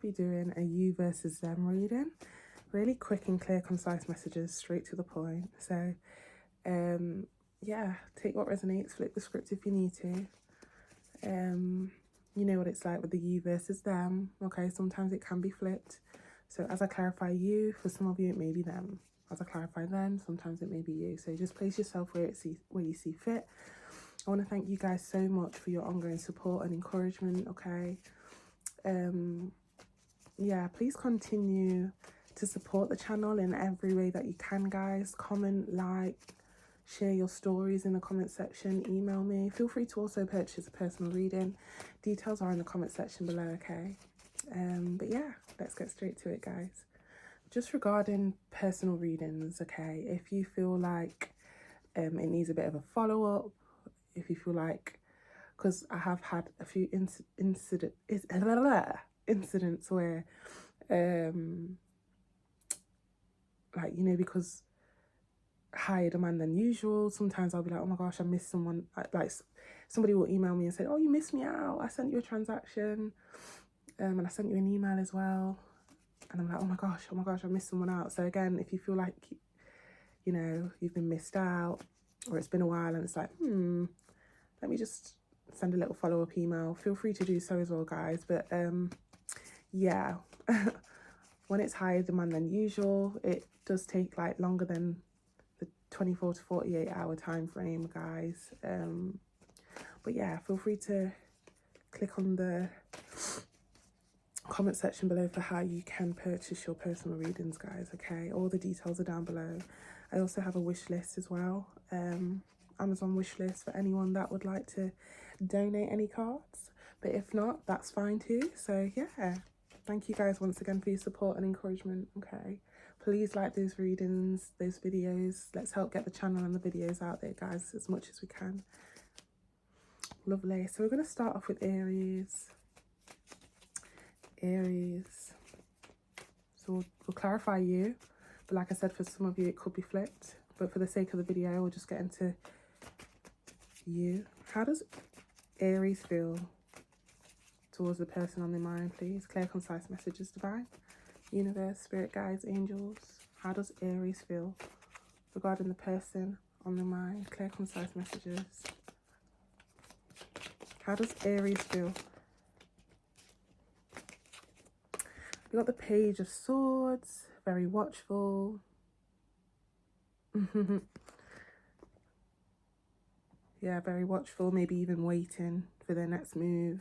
be doing a you versus them reading. Really quick and clear, concise messages, straight to the point. So, yeah, take what resonates, flip the script if you need to. You know what it's like with the you versus them. Okay, sometimes it can be flipped. So as I clarify you, for some of you it may be them. As I clarify them, sometimes it may be you. So just place yourself where you see fit. I want to thank you guys so much for your ongoing support and encouragement. Okay, yeah, please continue to support the channel in every way that you can, guys. Comment, like, share your stories in the comment section, email me. Feel free to also purchase a personal reading. Details are in the comment section below, okay? But yeah, let's get straight to it, guys. Just regarding personal readings, okay, if you feel like it needs a bit of a follow-up, if you feel like, because I have had a few incidents where like, you know, because higher demand than usual, sometimes I'll be like, oh my gosh, I missed someone. Like somebody will email me and say, oh, you missed me out, I sent you a transaction, and I sent you an email as well, and I'm like, oh my gosh, I missed someone out. So again, if you feel like, you know, you've been missed out, or it's been a while and it's like, let me just send a little follow-up email, feel free to do so as well, guys. But yeah, when it's higher demand than usual, it does take like longer than the 24 to 48 hour time frame, guys. But yeah, feel free to click on the comment section below for how you can purchase your personal readings, guys. Okay, all the details are down below. I also have a wish list as well, Amazon wish list for anyone that would like to donate any cards, but if not, that's fine too. So yeah, thank you guys once again for your support and encouragement. Okay, please like those readings, those videos. Let's help get the channel and the videos out there, guys, as much as we can. Lovely. So we're going to start off with Aries. So we'll clarify you, but like I said, for some of you it could be flipped, but for the sake of the video we'll just get into you. How does Aries feel towards the person on their mind, please? Clear, concise messages, divine, universe, spirit guides, angels. How does Aries feel regarding the person on their mind? Clear, concise messages. How does Aries feel? We got the Page of Swords, very watchful. Yeah, very watchful, maybe even waiting for their next move.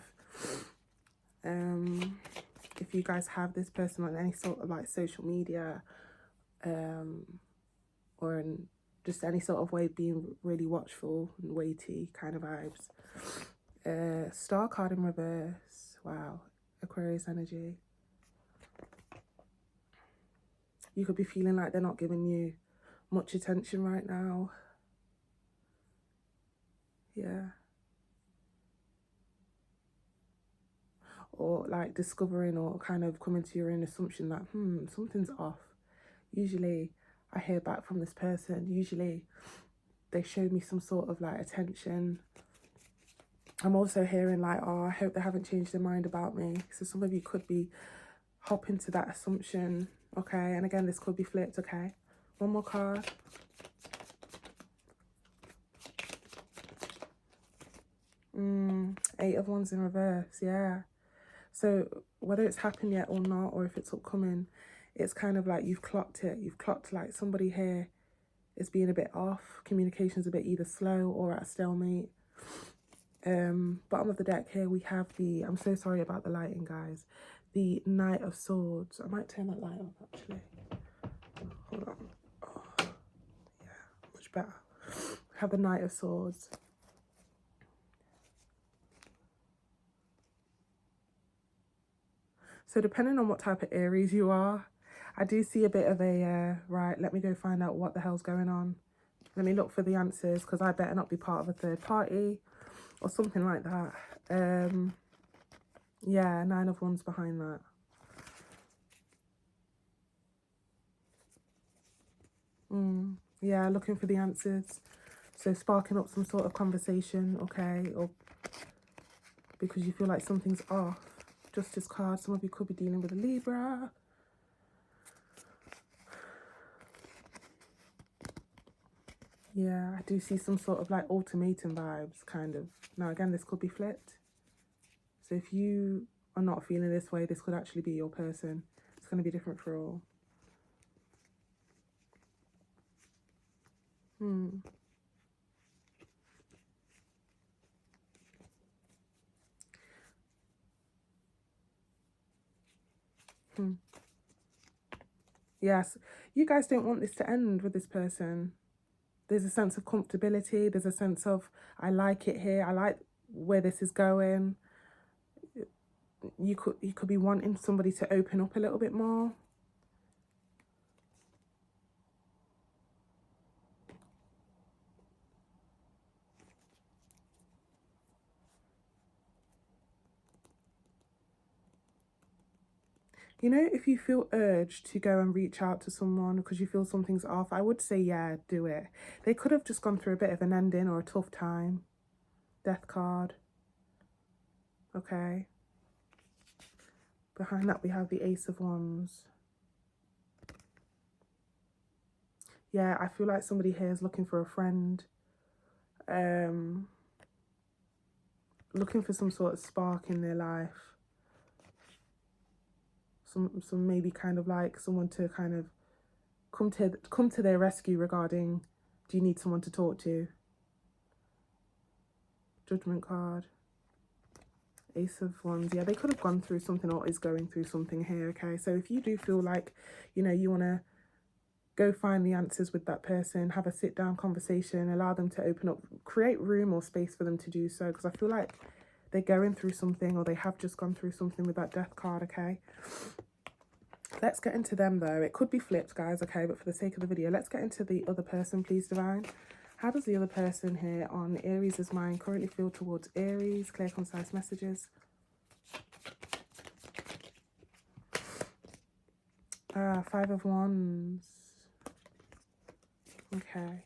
If you guys have this person on any sort of like social media, or in just any sort of way, being really watchful and weighty kind of vibes. Star card in reverse. Wow, Aquarius energy. You could be feeling like they're not giving you much attention right now. Yeah. Or like discovering or kind of coming to your own assumption that, something's off. Usually I hear back from this person. Usually they show me some sort of like attention. I'm also hearing like, oh, I hope they haven't changed their mind about me. So some of you could be hopping to that assumption. Okay, and again, this could be flipped. Okay, one more card. Eight of Wands in reverse. Yeah. So whether it's happened yet or not, or if it's upcoming, it's kind of like you've clocked it. You've clocked like somebody here is being a bit off. Communication's a bit either slow or at a stalemate. Bottom of the deck here we have the, I'm so sorry about the lighting, guys, the Knight of Swords. I might turn that light off actually. Hold on. Oh, yeah, much better. We have the Knight of Swords. So depending on what type of Aries you are, I do see a bit of a, right, let me go find out what the hell's going on. Let me look for the answers, because I better not be part of a third party or something like that. Yeah, 9 of Wands behind that. Yeah, looking for the answers. So sparking up some sort of conversation, okay, or because you feel like something's off. Justice card. Some of you could be dealing with a Libra. Yeah, I do see some sort of like ultimatum vibes, kind of. Now, again, this could be flipped. So if you are not feeling this way, this could actually be your person. It's going to be different for all. Yes, you guys don't want this to end with this person. There's a sense of comfortability. There's a sense of, I like it here. I like where this is going. You could be wanting somebody to open up a little bit more. You know, if you feel urged to go and reach out to someone because you feel something's off, I would say, yeah, do it. They could have just gone through a bit of an ending or a tough time. Death card. Okay. Behind that, we have the Ace of Wands. Yeah, I feel like somebody here is looking for a friend. Looking for some sort of spark in their life. Some maybe kind of like someone to kind of come to their rescue regarding, do you need someone to talk to? Judgment card. Ace of Wands. Yeah, they could have gone through something or is going through something here, okay? So if you do feel like, you know, you want to go find the answers with that person, have a sit-down conversation, allow them to open up, create room or space for them to do so, because I feel like they're going through something or they have just gone through something with that Death card, okay? Let's get into them, though. It could be flipped, guys, okay? But for the sake of the video, let's get into the other person, please, Divine. How does the other person here on Aries' mind currently feel towards Aries? Clear, concise messages. Five of Wands. Okay.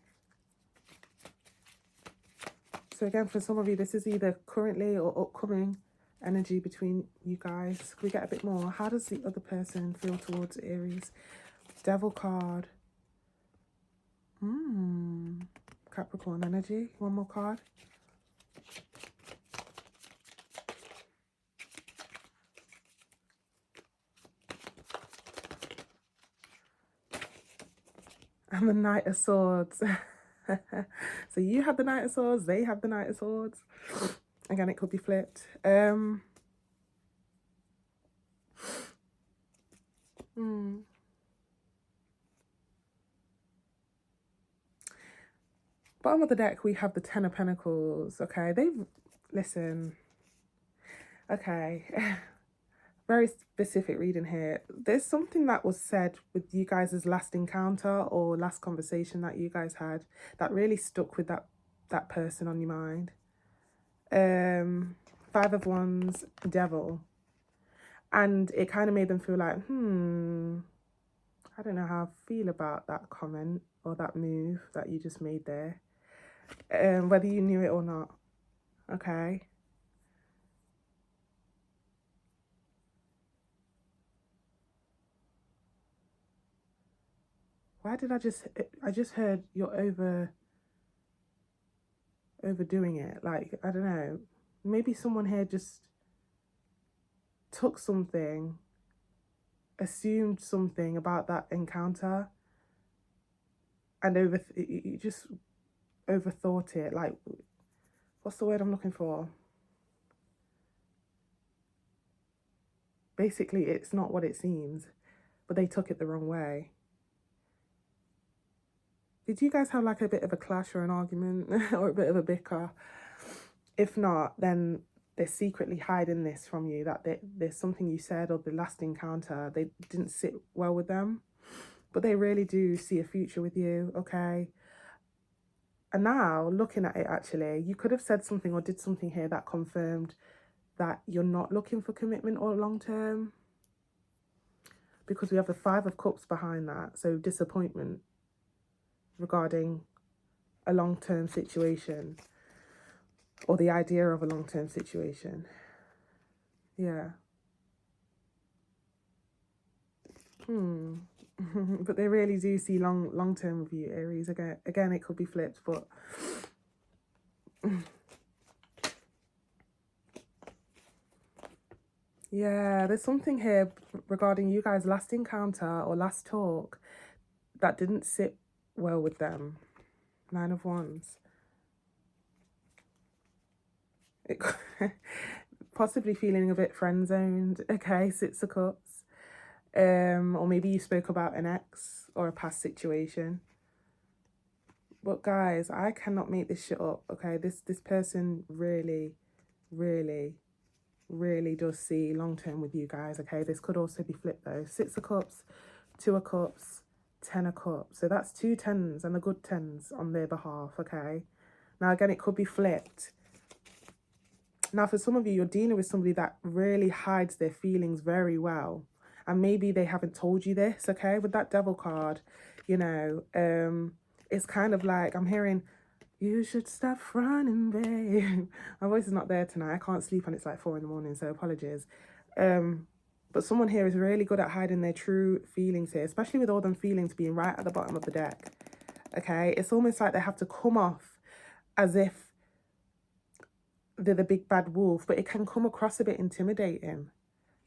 So again, for some of you, this is either currently or upcoming energy between you guys. Can we get a bit more? How does the other person feel towards Aries? Devil card. Capricorn energy. One more card. And the Knight of Swords. So you have the Knight of Swords, they have the Knight of Swords. Again, it could be flipped. Bottom of the deck, we have the Ten of Pentacles. Okay, listen. Okay, very specific reading here. There's something that was said with you guys' last encounter or last conversation that you guys had that really stuck with that person on your mind. Five of Wands, Devil. And it kind of made them feel like, I don't know how I feel about that comment or that move that you just made there. Whether you knew it or not. Okay. Why did I just heard you're overdoing it. Like, I don't know. Maybe someone here just took something, assumed something about that encounter, and you just overthought it. Like, what's the word I'm looking for? Basically, it's not what it seems, but they took it the wrong way. Did you guys have like a bit of a clash or an argument or a bit of a bicker? If not, then they're secretly hiding this from you, that there's something you said or the last encounter, they didn't sit well with them, but they really do see a future with you, okay? And now, looking at it, actually, you could have said something or did something here that confirmed that you're not looking for commitment or long term, because we have the Five of Cups behind that. So disappointment regarding a long-term situation or the idea of a long-term situation. Yeah. But they really do see long term with you, Aries. Again, it could be flipped, but yeah, there's something here regarding you guys' last encounter or last talk that didn't sit well with them. 9 of Wands. It, possibly feeling a bit friend zoned. Okay, 6 of Cups. Or maybe you spoke about an ex or a past situation. But guys, I cannot make this shit up. Okay, this person really, really, really does see long term with you guys. Okay, this could also be flipped though. 6 of Cups, 2 of Cups, 10 of Cups. So that's 2 tens and the good tens on their behalf. Okay, now again, it could be flipped. Now, for some of you, you're dealing with somebody that really hides their feelings very well. And maybe they haven't told you this, okay? With that Devil card, you know, it's kind of like I'm hearing, you should stop running, babe. My voice is not there tonight. I can't sleep and it's like 4 a.m, so apologies. But someone here is really good at hiding their true feelings here, especially with all them feelings being right at the bottom of the deck, okay? It's almost like they have to come off as if they're the big bad wolf, but it can come across a bit intimidating,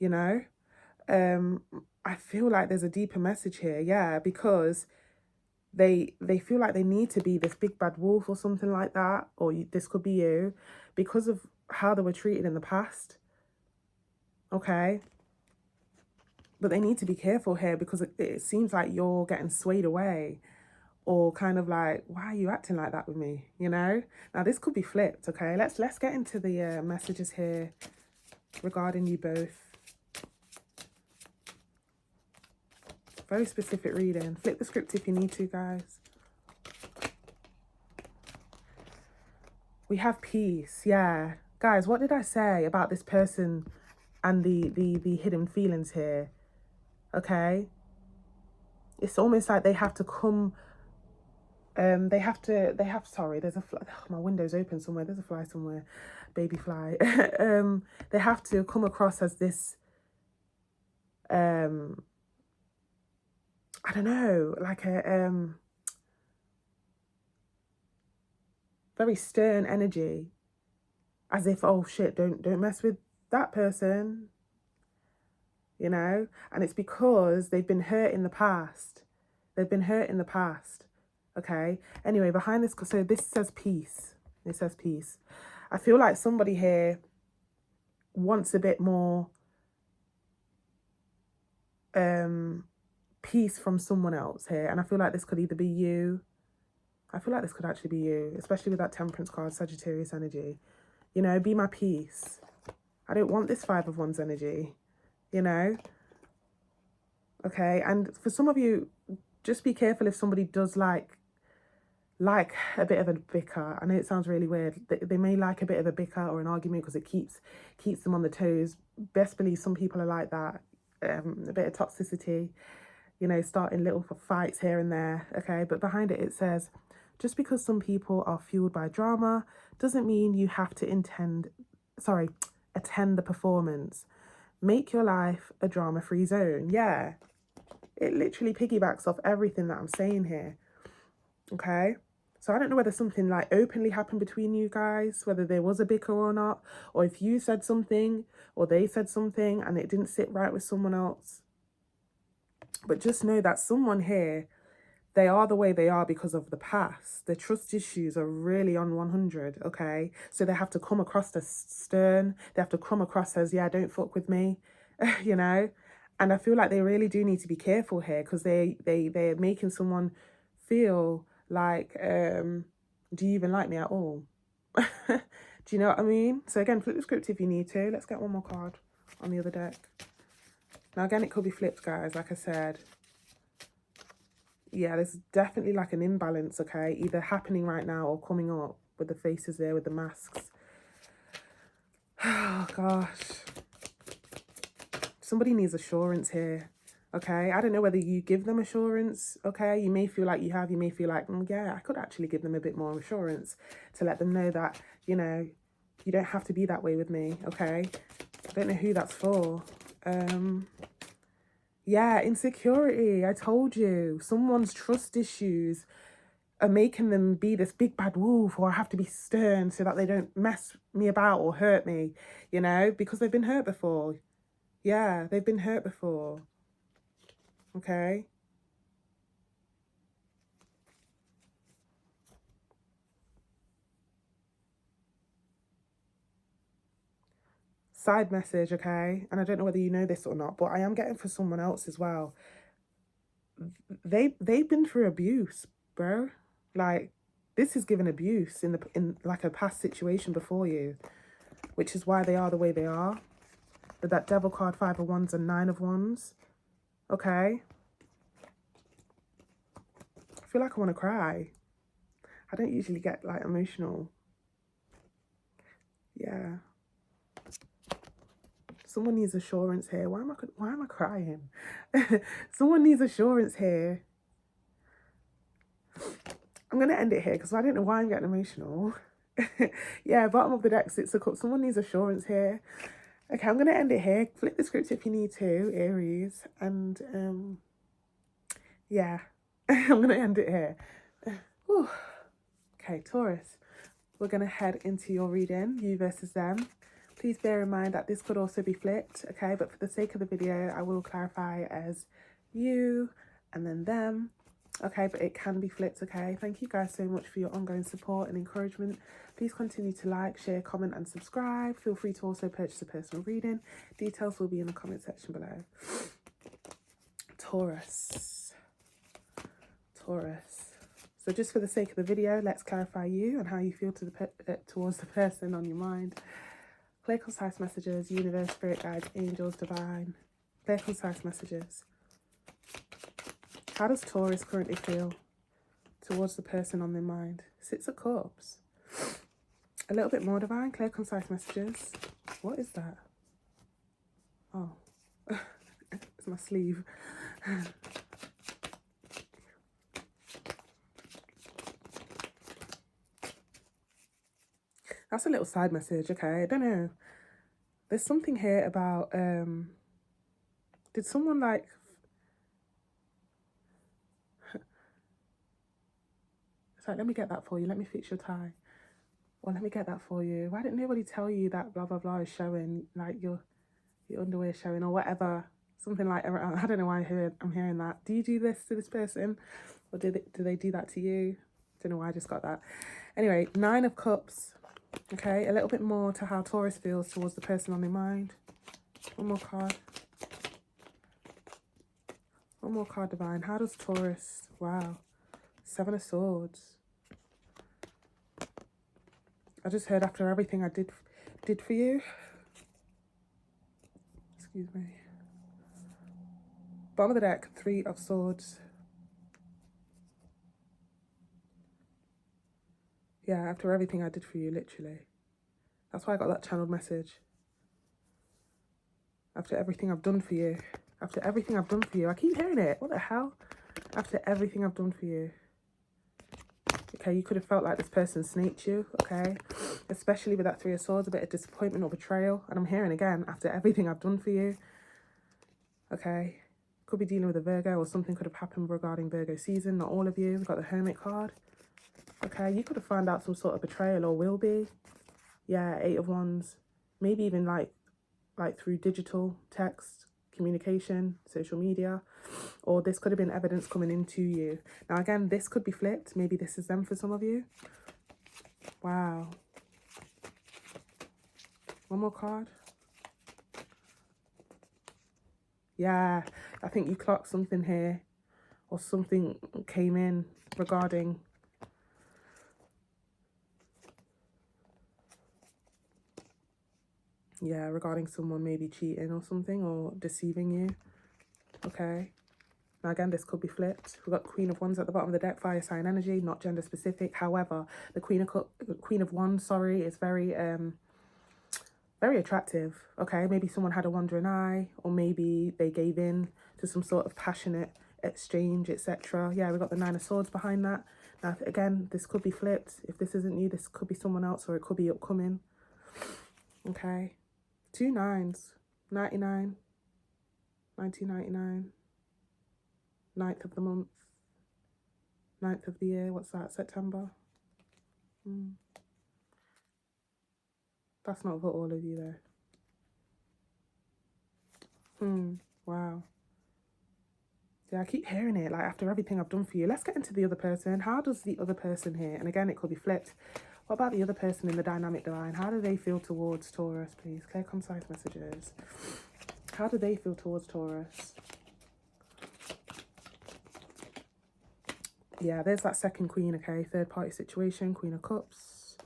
you know? I feel like there's a deeper message here, yeah, because they feel like they need to be this big bad wolf or something like that, or this could be you, because of how they were treated in the past, okay? But they need to be careful here because it seems like you're getting swayed away, or kind of like, why are you acting like that with me, you know? Now this could be flipped, okay? Let's get into the messages here regarding you both. Very specific reading. Flip the script if you need to, guys. We have peace, yeah. Guys, what did I say about this person and the hidden feelings here? Okay? It's almost like they have to come... sorry, there's a fly. Oh, my window's open somewhere. There's a fly somewhere. Baby fly. They have to come across as this, I don't know, like a, very stern energy. As if, oh shit, don't mess with that person, you know? And it's because they've been hurt in the past. They've been hurt in the past. Okay. Anyway, behind this, so this says peace. It says peace. I feel like somebody here wants a bit more peace from someone else here. And I feel like this could either be you. I feel like this could actually be you, especially with that Temperance card, Sagittarius energy. You know, be my peace. I don't want this 5 of Wands energy, you know? Okay, and for some of you, just be careful if somebody does like a bit of a bicker. I know it sounds really weird. They may like a bit of a bicker or an argument because it keeps them on the toes. Best believe some people are like that. A bit of toxicity, you know, starting little fights here and there. Okay, but behind it, it says, just because some people are fueled by drama doesn't mean you have to attend the performance. Make your life a drama-free zone. Yeah, it literally piggybacks off everything that I'm saying here. Okay, so I don't know whether something like openly happened between you guys, whether there was a bicker or not, or if you said something or they said something and it didn't sit right with someone else. But just know that someone here, they are the way they are because of the past. Their trust issues are really on 100, okay? So they have to come across as stern. They have to come across as, yeah, don't fuck with me, you know? And I feel like they really do need to be careful here because they're making someone feel like, do you even like me at all? Do you know what I mean? So again, flip the script if you need to. Let's get one more card on the other deck. Now again, it could be flipped, guys, like I said. Yeah, there's definitely like an imbalance, okay? Either happening right now or coming up with the faces there with the masks. Oh, gosh. Somebody needs assurance here, okay? I don't know whether you give them assurance, okay? You may feel like you have. You may feel like, yeah, I could actually give them a bit more assurance to let them know that, you know, you don't have to be that way with me, okay? I don't know who that's for. Yeah, insecurity. I told you. Someone's trust issues are making them be this big bad wolf, or I have to be stern so that they don't mess me about or hurt me, you know, because they've been hurt before. Yeah, they've been hurt before. Okay. Side message, okay? And I don't know whether you know this or not, but I am getting for someone else as well. They've been through abuse, bro. Like, this is given abuse in like a past situation before you, which is why they are the way they are. But that devil card, 5 of Wands and 9 of Wands. Okay. I feel like I want to cry. I don't usually get like emotional. Yeah. Someone needs assurance here. Why am I crying? Someone needs assurance here. I'm going to end it here because I don't know why I'm getting emotional. Yeah, bottom of the deck, 6 of Cups. Someone needs assurance here. Okay, I'm going to end it here. Flip the script if you need to, Aries. And yeah, I'm going to end it here. Whew. Okay, Taurus. We're going to head into your reading, you versus them. Please bear in mind that this could also be flipped, okay? But for the sake of the video, I will clarify as you and then them, okay? But it can be flipped, okay? Thank you guys so much for your ongoing support and encouragement. Please continue to like, share, comment, and subscribe. Feel free to also purchase a personal reading. Details will be in the comment section below. Taurus. So just for the sake of the video, let's clarify you and how you feel towards the person on your mind. Clear, concise messages, universe, spirit guides, angels, divine. Clear, concise messages. How does Taurus currently feel towards the person on their mind? 6 of Cups. A little bit more divine. Clear, concise messages. What is that? Oh, it's my sleeve. That's a little side message, okay? I don't know. There's something here about, did someone like, it's like, let me get that for you. Let me fix your tie. Or let me get that for you. Why didn't nobody tell you that blah, blah, blah is showing, like your underwear showing or whatever? Something like, I don't know why I'm hearing that. Do you do this to this person? Or do they do that to you? Don't know why I just got that. Anyway, 9 of Cups. Okay, a little bit more to how Taurus feels towards the person on their mind. One more card. One more card, divine. How does Taurus... Wow. 7 of Swords. I just heard after everything I did for you. Excuse me. Bottom of the deck, 3 of Swords. Yeah, after everything I did for you, literally. That's why I got that channeled message. After everything I've done for you. After everything I've done for you. I keep hearing it. What the hell? After everything I've done for you. Okay, you could have felt like this person snaked you, okay? Especially with that 3 of Swords, a bit of disappointment or betrayal. And I'm hearing again, after everything I've done for you. Okay. Could be dealing with a Virgo, or something could have happened regarding Virgo season. Not all of you. We've got the Hermit card. Okay, you could have found out some sort of betrayal, or will be. Yeah, 8 of Wands. Maybe even like through digital text communication, social media, or this could have been evidence coming into you. Now again, this could be flipped. Maybe this is them for some of you. Wow. One more card. Yeah, I think you clocked something here, or something came in regarding regarding someone maybe cheating or something, or deceiving you. Okay. Now again, this could be flipped. We've got Queen of Wands at the bottom of the deck, fire sign energy, not gender specific. However, the Queen of Wands, is very very attractive. Okay, maybe someone had a wandering eye, or maybe they gave in to some sort of passionate exchange, etc. Yeah, we've got the 9 of Swords behind that. Now again, this could be flipped. If this isn't you, this could be someone else, or it could be upcoming. Okay, 2 9s, 99. 1999. 9th of the month. 9th of the year. What's that? September. That's not for all of you though. Wow. Yeah, I keep hearing it, like, after everything I've done for you. Let's get into the other person. How does the other person here, and again, it could be flipped. What about the other person in the dynamic divine? How do they feel towards Taurus, please? Clear, concise messages. How do they feel towards Taurus? Yeah, there's that second queen, okay? Third party situation, Queen of Cups.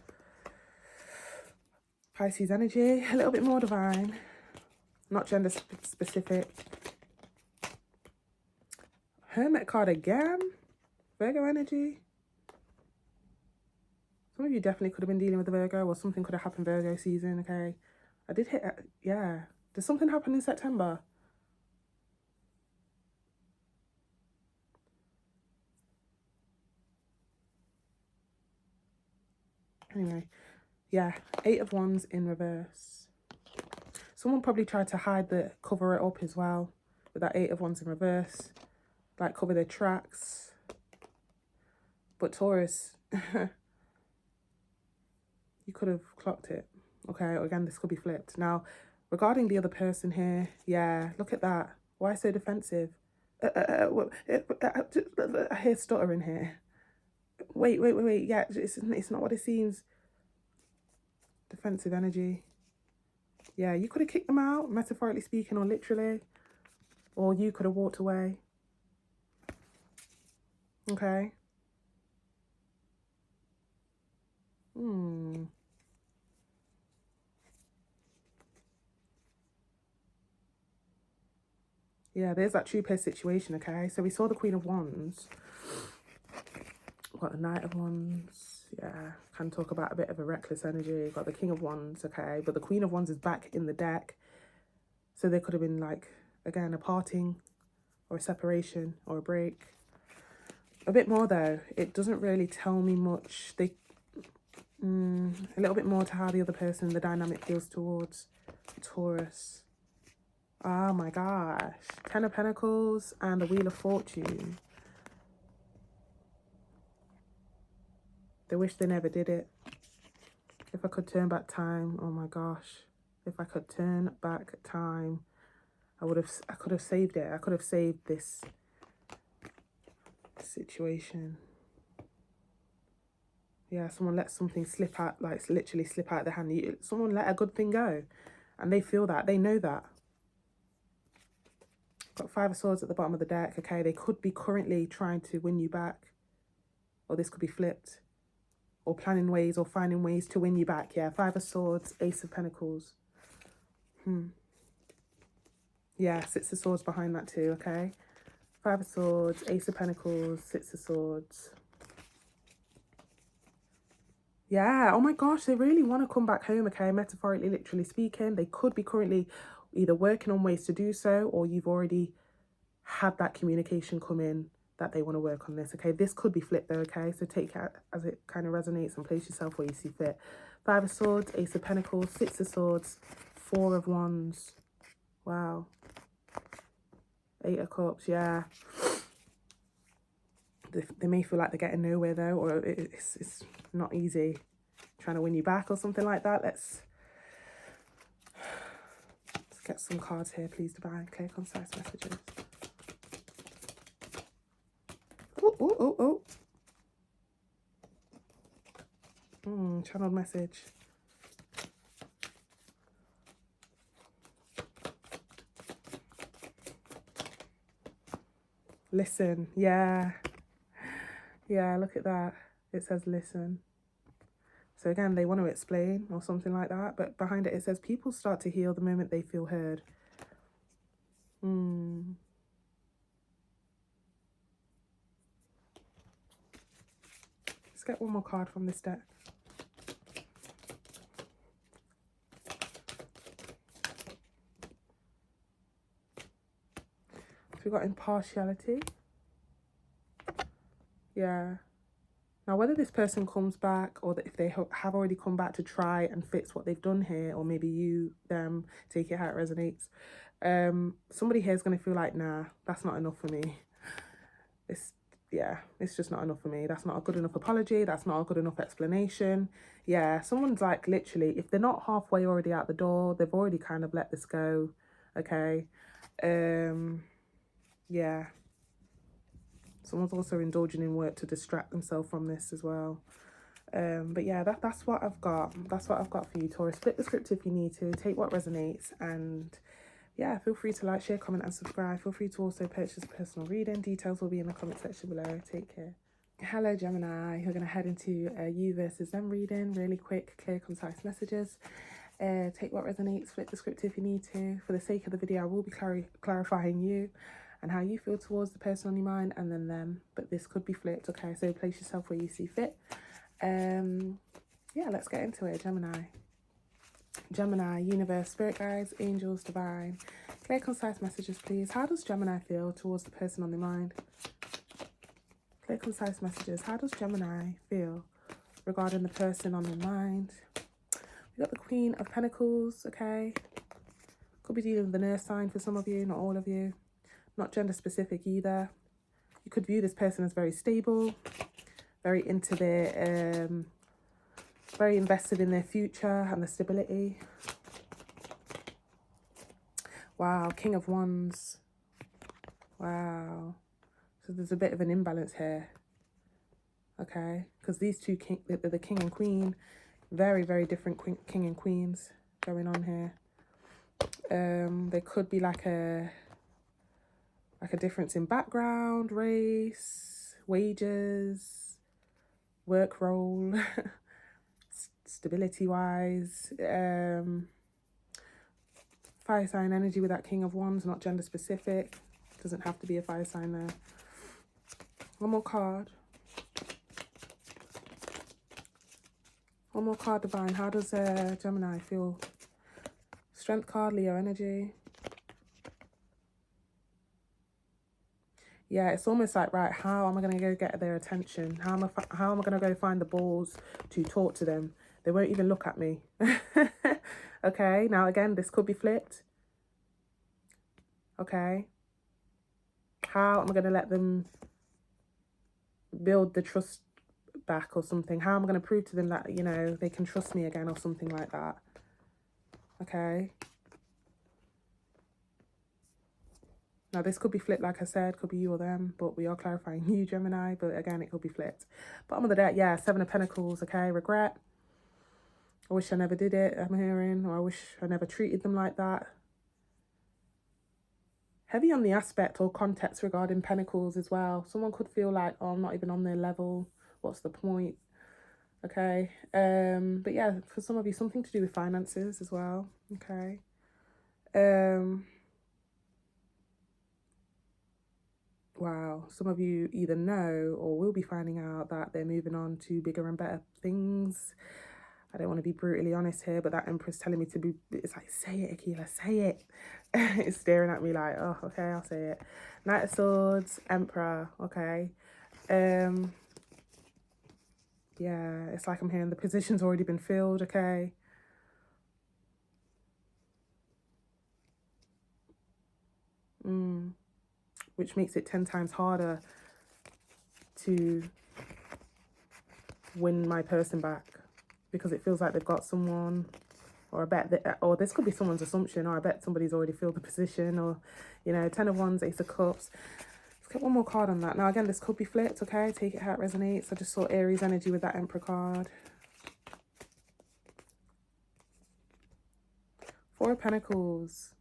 Pisces energy, a little bit more divine. Not gender specific. Hermit card again. Virgo energy. Some of you definitely could have been dealing with the Virgo, or something could have happened Virgo season, okay? I did hit, yeah. Did something happen in September? Anyway, yeah. 8 of Wands in reverse. Someone probably tried to hide cover it up as well with that 8 of Wands in reverse. Like, cover their tracks. But Taurus, you could have clocked it. Okay, again, this could be flipped. Now, regarding the other person here, yeah, look at that. Why so defensive? I hear stuttering here. Wait. Yeah, it's not what it seems. Defensive energy. Yeah, you could have kicked them out, metaphorically speaking, or literally. Or you could have walked away. Okay. Yeah, there's that true pair situation, okay? So we saw the Queen of Wands. Got the Knight of Wands. Yeah, can talk about a bit of a reckless energy. Got the King of Wands, okay? But the Queen of Wands is back in the deck. So there could have been, like, again, a parting or a separation or a break. A bit more, though. It doesn't really tell me much. A little bit more to how the other person, the dynamic feels towards Taurus. Oh my gosh. 10 of Pentacles and the Wheel of Fortune. They wish they never did it. If I could turn back time, oh my gosh. If I could turn back time, I could have saved it. I could have saved this situation. Yeah, someone let something slip out, like literally slip out of their hand. Someone let a good thing go. And they feel that. They know that. Got 5 of Swords at the bottom of the deck. Okay, they could be currently trying to win you back. Or this could be flipped. Or planning ways or finding ways to win you back. Yeah, 5 of Swords, Ace of Pentacles. Yeah, 6 of Swords behind that too, okay? 5 of Swords, Ace of Pentacles, 6 of Swords. Yeah, oh my gosh, they really want to come back home, okay? Metaphorically, literally speaking. They could be currently either working on ways to do so, or you've already had that communication come in that they want to work on this, okay? This could be flipped though, okay? So take it as it kind of resonates and place yourself where you see fit. 5 of Swords, Ace of Pentacles, 6 of Swords, 4 of Wands. Wow. 8 of Cups, yeah. They may feel like they're getting nowhere though, or it's not easy trying to win you back or something like that. Let's get some cards here, please, divine. Clear, concise messages. Oh. Channeled message. Listen, yeah. Yeah, look at that. It says listen. So again, they want to explain or something like that. But behind it, it says people start to heal the moment they feel heard. Let's get one more card from this deck. So we've got impartiality. Yeah. Now, whether this person comes back or that if they have already come back to try and fix what they've done here, or maybe you, them, take it how it resonates. Somebody here is going to feel like, nah, that's not enough for me. It's just not enough for me. That's not a good enough apology. That's not a good enough explanation. Yeah, someone's like, literally, if they're not halfway already out the door, they've already kind of let this go. Okay. Yeah. Someone's also indulging in work to distract themselves from this as well. But yeah, that's what I've got. That's what I've got for you, Taurus. Flip the script if you need to. Take what resonates, and yeah, feel free to like, share, comment, and subscribe. Feel free to also purchase a personal reading. Details will be in the comment section below. Take care. Hello, Gemini. We're going to head into a you versus them reading. Really quick, clear, concise messages. Take what resonates. Flip the script if you need to. For the sake of the video, I will be clarifying you and how you feel towards the person on your mind, and then them. But this could be flipped. Okay, so place yourself where you see fit. Yeah, let's get into it. Gemini, universe, spirit guides, angels, divine. Clear, concise messages, please. How does Gemini feel towards the person on their mind? Clear, concise messages. How does Gemini feel regarding the person on their mind? We got the Queen of Pentacles, okay? Could be dealing with the nurse sign for some of you, not all of you. Not gender specific either. You could view this person as very stable, very into their, very invested in their future and the stability. Wow, King of Wands. Wow. So there's a bit of an imbalance here. Okay, because these two, the king and queen, very, very different king and queens going on here. There could be like a difference in background, race, wages, work role, stability wise. Fire sign energy with that King of Wands, not gender specific. Doesn't have to be a fire sign there. One more card. One more card, divine. How does Gemini feel? Strength card, Leo energy. Yeah, it's almost like, right, how am I going to go get their attention? How am I going to go find the balls to talk to them? They won't even look at me. Okay, now again, this could be flipped. Okay. How am I going to let them build the trust back or something? How am I going to prove to them that, you know, they can trust me again or something like that? Okay. Now, this could be flipped, like I said, could be you or them, but we are clarifying you, Gemini, but again, it could be flipped. Bottom of the deck, yeah, Seven of Pentacles, okay, regret. I wish I never did it, I'm hearing, or I wish I never treated them like that. Heavy on the aspect or context regarding Pentacles as well. Someone could feel like, oh, I'm not even on their level. What's the point? Okay. But yeah, for some of you, something to do with finances as well. Okay. Wow, some of you either know or will be finding out that they're moving on to bigger and better things. I don't want to be brutally honest here, but that Empress telling me to be, it's like, say it, Akila, say it. It's staring at me like, oh, okay, I'll say it. Knight of Swords, Emperor, okay. Yeah, it's like I'm hearing the position's already been filled, okay. Which makes it 10 times harder to win my person back, because it feels like they've got someone, or I bet that, or this could be someone's assumption, or I bet somebody's already filled the position, or, you know, 10 of Wands, Ace of Cups. Let's get one more card on that. Now, again, this could be flipped, okay? Take it how it resonates. I just saw Aries energy with that Emperor card. Four of Pentacles.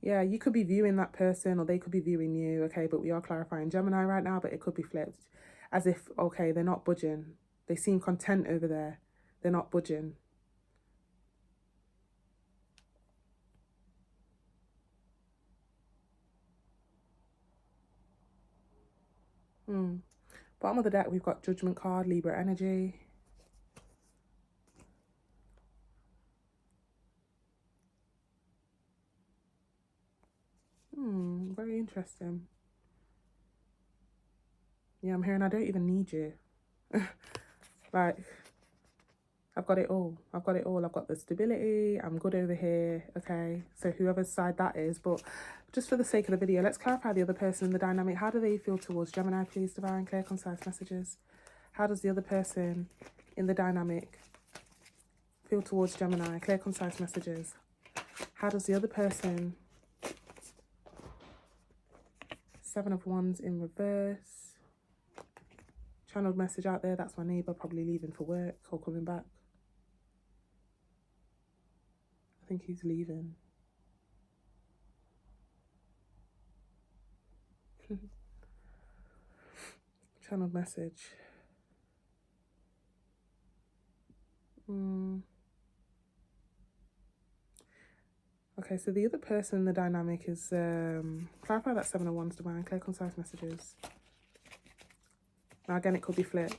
Yeah, you could be viewing that person or they could be viewing you, okay? But we are clarifying Gemini right now, but it could be flipped. As if, okay, they're not budging. They seem content over there. They're not budging. Bottom of the deck, we've got Judgment card, Libra energy. Very interesting. Yeah, I'm hearing I don't even need you. Like, I've got it all. I've got it all. I've got the stability. I'm good over here. Okay. So whoever's side that is. But just for the sake of the video, let's clarify the other person in the dynamic. How do they feel towards Gemini, please, divine? Clear, concise messages. How does the other person in the dynamic feel towards Gemini? Clear, concise messages. How does the other person... Seven of Wands in reverse. Channeled message out there. That's my neighbour, probably leaving for work or coming back. I think he's leaving. Channeled message. Okay, so the other person in the dynamic is... clarify that Seven of Wands, divine. Clear, concise messages. Now, again, it could be flipped.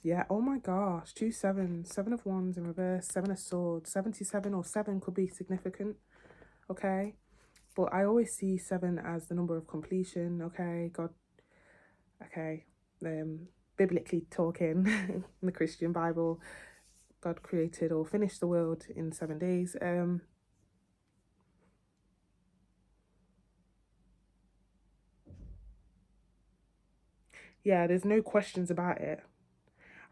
Yeah, oh my gosh. 2 sevens. 7 of Wands in reverse. 7 of Swords. 77 or 7 could be significant. Okay? But I always see 7 as the number of completion. Okay? God. Okay. Biblically talking, in the Christian Bible, God created or finished the world in 7 days. Yeah, there's no questions about it.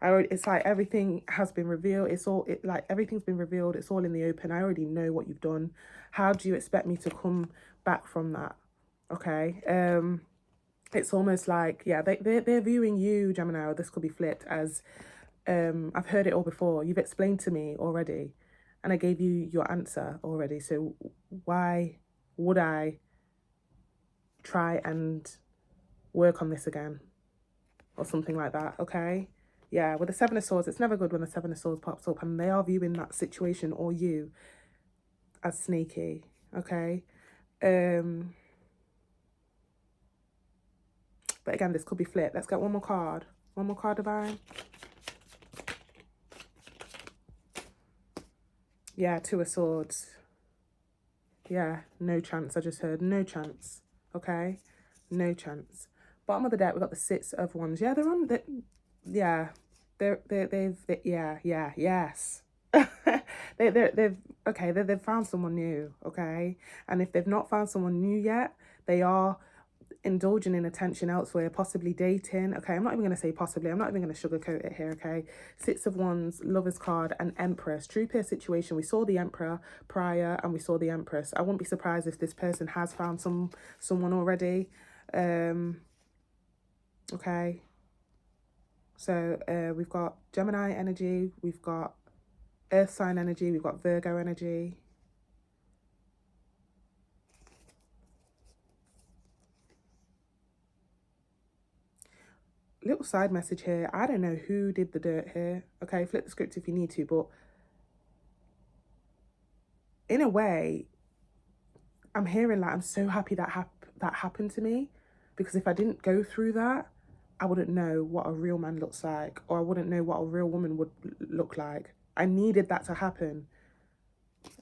It's like everything has been revealed. Like everything's been revealed. It's all in the open. I already know what you've done. How do you expect me to come back from that? Okay. It's almost like, yeah, they're viewing you, Gemini, or this could be flipped as, I've heard it all before. You've explained to me already, and I gave you your answer already. So why would I try and work on this again? Or something like that, okay? Yeah, with the Seven of Swords, it's never good when the Seven of Swords pops up, and they are viewing that situation or you as sneaky, okay? But again, this could be flipped. Let's get one more card. One more card, divine. Yeah, Two of Swords. Yeah, no chance. I just heard no chance, okay? No chance. Bottom of the deck, we've got the Six of Wands. Yeah, they're on the... Yeah, yes. They've found someone new, okay? And if they've not found someone new yet, they are indulging in attention elsewhere, possibly dating. Okay, I'm not even going to say possibly. I'm not even going to sugarcoat it here, okay? Six of Wands, Lover's card, and Empress. True peer situation. We saw the Emperor prior and we saw the Empress. I wouldn't be surprised if this person has found someone already. Okay. So we've got Gemini energy, we've got Earth sign energy, we've got Virgo energy. Little side message here. I don't know who did the dirt here. Okay, flip the script if you need to, but in a way, I'm hearing like I'm so happy that that happened to me, because if I didn't go through that, I wouldn't know what a real man looks like, or I wouldn't know what a real woman would look like. I needed that to happen.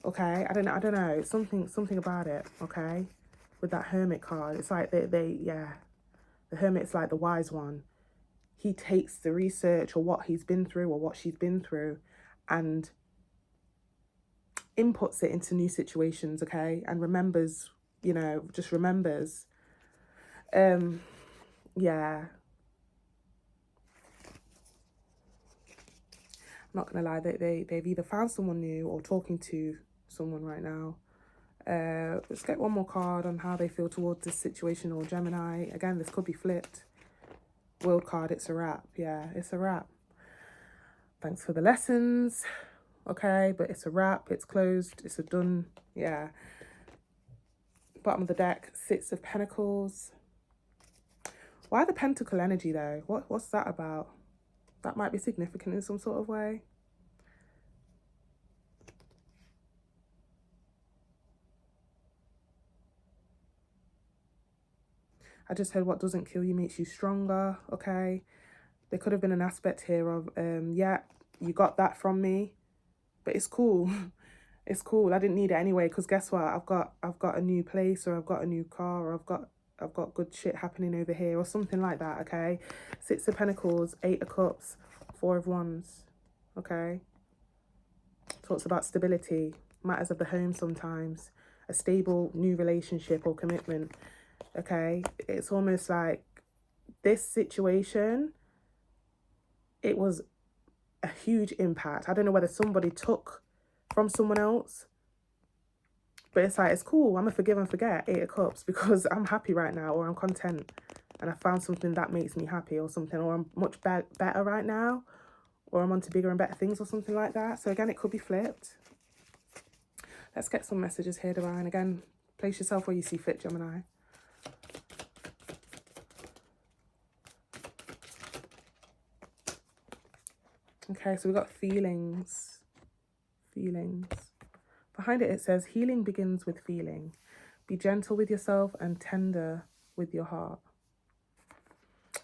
Okay, I don't know. Something about it. Okay, with that Hermit card, it's like yeah, the Hermit's like the wise one. He takes the research or what he's been through or what she's been through, and inputs it into new situations. Okay, and remembers, just remembers. Yeah. I'm not gonna lie, they've either found someone new or talking to someone right now. Let's get one more card on how they feel towards this situation, or Gemini. Again, this could be flipped. World card, it's a wrap. Yeah, it's a wrap. Thanks for the lessons. Okay, but it's a wrap. It's closed. It's a done. Yeah. Bottom of the deck, Six of Pentacles. Why the Pentacle energy though? What's that about? That might be significant in some sort of way. I just heard what doesn't kill you makes you stronger, okay? There could have been an aspect here of, yeah, you got that from me, but it's cool. It's cool. I didn't need it anyway, because guess what? I've got a new place, or I've got a new car, or I've got I've got good shit happening over here, or something like that, okay? Six of Pentacles, Eight of Cups, Four of Wands, okay? Talks about stability, matters of the home sometimes, a stable new relationship or commitment, okay? It's almost like this situation, it was a huge impact. I don't know whether somebody took from someone else, but it's like, it's cool. I'm a forgive and forget, Eight of Cups, because I'm happy right now, or I'm content, and I found something that makes me happy or something, or I'm much better right now, or I'm on to bigger and better things or something like that. So again, it could be flipped. Let's get some messages here, Divine. Again, place yourself where you see fit, Gemini. Okay, so we've got feelings. Feelings. Behind it, it says, healing begins with feeling. Be gentle with yourself and tender with your heart.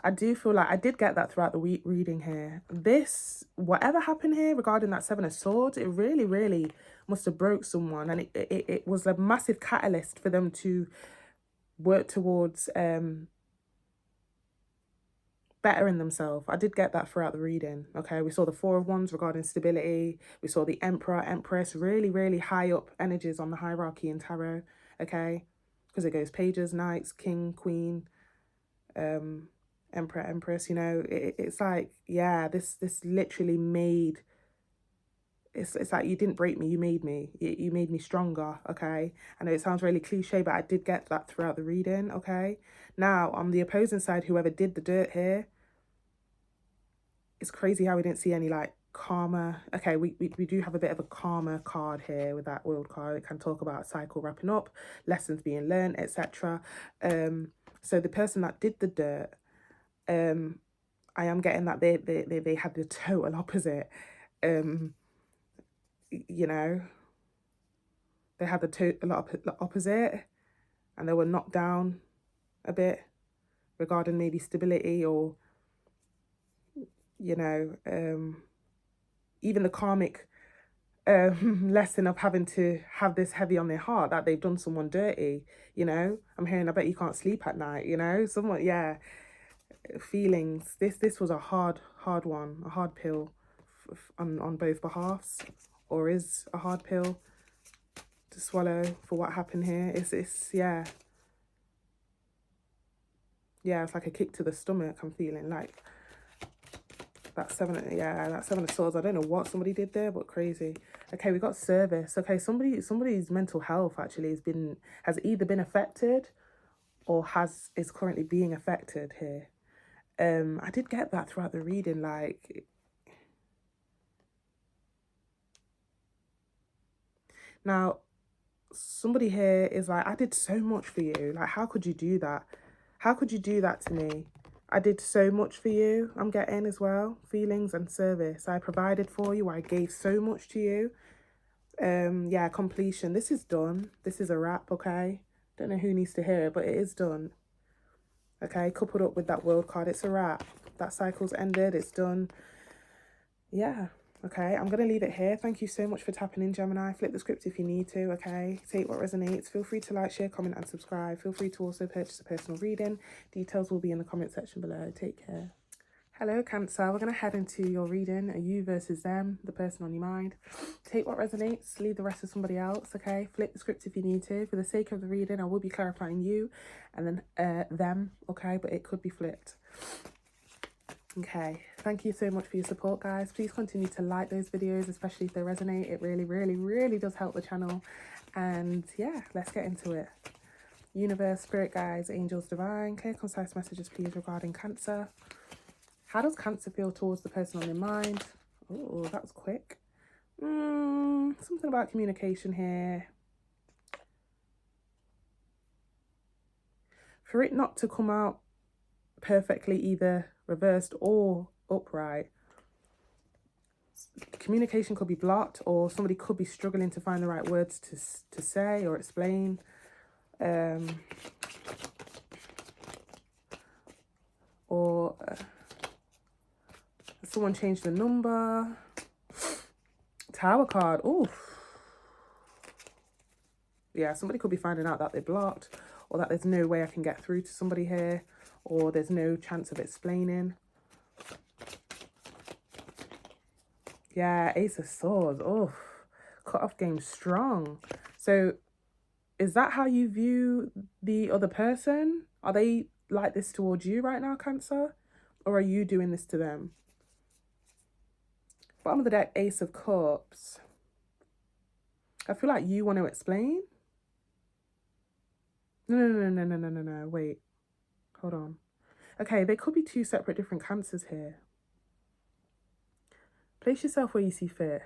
I do feel like I did get that throughout the week reading here. This, whatever happened here regarding that Seven of Swords, it really, really must have broke someone. And it was a massive catalyst for them to work towards bettering themselves. I did get that throughout the reading. Okay, we saw the Four of Wands regarding stability. We saw the Emperor, Empress, really, really high up energies on the hierarchy in tarot. Okay, because it goes pages, knights, king, queen, Emperor, Empress. You know, it's like, yeah, this literally made, it's like, you didn't break me, you made me. You made me stronger. Okay, I know it sounds really cliche, but I did get that throughout the reading. Okay, now on the opposing side, whoever did the dirt here, it's crazy how we didn't see any like karma. Okay, we do have a bit of a karma card here with that World card. It can talk about cycle wrapping up, lessons being learned, etc. So the person that did the dirt, I am getting that they had the total opposite. You know, they had the total opposite, and they were knocked down a bit regarding maybe stability, or, you know, even the karmic lesson of having to have this heavy on their heart, that they've done someone dirty. You know, I'm hearing, I bet you can't sleep at night. You know, someone, yeah, feelings. This was a hard one, a hard pill on both behalves, or is a hard pill to swallow for what happened here. It's yeah, it's like a kick to the stomach. I'm feeling like that Seven of Swords. I don't know what somebody did there, but crazy. Okay, we got service. Okay, somebody's mental health actually has either been affected or is currently being affected here. I did get that throughout the reading, like, now somebody here is like, I did so much for you. Like, how could you do that? How could you do that to me? I did so much for you. I'm getting as well. Feelings and service. I provided for you. I gave so much to you. Yeah, completion. This is done. This is a wrap, okay? Don't know who needs to hear it, but it is done. Okay, coupled up with that World card, it's a wrap. That cycle's ended. It's done. Yeah. Okay, I'm going to leave it here. Thank you so much for tapping in, Gemini. Flip the script if you need to, okay? Take what resonates. Feel free to like, share, comment, and subscribe. Feel free to also purchase a personal reading. Details will be in the comment section below. Take care. Hello, Cancer. We're going to head into your reading, you versus them, the person on your mind. Take what resonates, leave the rest to somebody else, okay? Flip the script if you need to. For the sake of the reading, I will be clarifying you and then them, okay? But it could be flipped. Okay, thank you so much for your support, guys. Please continue to like those videos, especially if they resonate. It really, really, really does help the channel. And yeah, let's get into it. Universe, spirit guides, angels, divine, clear, concise messages, please, regarding Cancer. How does Cancer feel towards the person on their mind? Oh, that was quick. Something about communication here. For it not to come out perfectly, either reversed or upright, communication could be blocked, or somebody could be struggling to find the right words to say or explain. Or someone changed the number. Tower card. Oof. Yeah, somebody could be finding out that they're blocked, or that there's no way I can get through to somebody here, or there's no chance of explaining. Yeah, Ace of Swords. Oh, cut off game strong. So is that how you view the other person? Are they like this towards you right now, Cancer? Or are you doing this to them? Bottom of the deck, Ace of Cups. I feel like you want to explain. No. Wait, hold on. Okay, there could be two separate different Cancers here. Place yourself where you see fit.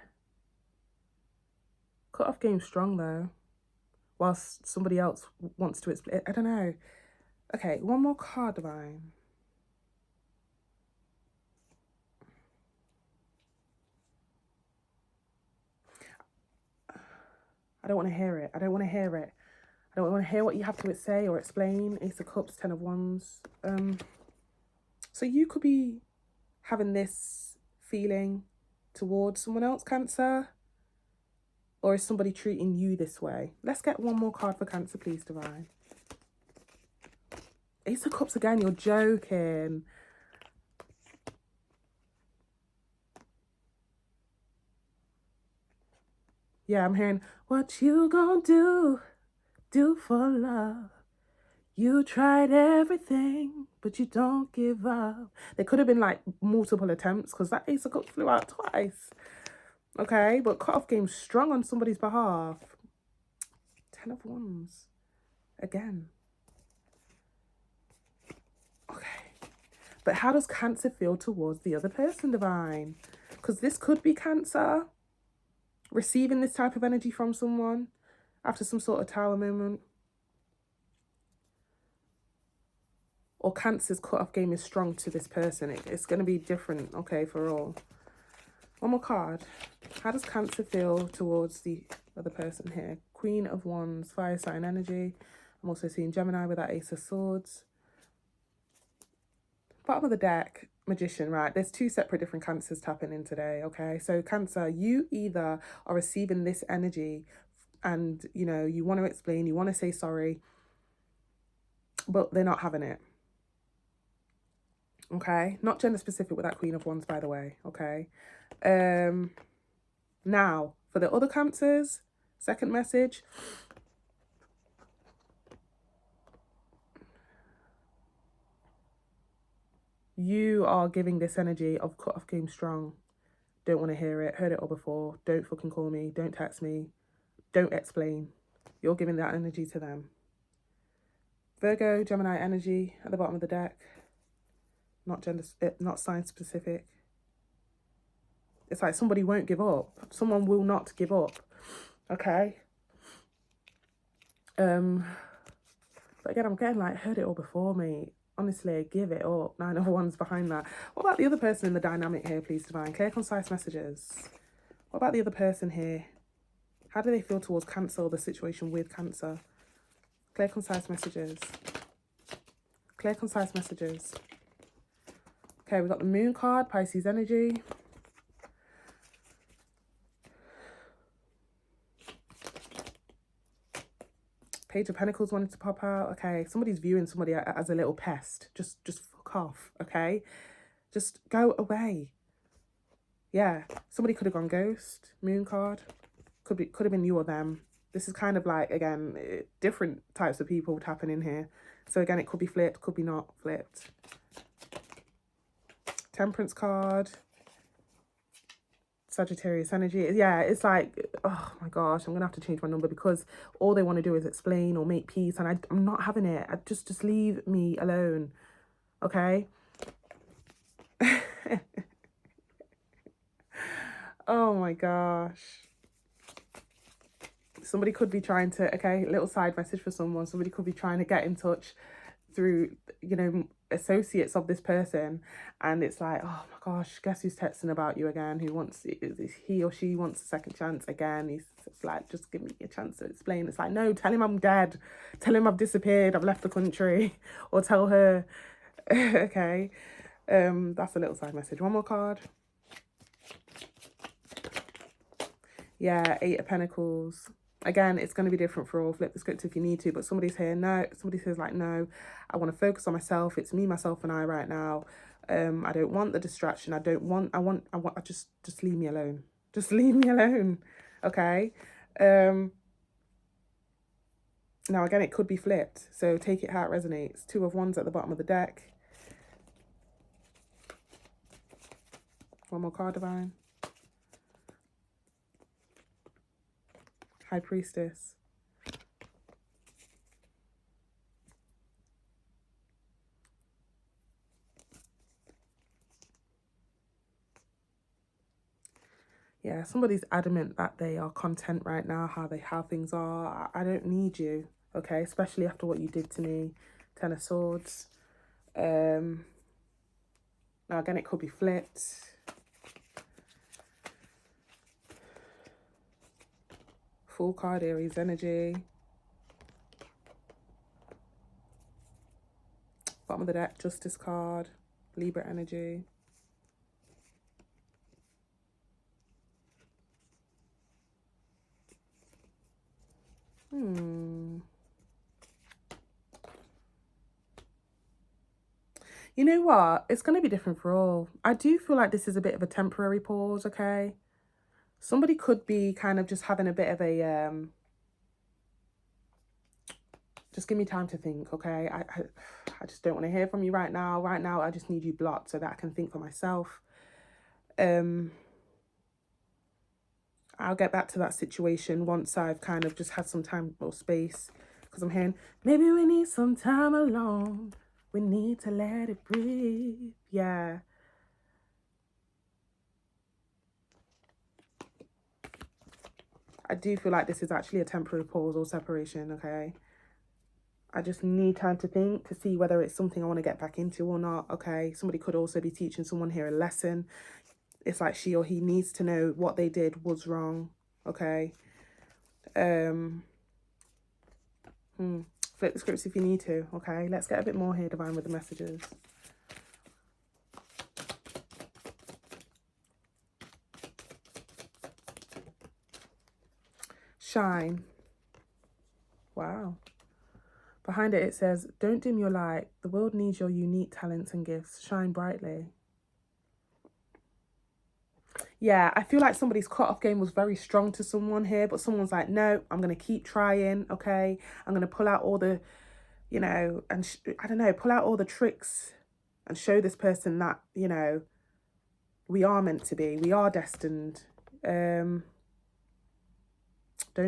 Cut off game strong though. Whilst somebody else wants to explain. I don't know. Okay, one more card, Divine. I don't want to hear it. I don't want to hear it. I don't want to hear what you have to say or explain. Ace of Cups, Ten of Wands. So you could be having this feeling towards someone else, Cancer. Or is somebody treating you this way? Let's get one more card for Cancer, please, Divine. Ace of Cups again, you're joking. Yeah, I'm hearing, what you gonna do for love? You tried everything, but you don't give up. There could have been like multiple attempts because that Ace of Cups flew out twice. Okay, but cut off game strong on somebody's behalf. Ten of Wands. Again. Okay. But how does Cancer feel towards the other person, Divine? Because this could be Cancer receiving this type of energy from someone after some sort of Tower moment. Or Cancer's cut-off game is strong to this person. It's going to be different, okay, for all. One more card. How does Cancer feel towards the other person here? Queen of Wands, fire sign energy. I'm also seeing Gemini with that Ace of Swords. Bottom of the deck, Magician, right? There's two separate different Cancers tapping in today, okay? So Cancer, you either are receiving this energy and, you know, you want to explain, you want to say sorry, but they're not having it. Okay? Not gender specific with that Queen of Wands, by the way, okay? Now, for the other Cancers, second message. You are giving this energy of cut off game strong. Don't want to hear it. Heard it all before. Don't fucking call me. Don't text me. Don't explain. You're giving that energy to them. Virgo, Gemini energy at the bottom of the deck. Not sign specific. It's like somebody won't give up. Someone will not give up. Okay. But again, I'm getting like, heard it all before, mate. Honestly, give it up. 9 of Wands behind that. What about the other person in the dynamic here, please, Divine? Clear, concise messages. What about the other person here? How do they feel towards Cancer or the situation with Cancer? Clear, concise messages. Clear, concise messages. Okay, we've got the Moon card, Pisces energy. Page of Pentacles wanted to pop out. Okay, somebody's viewing somebody as a little pest. Just fuck off, okay? Just go away. Yeah, somebody could have gone ghost. Moon card. Could have been you or them. This is kind of like, again, different types of people tapping in here. So again, it could be flipped, could be not flipped. Temperance card. Sagittarius energy. Yeah, it's like, oh my gosh, I'm gonna have to change my number because all they want to do is explain or make peace, and I'm not having it. Just leave me alone, okay? Oh my gosh. Somebody could be trying to, okay, little side message for someone. Somebody could be trying to get in touch through, you know, associates of this person, and it's like, oh my gosh, guess who's texting about you again, who wants, he or she wants a second chance again. It's like, just give me a chance to explain. It's like, no, tell him I'm dead, tell him I've disappeared, I've left the country, or tell her. Okay, that's a little side message. One more card. Yeah, 8 of Pentacles. Again, it's going to be different for all. Flip the script if you need to, but somebody's here. No, somebody says like, no, I want to focus on myself. It's me, myself, and I right now. I don't want the distraction. I just leave me alone. Just leave me alone. Okay. Now again, it could be flipped. So take it how it resonates. 2 of Wands at the bottom of the deck. One more card, Divine. High Priestess. Yeah, somebody's adamant that they are content right now, how things are. I don't need you, okay? Especially after what you did to me. 10 of Swords. Now again, it could be flipped. Full card, Aries energy. Bottom of the deck, Justice card. Libra energy. You know what? It's going to be different for all. I do feel like this is a bit of a temporary pause, okay? Somebody could be kind of just having a bit of a, just give me time to think, okay? I just don't want to hear from you right now. Right now, I just need you blocked so that I can think for myself. I'll get back to that situation once I've kind of just had some time or space. Because I'm hearing, maybe we need some time alone. We need to let it breathe. Yeah. I do feel like this is actually a temporary pause or separation, okay? I just need time to think to see whether it's something I want to get back into or not, okay? Somebody could also be teaching someone here a lesson. It's like she or he needs to know what they did was wrong, okay? Flip the scripts if you need to, okay? Let's get a bit more here, Divine, with the messages. Shine. Wow. Behind it, it says, don't dim your light. The world needs your unique talents and gifts. Shine brightly. Yeah, I feel like somebody's cut-off game was very strong to someone here, but someone's like, no, I'm going to keep trying, okay? I'm going to pull out all the, you know, and I don't know, pull out all the tricks and show this person that, you know, we are meant to be. We are destined. Don't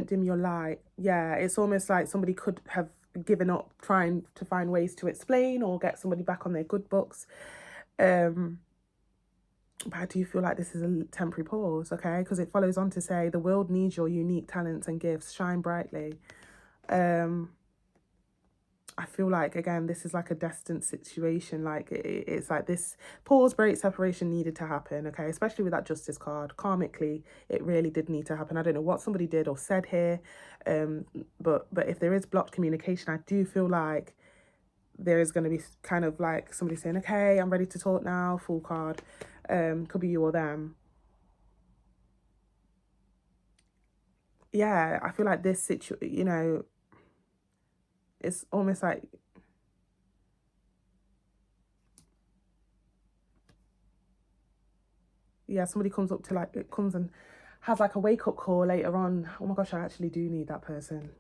dim your light. Yeah, it's almost like somebody could have given up trying to find ways to explain or get somebody back on their good books. But I do feel like this is a temporary pause, okay? Because it follows on to say, the world needs your unique talents and gifts. Shine brightly. I feel like, again, this is like a destined situation. Like, it's like this pause, break, separation needed to happen, okay? Especially with that Justice card. Karmically, it really did need to happen. I don't know what somebody did or said here. But if there is blocked communication, I do feel like there is going to be kind of like somebody saying, okay, I'm ready to talk now, full card. Could be you or them. Yeah, I feel like this situation, you know, it's almost like, yeah, somebody comes up to like, it comes and has like a wake-up call later on. Oh my gosh, I actually do need that person.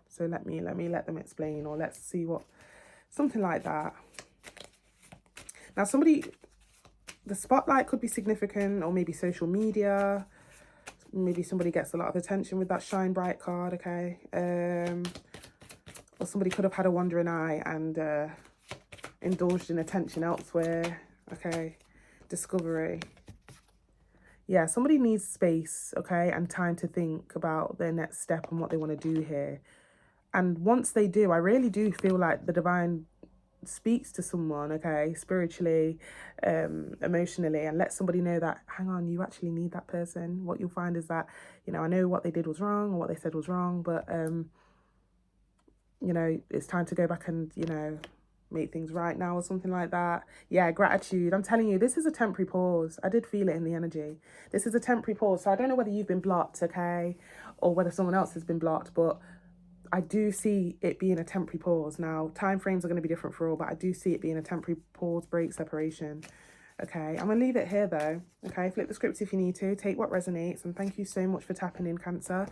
So let them explain, or let's see what, something like that. Now somebody, the spotlight could be significant, or maybe social media. Maybe somebody gets a lot of attention with that shine bright card, okay? Or somebody could have had a wandering eye and indulged in attention elsewhere, okay? Discovery. Yeah, somebody needs space, okay, and time to think about their next step and what they want to do here. And once they do, I really do feel like the divine speaks to someone, okay, spiritually, emotionally, and let somebody know that, hang on, you actually need that person. What you'll find is that, you know, I know what they did was wrong or what they said was wrong, but, you know, it's time to go back and, you know, make things right now or something like that. Yeah, gratitude. I'm telling you, this is a temporary pause. I did feel it in the energy. This is a temporary pause. So I don't know whether you've been blocked, okay, or whether someone else has been blocked, but I do see it being a temporary pause. Now, time frames are going to be different for all, but I do see it being a temporary pause, break, separation. Okay, I'm going to leave it here though. Okay, flip the script if you need to. Take what resonates. And thank you so much for tapping in, Cancer.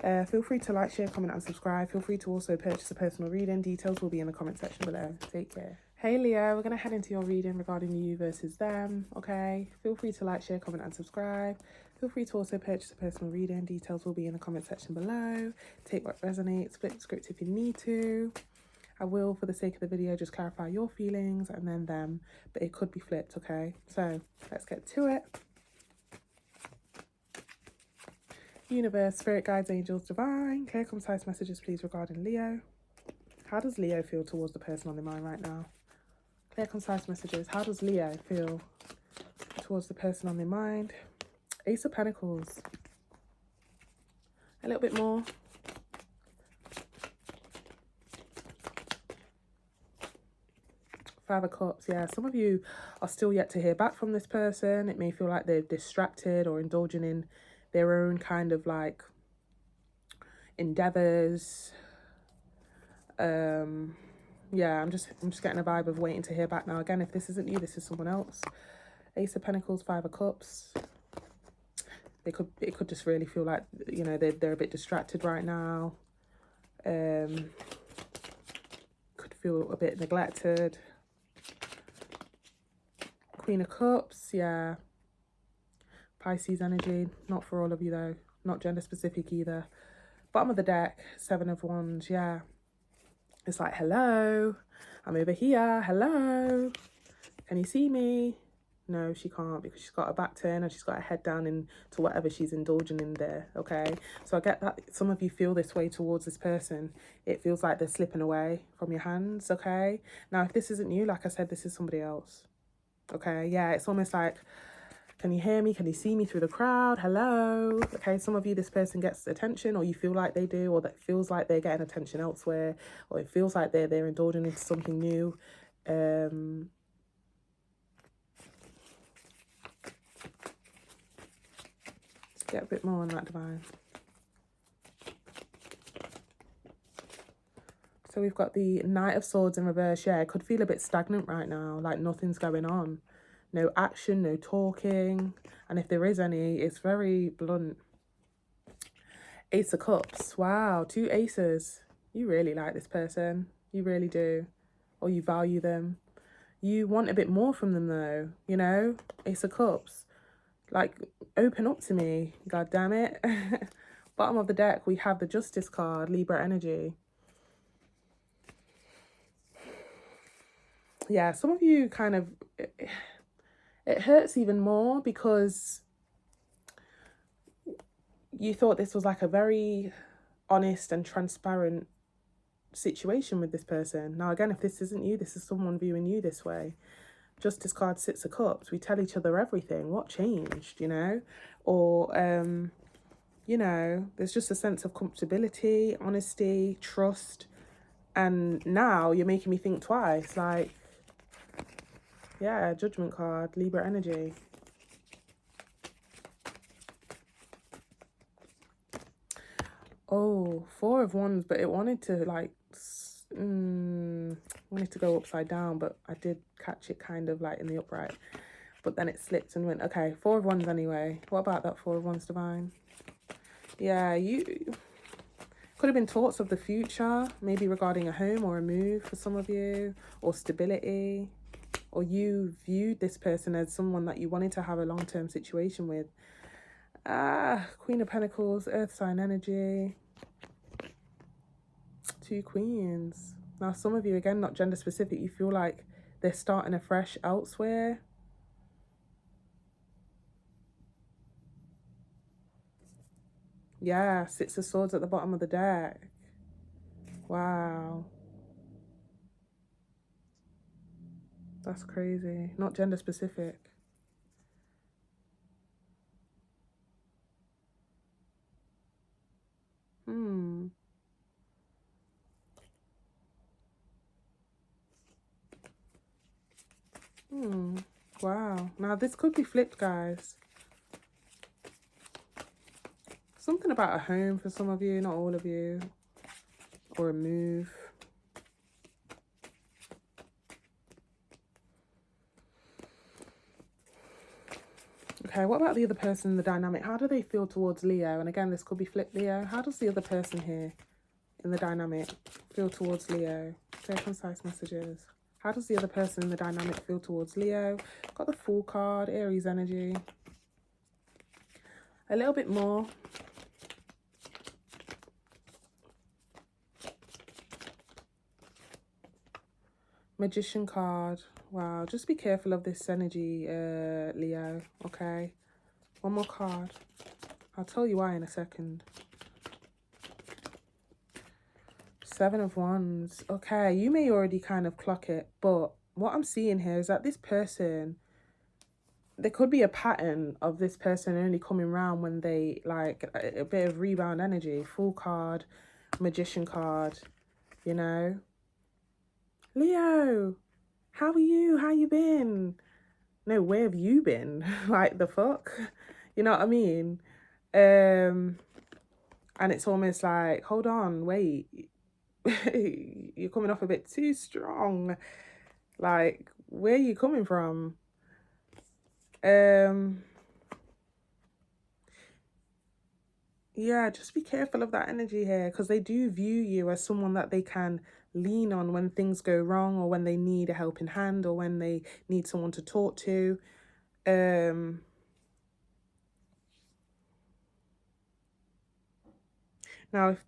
Feel free to like, share, comment and subscribe. Feel free to also purchase a personal reading. Details will be in the comment section below. Take care. Hey Leo, we're going to head into your reading regarding you versus them. Okay, feel free to like, share, comment and subscribe. Feel free to also purchase a personal reading. Details will be in the comment section below. Take what resonates. Flip the script if you need to. I will, for the sake of the video, just clarify your feelings and then them, but it could be flipped, okay? So let's get to it. Universe, spirit guides, angels, divine. Clear, concise messages, please, regarding Leo. How does Leo feel towards the person on their mind right now? Clear, concise messages. How does Leo feel towards the person on their mind? Ace of Pentacles. A little bit more. Five of Cups. Yeah, some of you are still yet to hear back from this person. It may feel like they're distracted or indulging in their own kind of like endeavors. Yeah, I'm just getting a vibe of waiting to hear back now. Again, if this isn't you, this is someone else. Ace of Pentacles, Five of Cups. It could just really feel like, you know, they're a bit distracted right now. Could feel a bit neglected. Queen of Cups, yeah. Pisces energy, not for all of you though. Not gender specific either. Bottom of the deck, Seven of Wands, yeah. It's like, hello, I'm over here, hello. Can you see me? No, she can't because she's got her back turned and she's got her head down into whatever she's indulging in there, okay? So I get that some of you feel this way towards this person. It feels like they're slipping away from your hands, okay? Now, if this isn't you, like I said, this is somebody else, okay? Yeah, it's almost like, can you hear me? Can you see me through the crowd? Hello? Okay, some of you, this person gets attention or you feel like they do, or that feels like they're getting attention elsewhere, or it feels like they're indulging into something new. Get a bit more on that, divine. So we've got the Knight of Swords in reverse. Yeah, it could feel a bit stagnant right now, like nothing's going on. No action, no talking. And if there is any, it's very blunt. Ace of Cups. Wow, two aces. You really like this person. You really do. Or you value them. You want a bit more from them though, you know? Ace of Cups. Like, open up to me, god damn it. Bottom of the deck, we have the Justice card, Libra energy. Yeah, some of you kind of, it hurts even more because you thought this was like a very honest and transparent situation with this person. Now, again, if this isn't you, this is someone viewing you this way. Justice card, Six of Cups. We tell each other everything. What changed, you know? Or, you know, there's just a sense of comfortability, honesty, trust. And now you're making me think twice. Like, yeah, Judgment card, Libra energy. Oh, Four of Wands, but it wanted to like, wanted to go upside down, but I did catch it kind of like in the upright. But then it slipped and went, okay, Four of Wands anyway. What about that Four of Wands, divine? Yeah, you could have been thoughts of the future, maybe regarding a home or a move for some of you, or stability, or you viewed this person as someone that you wanted to have a long-term situation with. Queen of Pentacles, Earth sign energy. Two Queens. Now, some of you, again, not gender specific, you feel like they're starting afresh elsewhere. Yeah, Six of Swords at the bottom of the deck. Wow. That's crazy. Not gender specific. Wow. Now this could be flipped, guys. Something about a home for some of you, not all of you. Or a move. Okay, what about the other person in the dynamic? How do they feel towards Leo? And again, this could be flipped Leo. How does the other person here in the dynamic feel towards Leo? Clear, concise messages. How does the other person in the dynamic feel towards Leo? Got the Fool card, Aries energy. A little bit more. Magician card. Wow, just be careful of this energy, Leo, okay? One more card. I'll tell you why in a second. Seven of Wands. Okay, you may already kind of clock it, but what I'm seeing here is that this person, there could be a pattern of this person only coming around when they, like, a bit of rebound energy. Fool card, Magician card, you know? Leo, how are you? How you been? No, where have you been? Like, the fuck? You know what I mean? And it's almost like, hold on, wait. You're coming off a bit too strong. Like, where are you coming from? Yeah, just be careful of that energy here, because they do view you as someone that they can lean on when things go wrong, or when they need a helping hand, or when they need someone to talk to. Now, if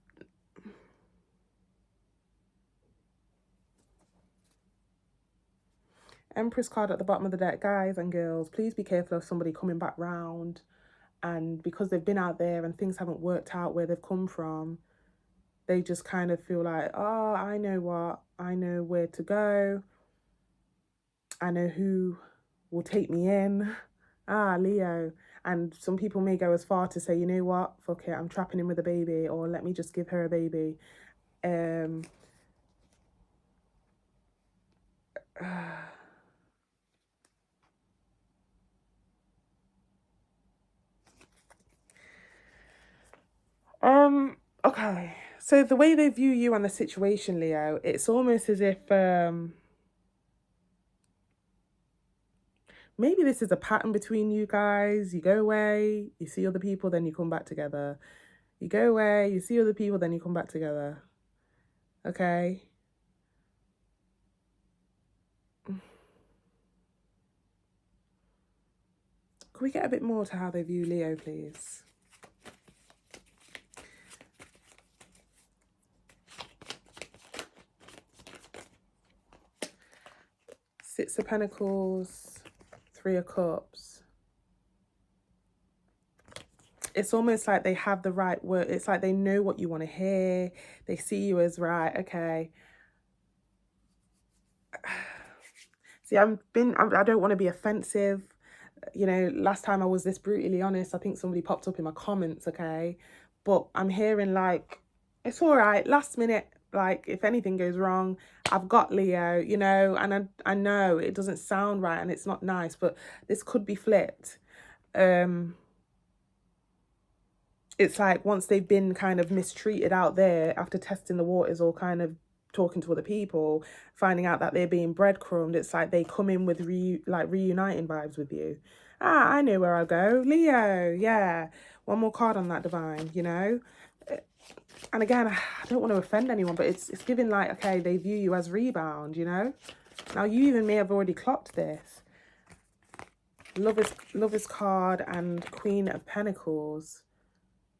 Empress card at the bottom of the deck, guys and girls, please be careful of somebody coming back round, and because they've been out there and things haven't worked out where they've come from, they just kind of feel like, oh, I know what, I know where to go, I know who will take me in. Ah, Leo. And some people may go as far to say, you know what, fuck it, I'm trapping him with a baby, or let me just give her a baby. Okay. So the way they view you and the situation, Leo, it's almost as if maybe this is a pattern between you guys. You go away, you see other people, then you come back together. You go away, you see other people, then you come back together. Okay? Can we get a bit more to how they view Leo, please? Six of Pentacles, Three of Cups. It's almost like they have the right word. It's like they know what you want to hear. They see you as right. Okay. See, I don't want to be offensive. You know, last time I was this brutally honest, I think somebody popped up in my comments, okay? But I'm hearing like, it's all right, last minute, like if anything goes wrong, I've got Leo, you know, and I know it doesn't sound right and it's not nice, but this could be flipped. It's like once they've been kind of mistreated out there after testing the waters or kind of talking to other people, finding out that they're being breadcrumbed, it's like they come in with reuniting vibes with you. Ah, I know where I'll go. Leo, yeah. One more card on that, Divine, you know? And again, I don't want to offend anyone, but it's giving like, okay, they view you as rebound, you know? Now, you even may have already clocked this. Lover's card and Queen of Pentacles.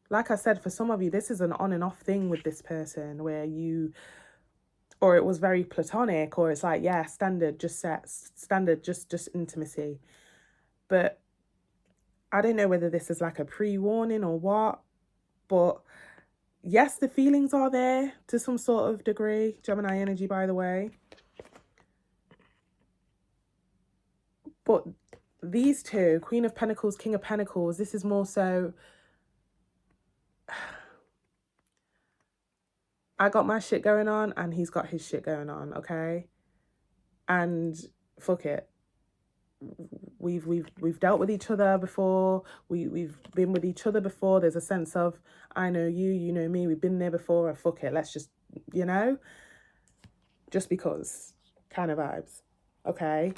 Like I said, for some of you, this is an on and off thing with this person where you, or it was very platonic, or it's like, yeah, standard, just sex, standard, just intimacy. But I don't know whether this is like a pre-warning or what, but yes, the feelings are there to some sort of degree. Gemini energy, by the way. But these two, Queen of Pentacles, King of Pentacles, this is more so, I got my shit going on and he's got his shit going on, okay? And fuck it. we've dealt with each other before. We've been with each other before. There's a sense of, I know you, you know me, we've been there before, and fuck it, let's just, just because kind of vibes. Okay.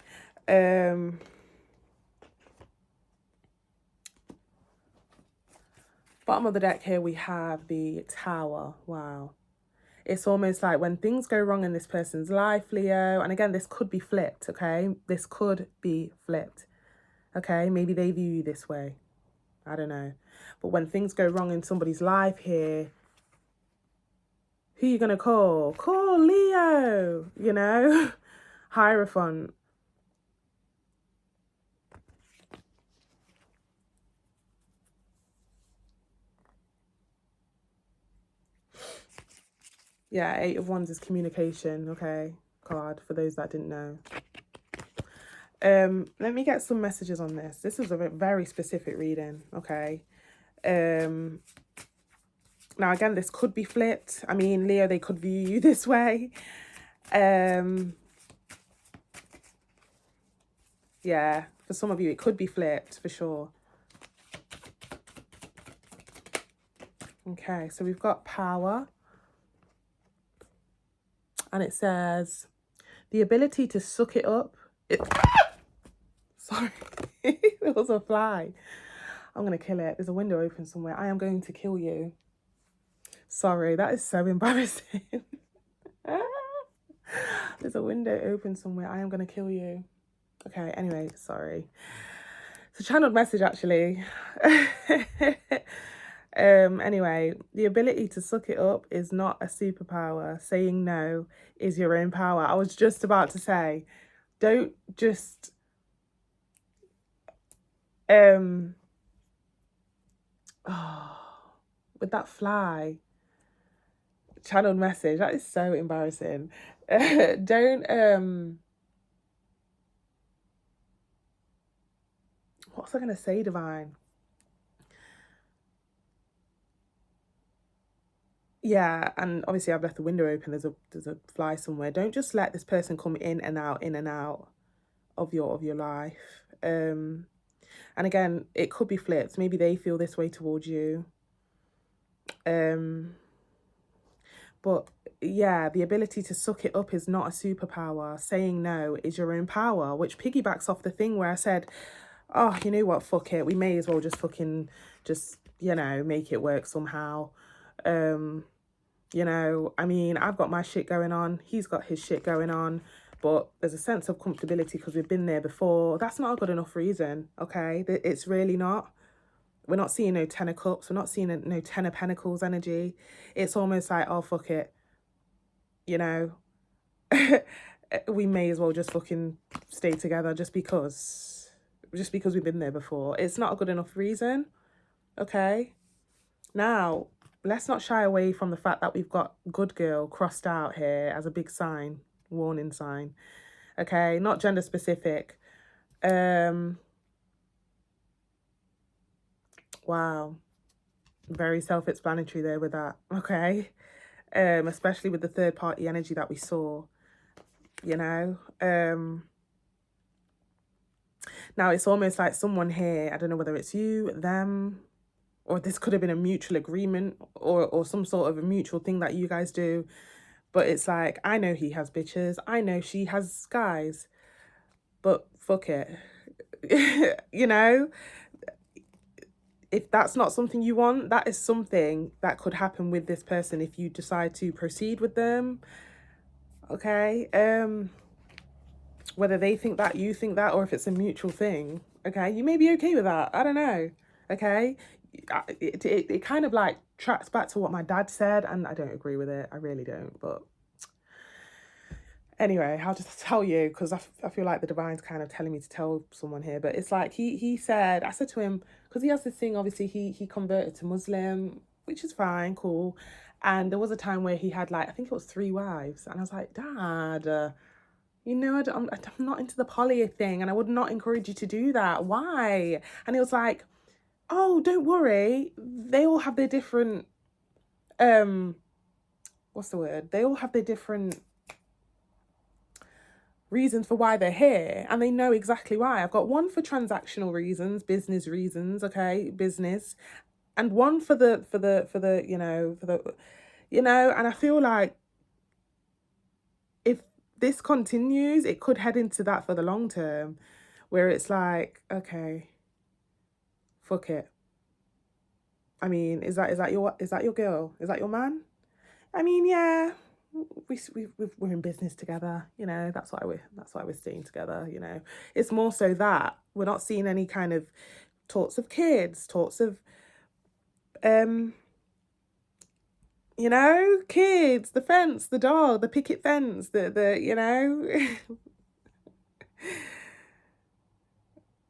Bottom of the deck here, we have the Tower. Wow. It's almost like when things go wrong in this person's life, Leo, and again, this could be flipped, okay? This could be flipped, okay? Maybe they view you this way. I don't know. But when things go wrong in somebody's life here, who are you going to call? Call Leo, Hierophant. Yeah, 8 of Wands is communication, okay? Card, for those that didn't know. Let me get some messages on this. This is a very specific reading, okay? Now, again, this could be flipped. I mean, Leo, they could view you this way. Yeah, for some of you, it could be flipped, for sure. Okay, so we've got power. And it says, the ability to suck it up. Sorry, there was a fly. I'm going to kill it. There's a window open somewhere. I am going to kill you. Sorry, that is so embarrassing. There's a window open somewhere. I am going to kill you. Okay, anyway, sorry. It's a channeled message, actually. Anyway, the ability to suck it up is not a superpower. Saying no is your own power. I was just about to say, don't just with that fly, channeled message, that is so embarrassing. Don't what's I gonna say, Divine? Yeah, and obviously I've left the window open. There's a fly somewhere. Don't just let this person come in and out of your life. And again, it could be flipped. Maybe they feel this way towards you. But yeah, the ability to suck it up is not a superpower. Saying no is your own power, which piggybacks off the thing where I said, oh, you know what, fuck it. We may as well just fucking make it work somehow. I mean, I've got my shit going on. He's got his shit going on. But there's a sense of comfortability because we've been there before. That's not a good enough reason, okay? It's really not. We're not seeing no 10 of cups. We're not seeing no 10 of pentacles energy. It's almost like, oh, fuck it. We may as well just fucking stay together just because we've been there before. It's not a good enough reason, okay? Now, let's not shy away from the fact that we've got good girl crossed out here as a big sign, warning sign, okay? Not gender specific. Wow. Very self-explanatory there with that, okay? Especially with the third party energy that we saw, now it's almost like someone here, I don't know whether it's you, them, or this could have been a mutual agreement or some sort of a mutual thing that you guys do. But it's like, I know he has bitches. I know she has guys. But fuck it. If that's not something you want, that is something that could happen with this person if you decide to proceed with them. Okay? Whether they think that, you think that, or if it's a mutual thing. Okay? You may be okay with that. I don't know. Okay? It kind of like tracks back to what my dad said, and I don't agree with it. I really don't. But anyway, I'll just tell you because I feel like the divine's kind of telling me to tell someone here. But it's like he said, I said to him, because he has this thing, obviously he converted to Muslim, which is fine, cool. And there was a time where he had like, I think it was 3 wives. And I was like, Dad, I'm not into the poly thing, and I would not encourage you to do that. Why? And he was like, oh, don't worry. They all have their different, what's the word? They all have their different reasons for why they're here, and they know exactly why. I've got one for transactional reasons, business reasons, okay, business, and one for the and I feel like if this continues, it could head into that for the long term, where it's like, okay, fuck it. I mean, is that your girl? Is that your man? I mean, yeah, we're in business together. That's why we're staying together. It's more so that we're not seeing any kind of talks of kids, talks of kids, the fence, the dog, the picket fence, the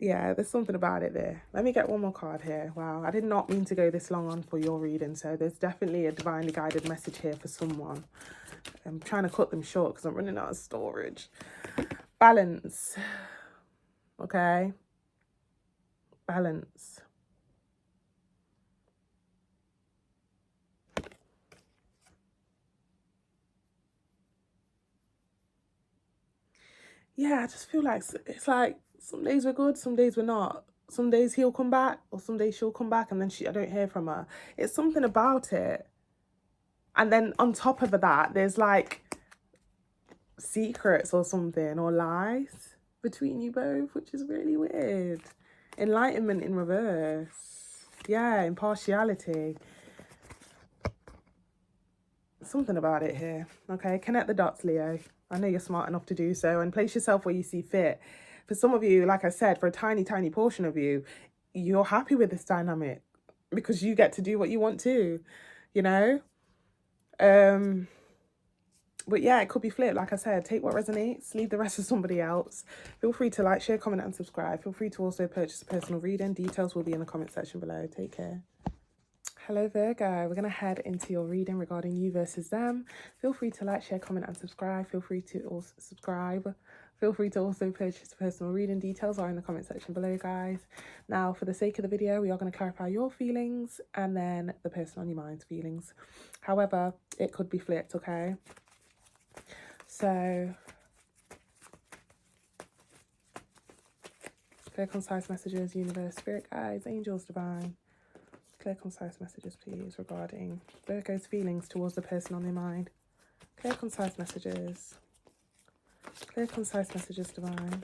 yeah, there's something about it there. Let me get one more card here. Wow, I did not mean to go this long on for your reading, so there's definitely a divinely guided message here for someone. I'm trying to cut them short because I'm running out of storage. Balance. Okay. Balance. Yeah, I just feel like it's like some days we're good, some days we're not. Some days he'll come back, or some days she'll come back, and then I don't hear from her. It's something about it. And then on top of that, there's like secrets or something, or lies between you both, which is really weird. Enlightenment in reverse. Yeah, impartiality. Something about it here. Okay, connect the dots, Leo. I know you're smart enough to do so, and place yourself where you see fit. For some of you, like I said, for a tiny, tiny portion of you, you're happy with this dynamic because you get to do what you want to, you know? But yeah, it could be flipped. Like I said, take what resonates, leave the rest to somebody else. Feel free to like, share, comment, and subscribe. Feel free to also purchase a personal reading. Details will be in the comment section below. Take care. Hello Virgo, we're going to head into your reading regarding you versus them. Feel free to like, share, comment, and subscribe. Feel free to also subscribe. Feel free to also purchase personal reading. Details are in the comment section below, guys. Now, for the sake of the video, we are going to clarify your feelings and then the person on your mind's feelings. However, it could be flipped, okay? So, clear, concise messages, universe, spirit guides, angels, divine. Clear, concise messages, please, regarding Virgo's feelings towards the person on their mind. Clear, concise messages. Clear, concise messages, divine.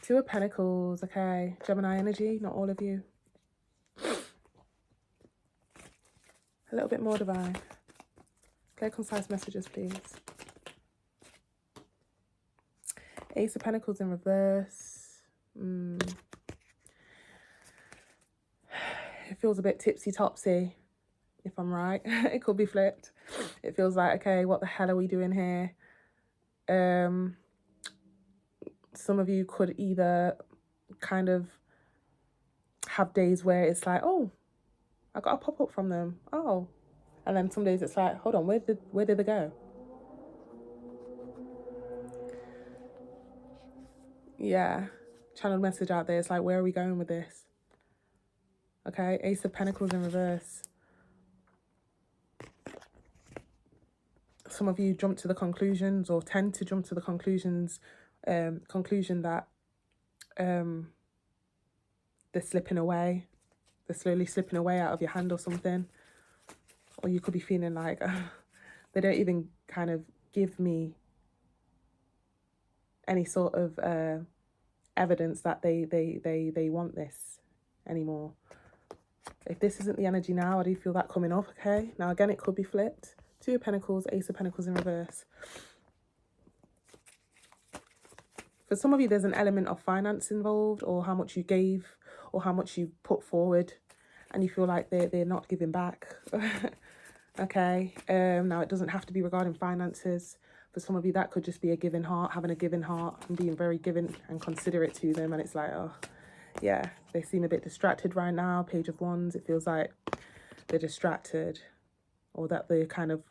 Two of Pentacles, okay. Gemini energy, not all of you. A little bit more, divine. Clear, concise messages, please. Ace of Pentacles in reverse. It feels a bit tipsy-topsy, if I'm right. It could be flipped. It feels like, okay, what the hell are we doing here? Some of you could either kind of have days where it's like, oh, I got a pop-up from them. Oh. And then some days it's like, hold on, where did they go? Yeah. Channeled message out there. It's like, where are we going with this? Okay, Ace of Pentacles in reverse. Some of you jump to the conclusions, or tend to jump to the conclusion that they're slipping away. They're slowly slipping away out of your hand or something. Or you could be feeling like they don't even kind of give me any sort of evidence that they want this anymore. If this isn't the energy now, I do feel that coming up, okay? Now, again, it could be flipped. Two of Pentacles, Ace of Pentacles in reverse. For some of you, there's an element of finance involved, or how much you gave, or how much you put forward, and you feel like they're not giving back. Okay? Now, it doesn't have to be regarding finances. For some of you, that could just be a giving heart, having a giving heart, and being very giving and considerate to them. And it's like, oh, yeah, they seem a bit distracted right now. Page of Wands, it feels like they're distracted, or that they're kind of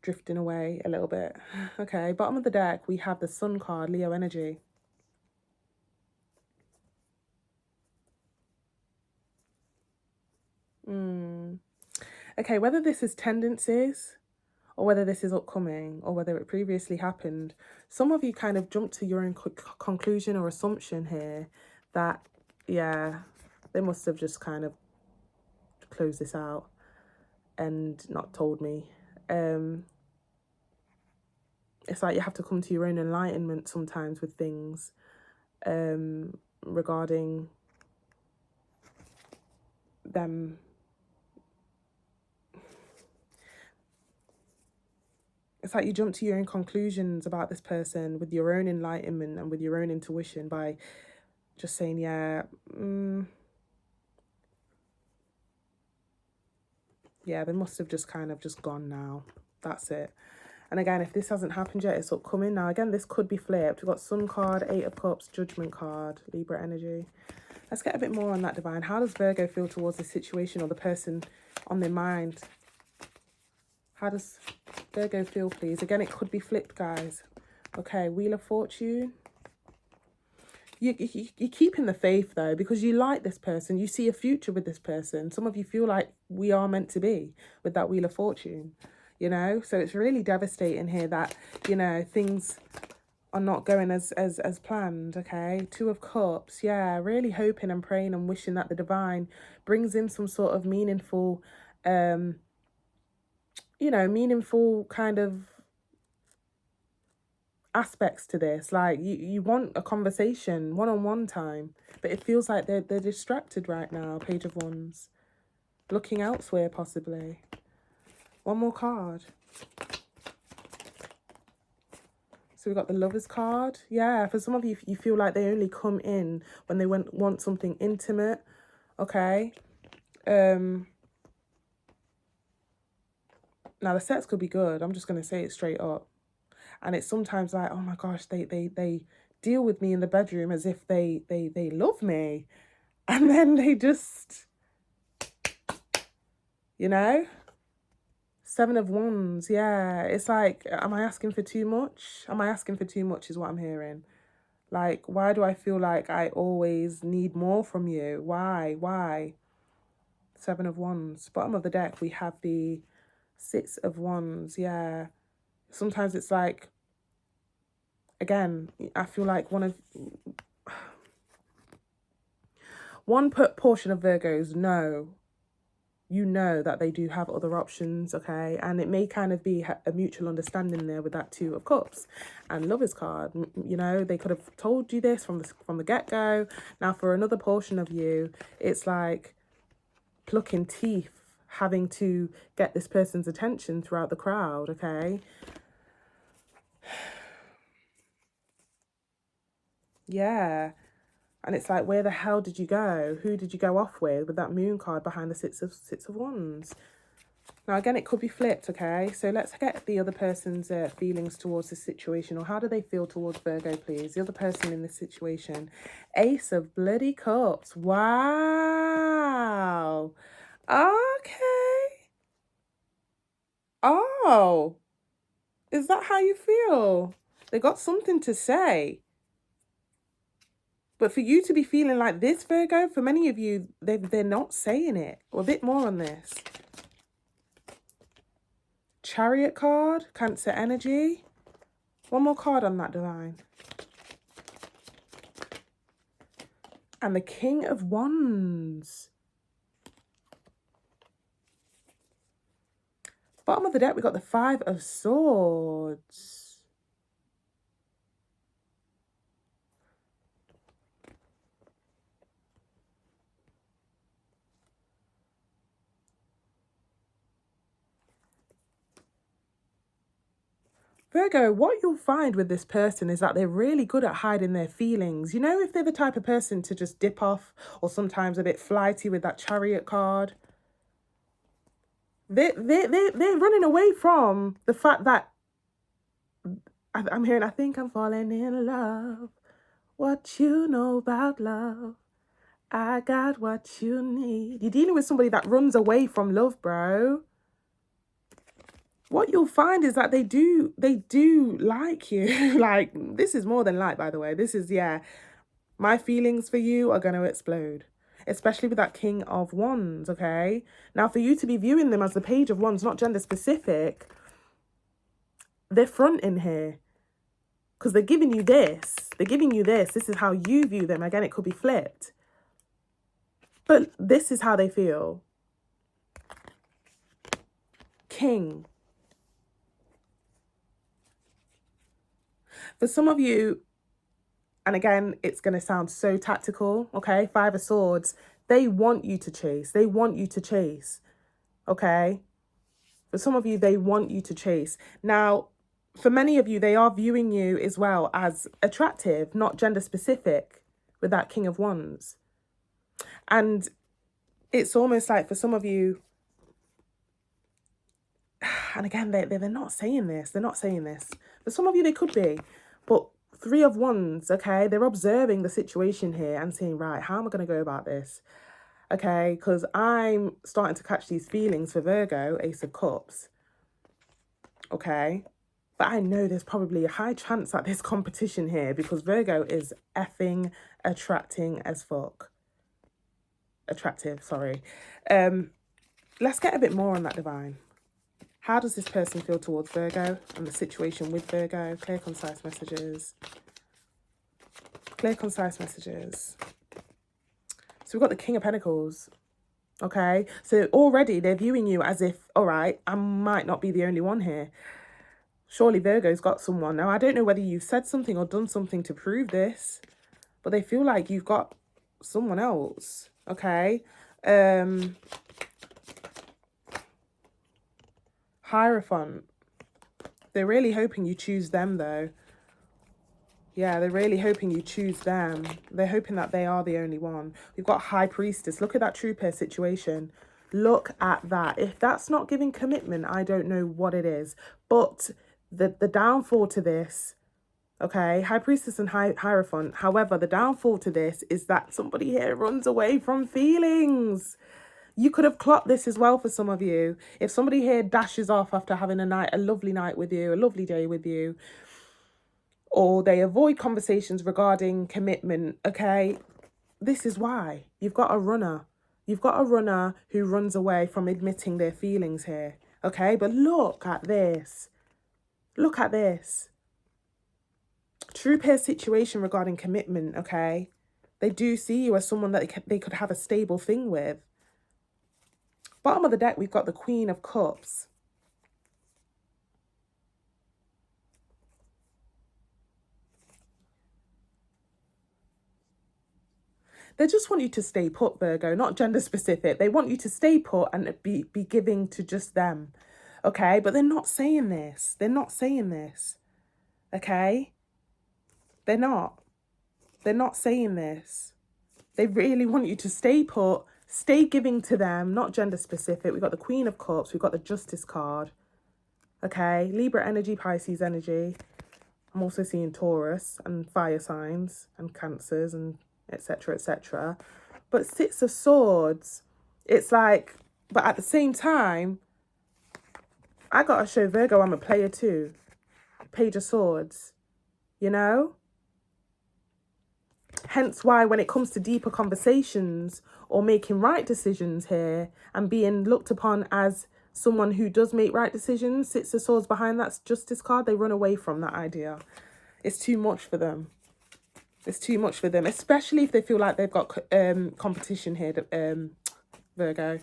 drifting away a little bit. Okay, bottom of the deck, we have the Sun card, Leo energy. Okay, whether this is tendencies or whether this is upcoming, or whether it previously happened, some of you kind of jump to your own conclusion or assumption here that, yeah, they must have just kind of closed this out and not told me. It's like you have to come to your own enlightenment sometimes with things regarding them. It's like you jump to your own conclusions about this person with your own enlightenment and with your own intuition by just saying, yeah, yeah, they must have just kind of just gone now. That's it. And again, if this hasn't happened yet, it's upcoming. Now, again, this could be flipped. We've got Sun card, 8 of Cups, Judgment card, Libra energy. Let's get a bit more on that, Divine. How does Virgo feel towards the situation or the person on their mind? How does Virgo feel, please? Again, it could be flipped, guys. Okay, Wheel of Fortune. You're keeping the faith, though, because you like this person. You see a future with this person. Some of you feel like we are meant to be with that Wheel of Fortune, you know? So it's really devastating here that, you know, things are not going as planned, okay? 2 of Cups, yeah, really hoping and praying and wishing that the divine brings in some sort of meaningful, you know, meaningful kind of aspects to this. Like you want a conversation, one-on-one time, but it feels like they're distracted right now. Page of Wands, looking elsewhere possibly. One more card. So we've got the Lovers card. Yeah, for some of you, you feel like they only come in when they want something intimate. Okay. Now the sets could be good. I'm just going to say it straight up. And it's sometimes like, oh my gosh, they deal with me in the bedroom as if they love me. And then they just, you know, 7 of Wands. Yeah, it's like, am I asking for too much? Am I asking for too much is what I'm hearing. Like, why do I feel like I always need more from you? Why? 7 of Wands. Bottom of the deck, we have the 6 of Wands. Yeah. Sometimes it's like, again, I feel like one portion of Virgos you know that they do have other options, okay? And it may kind of be a mutual understanding there with that 2 of Cups and Lovers card. You know, they could have told you this from the get-go. Now, for another portion of you, it's like plucking teeth, having to get this person's attention throughout the crowd, okay? Yeah. And it's like, where the hell did you go? Who did you go off with that Moon card behind the Six of Wands? Now, again, it could be flipped, okay? So let's get the other person's feelings towards this situation, or how do they feel towards Virgo, please? The other person in this situation. Ace of bloody Cups. Wow. Okay. Oh. Is that how you feel? They got something to say. But for you to be feeling like this, Virgo, for many of you, they're not saying it. Or a bit more on this. Chariot card, Cancer energy. One more card on that, Divine. And the King of Wands. Bottom of the deck, we got the 5 of Swords. Virgo, what you'll find with this person is that they're really good at hiding their feelings. You know, if they're the type of person to just dip off, or sometimes a bit flighty with that Chariot card, they're running away from the fact that I'm hearing, I think I'm falling in love. What you know about love? I got what you need. You're dealing with somebody that runs away from love, bro. What you'll find is that they do like you. Like, this is more than like, by the way. This is, yeah, my feelings for you are going to explode. Especially with that King of Wands, okay? Now, for you to be viewing them as the Page of Wands, not gender specific, they're fronting here because they're giving you this. They're giving you this. This is how you view them. Again, it could be flipped. But this is how they feel. King. For some of you, and again, it's going to sound so tactical, okay? Five of Swords. They want you to chase. They want you to chase, okay? For some of you, they want you to chase. Now, for many of you, they are viewing you as well as attractive, not gender specific, with that King of Wands. And it's almost like for some of you, and again, they're not saying this. They're not saying this. For some of you, they could be. But Three of Wands, okay? They're observing the situation here and saying, right, how am I going to go about this? Okay, because I'm starting to catch these feelings for Virgo, Ace of Cups. Okay? But I know there's probably a high chance that there's competition here because Virgo is effing attracting as fuck. Attractive, sorry. Let's get a bit more on that, Divine. How does this person feel towards Virgo and the situation with Virgo? Clear, concise messages. Clear, concise messages. So we've got the King of Pentacles. Okay, so already they're viewing you as if, all right, I might not be the only one here. Surely Virgo's got someone. Now, I don't know whether you've said something or done something to prove this, but they feel like you've got someone else. Okay. Hierophant. They're really hoping you choose them, though. Yeah, they're really hoping you choose them. They're hoping that they are the only one. We've got High Priestess. Look at that true pair situation. Look at that. If that's not giving commitment, I don't know what it is. But the downfall to this, okay, High Priestess and Hierophant. However, the downfall to this is that somebody here runs away from feelings. You could have clocked this as well for some of you. If somebody here dashes off after having a lovely night with you, a lovely day with you, or they avoid conversations regarding commitment, okay, this is why. You've got a runner. You've got a runner who runs away from admitting their feelings here, okay? But look at this. Look at this. True pair situation regarding commitment, okay? They do see you as someone that they could have a stable thing with. Bottom of the deck, we've got the Queen of Cups. They just want you to stay put, Virgo, not gender specific. They want you to stay put and be giving to just them, okay? But they're not saying this. They're not saying this, okay? They're not. They're not saying this. They really want you to stay put, stay giving to them, not gender specific. We've got the Queen of Cups. We've got the Justice card, okay? Libra energy, Pisces energy. I'm also seeing Taurus and fire signs and Cancers and etc, etc. But Six of Swords, it's like, but at the same time, I gotta show Virgo I'm a player too. Page of Swords, you know? Hence why when it comes to deeper conversations or making right decisions here and being looked upon as someone who does make right decisions, Six of Swords behind that Justice card, they run away from that idea. It's too much for them. It's too much for them, especially if they feel like they've got competition here, Virgo.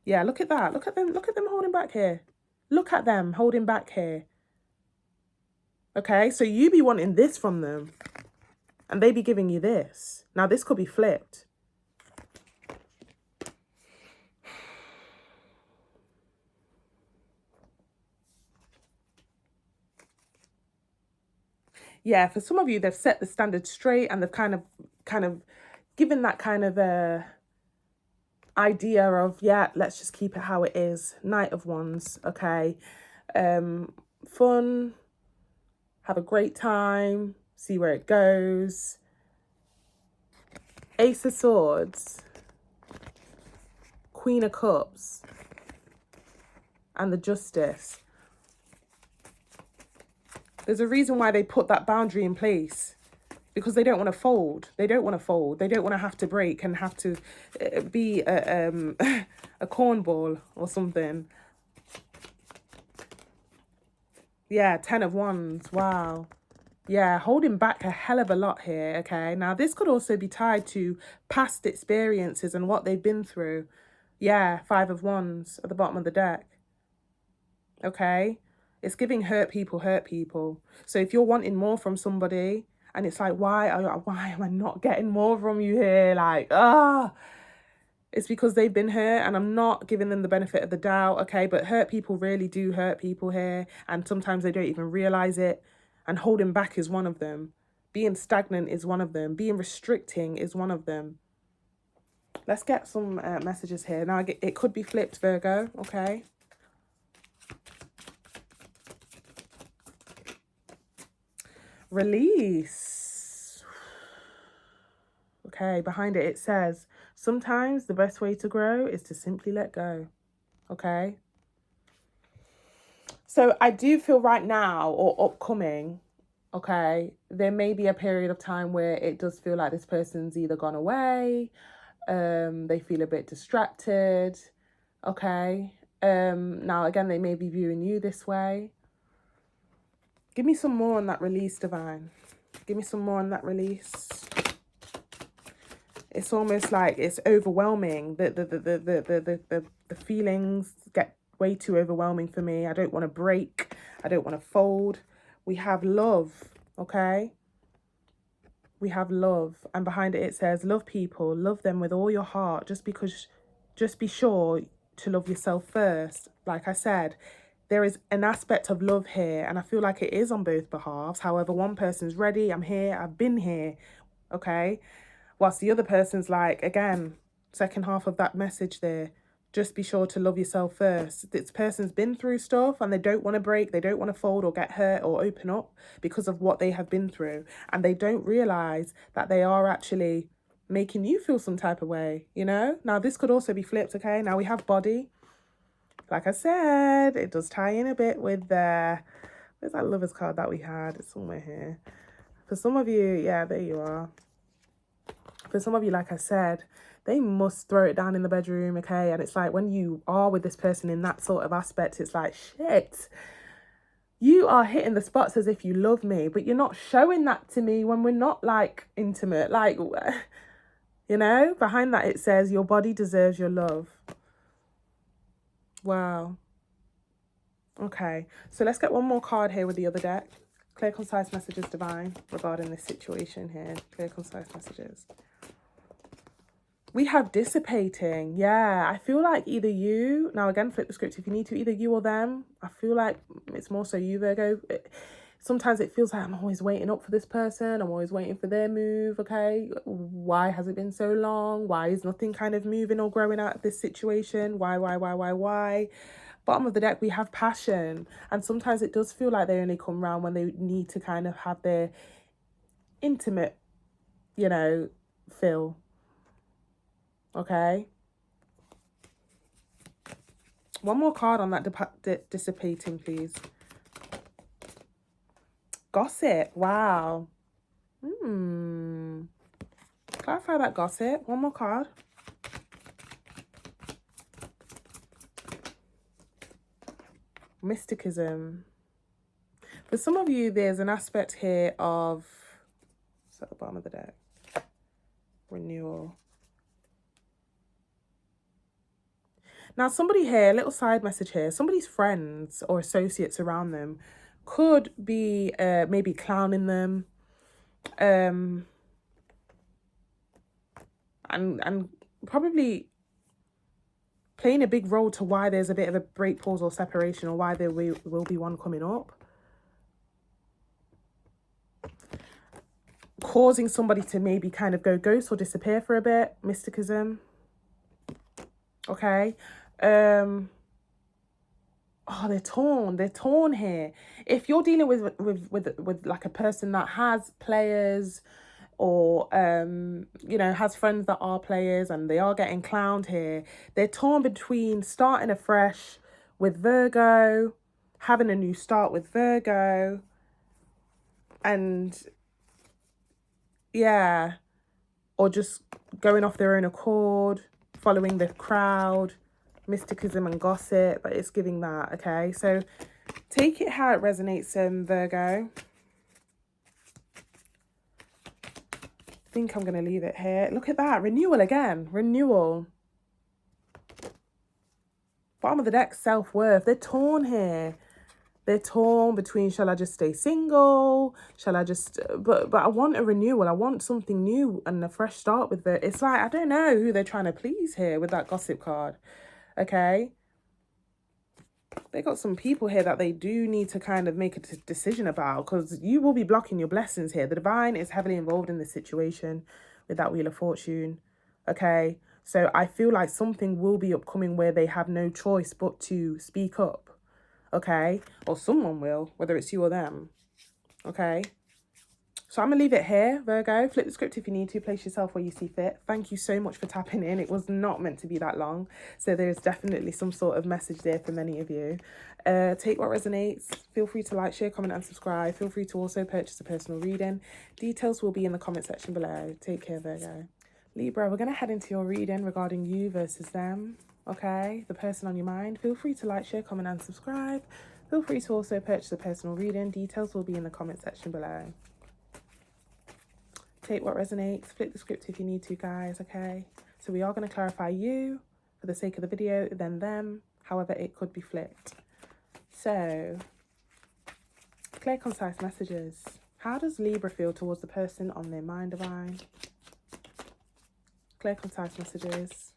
Yeah, look at that. Look at them holding back here. Look at them holding back here. Okay, so you be wanting this from them and they be giving you this. Now, this could be flipped. Yeah, for some of you, they've set the standard straight and they've kind of given that kind of idea of, yeah, let's just keep it how it is. Knight of Wands, okay. Fun, have a great time, see where it goes. Ace of Swords, Queen of Cups, and the Justice. There's a reason why they put that boundary in place, because they don't want to fold. They don't want to fold. They don't want to have to break and have to be a cornball or something. Yeah, 10 of Wands. Wow. Yeah, holding back a hell of a lot here, okay? Now, this could also be tied to past experiences and what they've been through. Yeah, 5 of Wands at the bottom of the deck, okay? It's giving hurt people, hurt people. So if you're wanting more from somebody and it's like, why am I not getting more from you here? Like, it's because they've been hurt, and I'm not giving them the benefit of the doubt, okay? But hurt people really do hurt people here, and sometimes they don't even realize it. And holding back is one of them. Being stagnant is one of them. Being restricting is one of them. Let's get some messages here. Now, it could be flipped, Virgo, okay? Release. Okay, behind it, it says, sometimes the best way to grow is to simply let go, okay? So I do feel right now, or upcoming, okay, there may be a period of time where it does feel like this person's either gone away, they feel a bit distracted, okay. Now again, they may be viewing you this way. Give me some more on that release, Divine. Give me some more on that release. It's almost like it's overwhelming. The feelings get way too overwhelming for me. I don't want to break. I don't want to fold. We have love, okay? We have love. And behind it, it says, love people. Love them with all your heart. Just be sure to love yourself first. Like I said, there is an aspect of love here. And I feel like it is on both behalves. However, one person's ready. I'm here. I've been here, okay? Whilst the other person's like, again, second half of that message there, just be sure to love yourself first. This person's been through stuff and they don't want to break, they don't want to fold or get hurt or open up because of what they have been through. And they don't realize that they are actually making you feel some type of way, you know? Now, this could also be flipped, okay? Now we have body. Like I said, it does tie in a bit with where's that lover's card that we had? It's somewhere here. For some of you, yeah, there you are. For some of you, like I said, they must throw it down in the bedroom, okay? And it's like when you are with this person in that sort of aspect, it's like, shit, you are hitting the spots as if you love me, but you're not showing that to me when we're not like intimate. Like, you know, behind that, it says your body deserves your love. Wow. Okay, so let's get one more card here with the other deck. Clear, concise messages, Divine, regarding this situation here. Clear, concise messages. We have dissipating. Yeah, I feel like either you, now again, flip the script if you need to, either you or them. I feel like it's more so you, Virgo. Sometimes it feels like I'm always waiting up for this person. I'm always waiting for their move, okay? Why has it been so long? Why is nothing kind of moving or growing out of this situation? Why? Bottom of the deck, we have passion. And sometimes it does feel like they only come around when they need to kind of have their intimate, you know, feel. Okay. One more card on that dissipating, please. Gossip. Wow. Clarify that gossip. One more card. Mysticism. For some of you, there's an aspect here of, it's at the bottom of the deck, renewal. Now, somebody here, little side message here, somebody's friends or associates around them could be maybe clowning them, and probably playing a big role to why there's a bit of a break, pause, or separation, or why there will be one coming up. Causing somebody to maybe kind of go ghost or disappear for a bit. Mysticism. Okay. Oh, they're torn here. If you're dealing with like a person that has players, or you know, has friends that are players and they are getting clowned here, they're torn between starting afresh with Virgo, having a new start with Virgo, and yeah, or just going off their own accord, following the crowd. Mysticism and gossip, but it's giving that, okay? So Take it how it resonates, Virgo. I think I'm going to leave it here. Look at that. Renewal again. Renewal. Bottom of the deck, self-worth. They're torn here. They're torn between, shall I just stay single? Shall I just... But I want a renewal. I want something new and a fresh start with it. It's like, I don't know who they're trying to please here with that gossip card. Okay? They got some people here that they do need to kind of make a decision about, because you will be blocking your blessings here. The divine is heavily involved in this situation with that Wheel of Fortune. Okay? So I feel like something will be upcoming where they have no choice but to speak up. Okay? Or someone will, whether it's you or them. Okay? So I'm going to leave it here, Virgo. Flip the script if you need to. Place yourself where you see fit. Thank you so much for tapping in. It was not meant to be that long. So there's definitely some sort of message there for many of you. Take what resonates. Feel free to like, share, comment and subscribe. Feel free to also purchase a personal reading. Details will be in the comment section below. Take care, Virgo. Libra, we're going to head into your reading regarding you versus them. Okay? The person on your mind. Feel free to like, share, comment and subscribe. Feel free to also purchase a personal reading. Details will be in the comment section below. Take what resonates, flip the script if you need to, guys, okay? So we are going to clarify you for the sake of the video, then them. However, it could be flipped. So, clear, concise messages. How does Libra feel towards the person on their mind, divine? Clear, concise messages.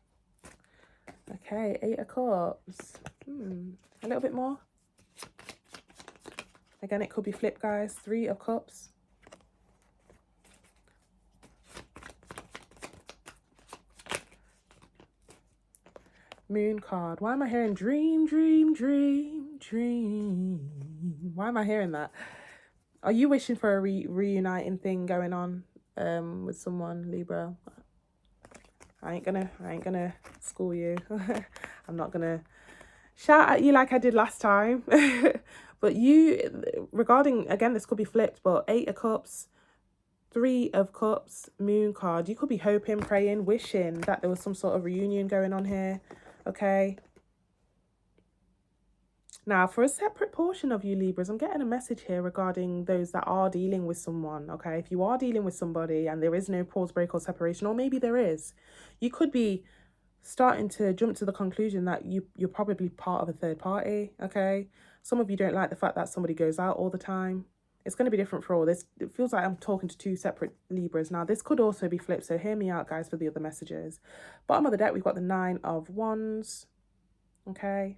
Okay, 8 of Cups. A little bit more. Again, it could be flipped, guys. 3 of Cups. Moon card. Why am I hearing dream, dream, dream, dream? Why am I hearing that? Are you wishing for a reuniting thing going on with someone, Libra? I ain't gonna school you. I'm not gonna shout at you like I did last time. But you, regarding, again, this could be flipped, but 8 of Cups, 3 of Cups, Moon card. You could be hoping, praying, wishing that there was some sort of reunion going on here. Okay. Now, for a separate portion of you Libras, I'm getting a message here regarding those that are dealing with someone. Okay. If you are dealing with somebody and there is no pause, break or separation, or maybe there is, you could be starting to jump to the conclusion that you're probably part of a third party. Okay. Some of you don't like the fact that somebody goes out all the time. It's going to be different for all this. It feels like I'm talking to 2 separate Libras. Now, this could also be flipped, so hear me out, guys, for the other messages. Bottom of the deck, we've got the 9 of Wands. Okay.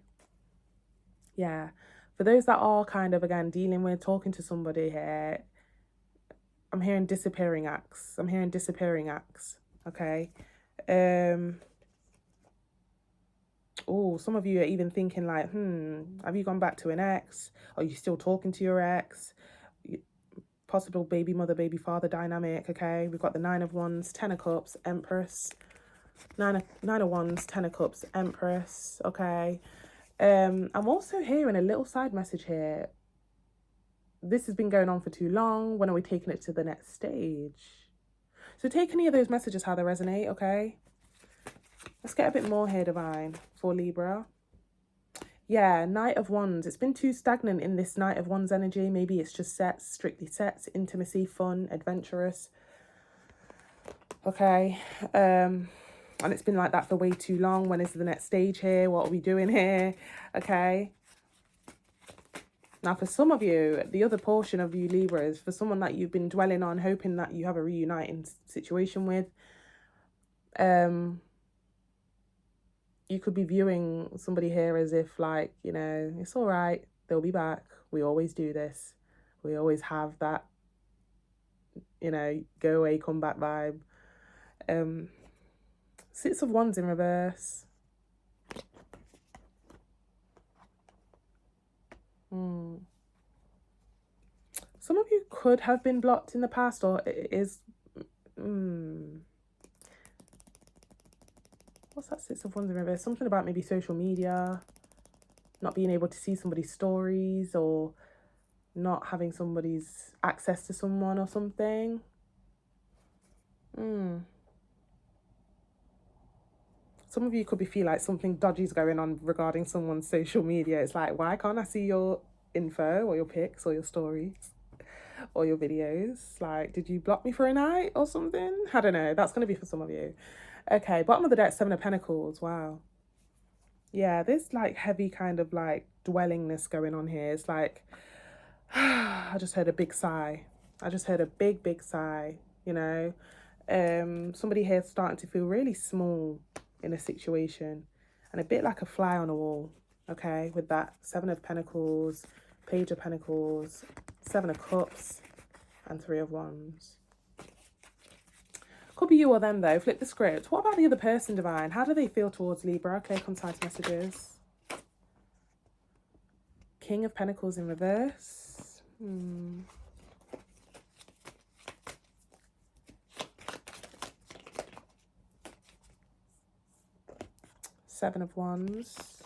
Yeah. For those that are kind of, again, dealing with, talking to somebody here, I'm hearing disappearing acts. I'm hearing disappearing acts. Okay. Oh, some of you are even thinking like, have you gone back to an ex? Are you still talking to your ex? Possible baby mother, baby father dynamic, okay? We've got the 9 of Wands, 10 of Cups, Empress. 9 of Wands, 10 of Cups, Empress, okay? I'm also hearing a little side message here. This has been going on for too long. When are we taking it to the next stage? So take any of those messages how they resonate, okay? Let's get a bit more here, divine, for Libra. Yeah, Knight of Wands. It's been too stagnant in this Knight of Wands energy. Maybe it's just sets, strictly sets, intimacy, fun, adventurous. Okay. And it's been like that for way too long. When is the next stage here? What are we doing here? Okay. Now, for some of you, the other portion of you Libras, for someone that you've been dwelling on, hoping that you have a reuniting situation with, you could be viewing somebody here as if, like, you know, it's all right. They'll be back. We always do this. We always have that, you know, go away, come back vibe. 6 of Wands in reverse. Some of you could have been blocked in the past, or it is... What's that 6 of Wands in reverse? Something about maybe social media, not being able to see somebody's stories, or not having somebody's access to someone or something. Some of you could be feel like something dodgy is going on regarding someone's social media. It's like, why can't I see your info or your pics or your stories or your videos. Like, did you block me for a night or something? I don't know. That's going to be for some of you. Okay, bottom of the deck, Seven of Pentacles. Wow. Yeah, there's like heavy kind of like dwellingness going on here. It's like, I just heard a big sigh. I just heard a big sigh, you know. Somebody here is starting to feel really small in a situation and a bit like a fly on a wall, okay, with that Seven of Pentacles, Page of Pentacles, Seven of Cups, and Three of Wands. Could be you or them, though. Flip the script. What about the other person, Divine? How do they feel towards Libra? Clear, concise messages. King of Pentacles in reverse. Seven of Wands.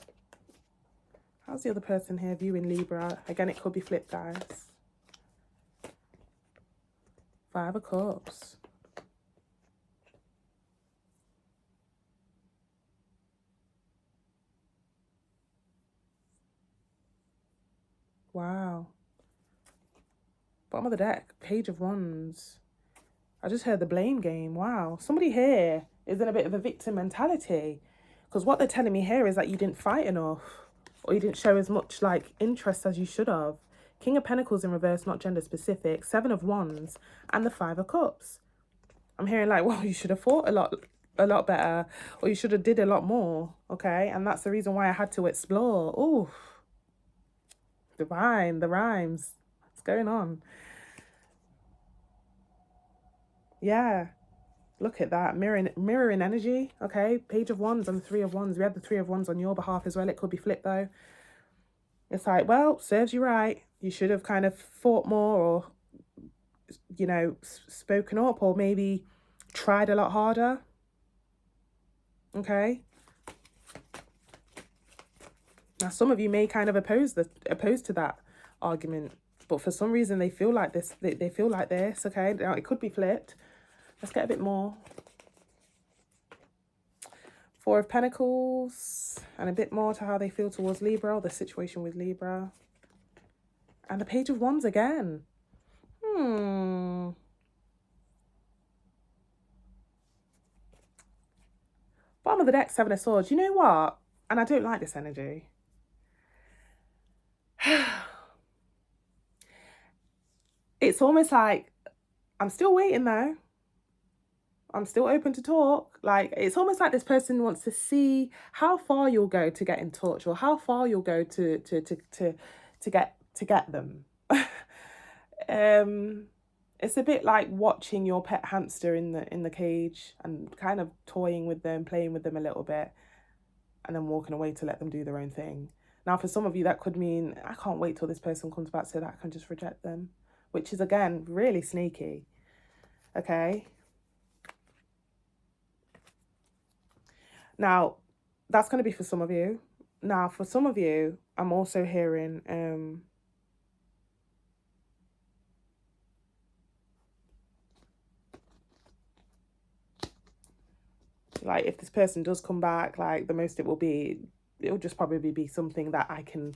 How's the other person here viewing Libra? Again, it could be flipped, guys. Five of Cups. Wow. Bottom of the deck, Page of Wands. I just heard the blame game. Wow. Somebody here is in a bit of a victim mentality. Because what they're telling me here is that you didn't fight enough. Or you didn't show as much, like, interest as you should have. King of Pentacles in reverse, not gender specific. Seven of Wands. And the Five of Cups. I'm hearing, like, well, you should have fought a lot better. Or you should have did a lot more. Okay? And that's the reason why I had to explore. Ooh. Divine, the rhymes. What's going on? Yeah. Look at that. Mirroring energy. Okay. Page of Wands and the Three of Wands. We had the Three of Wands on your behalf as well. It could be flipped though. It's like, well, serves you right. You should have kind of fought more or, you know, spoken up or maybe tried a lot harder. Okay. Now, some of you may kind of oppose to that argument, but for some reason they feel like this. They feel like this. Okay. Now, it could be flipped. Let's get a bit more. Four of Pentacles and a bit more to how they feel towards Libra or the situation with Libra. And the Page of Wands again. Bottom of the deck, Seven of Swords. You know what? And I don't like this energy. It's almost like I'm still waiting though. I'm still open to talk. Like, it's almost like this person wants to see how far you'll go to get in touch or how far you'll go to get them. It's a bit like watching your pet hamster in the cage and kind of toying with them, playing with them a little bit, and then walking away to let them do their own thing. Now, for some of you, that could mean, I can't wait till this person comes back so that I can just reject them, which is, again, really sneaky. Okay? Now, that's going to be for some of you. Now, for some of you, I'm also hearing like, if this person does come back, like, the most it'll just probably be something that I can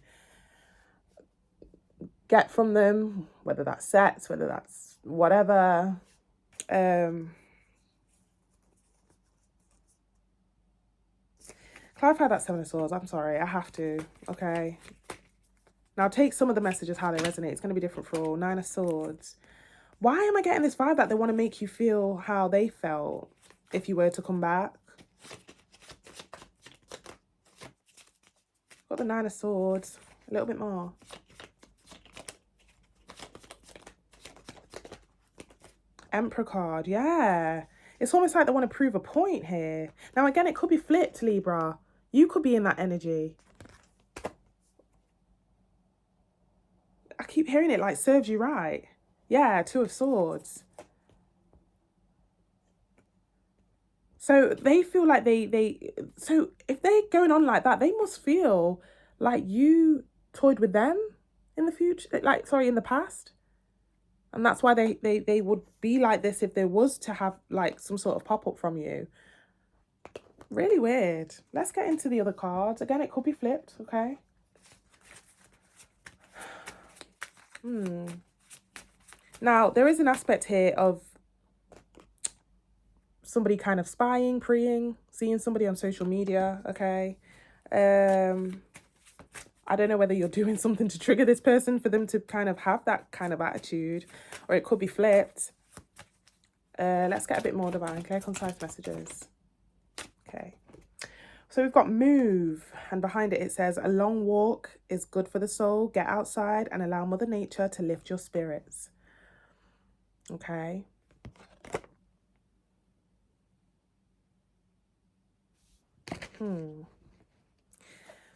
get from them, whether that's sex, whether that's whatever. Clarify that Seven of Swords. I'm sorry, I have to. Okay. Now take some of the messages how they resonate. It's going to be different for all. Nine of Swords. Why am I getting this vibe that they want to make you feel how they felt if you were to come back? Got the Nine of Swords. A little bit more. Emperor card. Yeah. It's almost like they want to prove a point here. Now, again, it could be flipped, Libra. You could be in that energy. I keep hearing it like serves you right. Yeah, Two of Swords. So they feel like so if they're going on like that, they must feel like you toyed with them in the future, like, sorry, in the past. And that's why they would be like this if there was to have like some sort of pop-up from you. Really weird. Let's get into the other cards. Again, it could be flipped, okay? Now, there is an aspect here of somebody kind of spying, preying, seeing somebody on social media, okay? I don't know whether you're doing something to trigger this person for them to kind of have that kind of attitude, or it could be flipped. Let's get a bit more divine, clear, concise messages. Okay. So we've got move, and behind it, it says, a long walk is good for the soul. Get outside and allow Mother Nature to lift your spirits. Okay.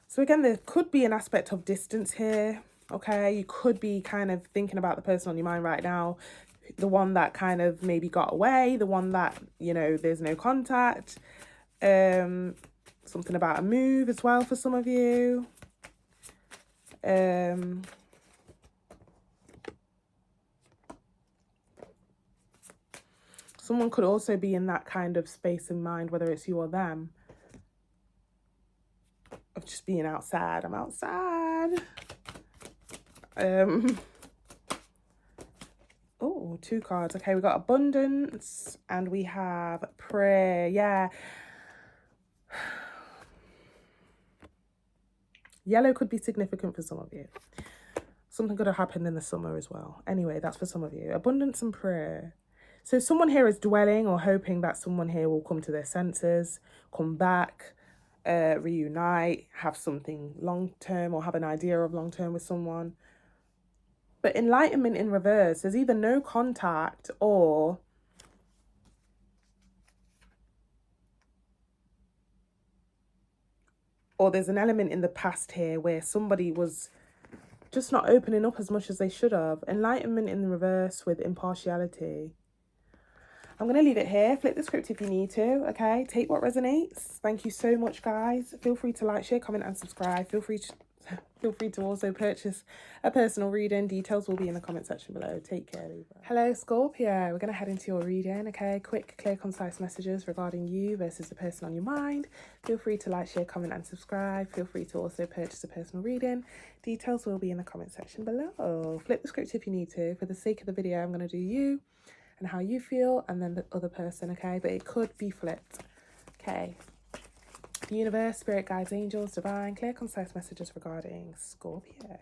So again, there could be an aspect of distance here. Okay. You could be kind of thinking about the person on your mind right now. The one that kind of maybe got away, the one that, you know, there's no contact. Something about a move as well for some of you. Someone could also be in that kind of space in mind, whether it's you or them, of just being outside. I'm outside. Oh, 2 cards. Okay, we got abundance and we have prayer. Yeah. Yellow could be significant for some of you. Something could have happened in the summer as well. Anyway, that's for some of you. Abundance and prayer. So someone here is dwelling or hoping that someone here will come to their senses, come back, reunite, have something long-term or have an idea of long-term with someone. But enlightenment in reverse, there's either no contact or there's an element in the past here where somebody was just not opening up as much as they should have. Enlightenment in the reverse with impartiality. I'm going to leave it here. Flip the script if you need to, okay? Take what resonates. Thank you so much, guys. Feel free to like, share, comment, and subscribe. Feel free to also purchase a personal reading. Details will be in the comment section below. Take care, Libra. Hello, Scorpio. We're going to head into your reading, okay? Quick, clear, concise messages regarding you versus the person on your mind. Feel free to like, share, comment, and subscribe. Feel free to also purchase a personal reading. Details will be in the comment section below. Flip the script if you need to. For the sake of the video, I'm going to do you and how you feel, and then the other person, okay? But it could be flipped, okay? Universe, spirit guides, angels, divine, clear, concise messages regarding Scorpio.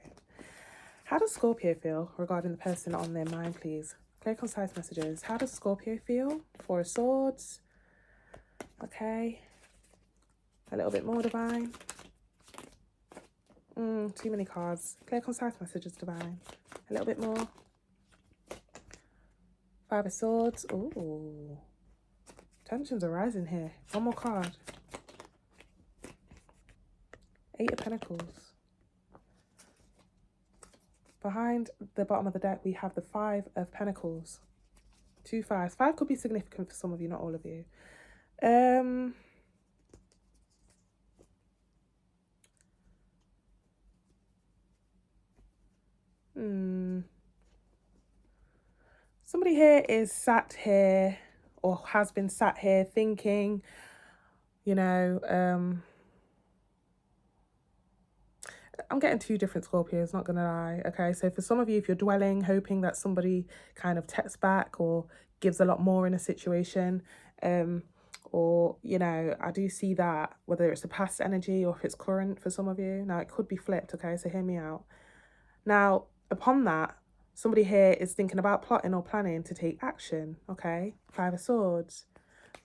How does Scorpio feel regarding the person on their mind, please? Clear, concise messages. How does Scorpio feel? 4 of Swords. Okay. A little bit more, divine. Too many cards. Clear, concise messages, divine. A little bit more. 5 of Swords. Ooh. Tensions are rising here. One more card. 8 of Pentacles. Behind the bottom of the deck, we have the 5 of Pentacles. 2 5s. 5 could be significant for some of you, not all of you. Somebody here is sat here or has been sat here thinking, you know, I'm getting 2 different Scorpios, not gonna lie. Okay, so for some of you, if you're dwelling, hoping that somebody kind of texts back or gives a lot more in a situation, or, you know, I do see that, whether it's a past energy or if it's current for some of you. Now, it could be flipped, okay, so hear me out. Now, upon that, somebody here is thinking about plotting or planning to take action, okay? 5 of Swords.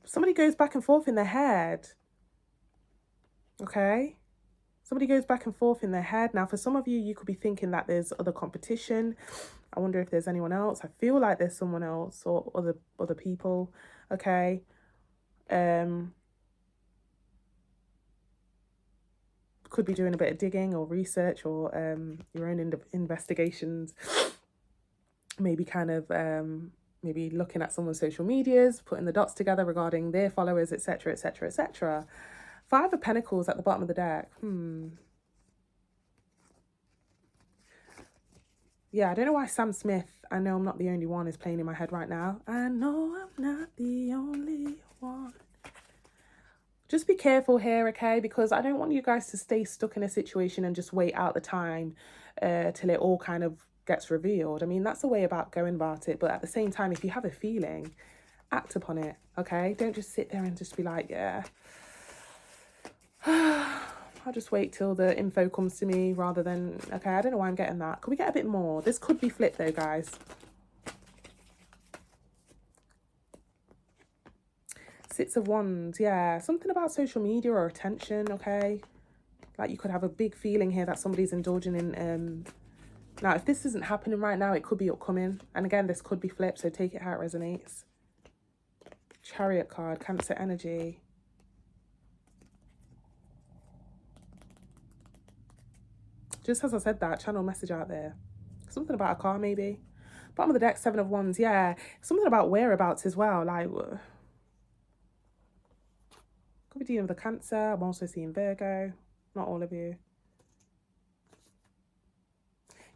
Somebody goes back and forth in their head, okay? Somebody goes back and forth in their head. Now, for some of you, you could be thinking that there's other competition. I wonder if there's anyone else. I feel like there's someone else or other people, okay? Could be doing a bit of digging or research or your own investigations. Maybe kind of maybe looking at someone's social medias, putting the dots together regarding their followers, etc., etc., etc. 5 of Pentacles at the bottom of the deck. Yeah, I don't know why Sam Smith, I know I'm not the only one, is playing in my head right now. I know I'm not the only one. Just be careful here, okay? Because I don't want you guys to stay stuck in a situation and just wait out the time till it all kind of gets revealed. I mean, that's the way about going about it. But at the same time, if you have a feeling, act upon it, okay? Don't just sit there and just be like, yeah, I'll just wait till the info comes to me rather than, okay, I don't know why I'm getting that. Could we get a bit more? This could be flipped though, guys. Six of Wands, yeah. Something about social media or attention, okay? Like you could have a big feeling here that somebody's indulging in... Now, if this isn't happening right now, it could be upcoming. And again, this could be flipped, so take it how it resonates. Chariot card, Cancer energy. Just as I said that, channel message out there. Something about a car, maybe. Bottom of the deck, Seven of Wands, yeah. Something about whereabouts as well, like... Could be dealing with a Cancer. I'm also seeing Virgo. Not all of you.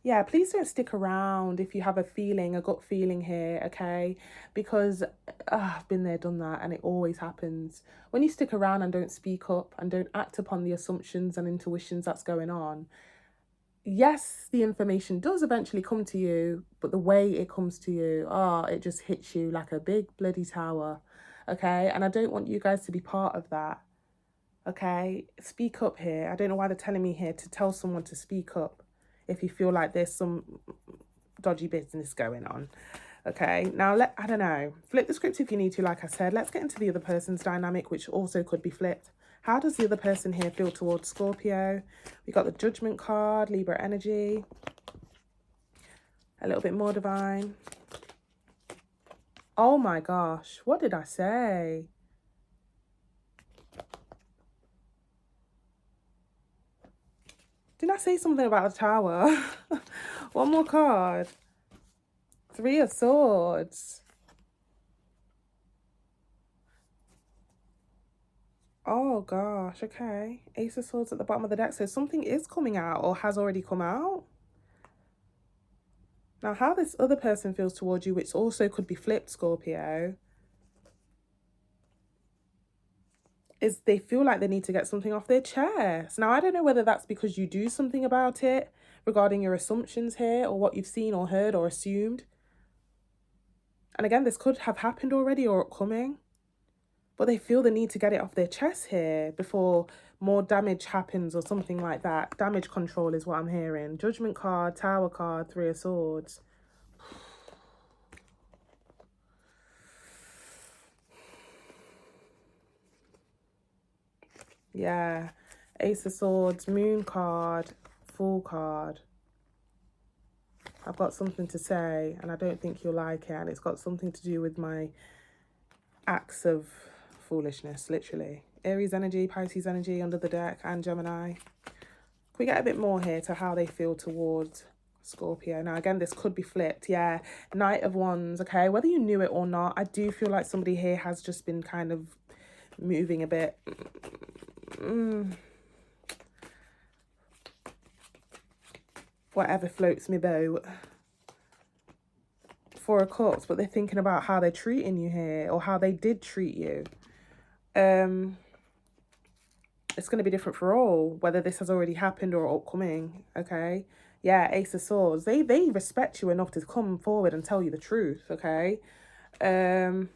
Yeah, please don't stick around if you have a feeling, a gut feeling here, okay? Because I've been there, done that, and it always happens. When you stick around and don't speak up and don't act upon the assumptions and intuitions that's going on, yes, the information does eventually come to you, but the way it comes to you, it just hits you like a big bloody tower, okay? And I don't want you guys to be part of that, okay? Speak up here. I don't know why they're telling me here to tell someone to speak up if you feel like there's some dodgy business going on, okay? Now, I don't know. Flip the script if you need to, like I said. Let's get into the other person's dynamic, which also could be flipped. How does the other person here feel towards Scorpio? We got the Judgment card, Libra energy. A little bit more divine. Oh my gosh, what did I say? Didn't I say something about the Tower? One more card. Three of Swords. Oh gosh, okay. Ace of Swords at the bottom of the deck. So something is coming out or has already come out. Now, how this other person feels towards you, which also could be flipped, Scorpio, is they feel like they need to get something off their chest. Now, I don't know whether that's because you do something about it regarding your assumptions here or what you've seen or heard or assumed. And again, this could have happened already or upcoming. But they feel the need to get it off their chest here before more damage happens or something like that. Damage control is what I'm hearing. Judgment card, Tower card, Three of Swords. Yeah. Ace of Swords, Moon card, Fool card. I've got something to say and I don't think you'll like it. And it's got something to do with my acts of foolishness, literally. Aries energy, Pisces energy under the deck, and Gemini. Can we get a bit more here to how they feel towards Scorpio? Now, again, this could be flipped. Yeah, Knight of Wands, okay? Whether you knew it or not, I do feel like somebody here has just been kind of moving a bit. Whatever floats me boat. Four of Cups, but they're thinking about how they're treating you here or how they did treat you. It's going to be different for all, whether this has already happened or upcoming, okay? Yeah, Ace of Swords. They respect you enough to come forward and tell you the truth, okay? They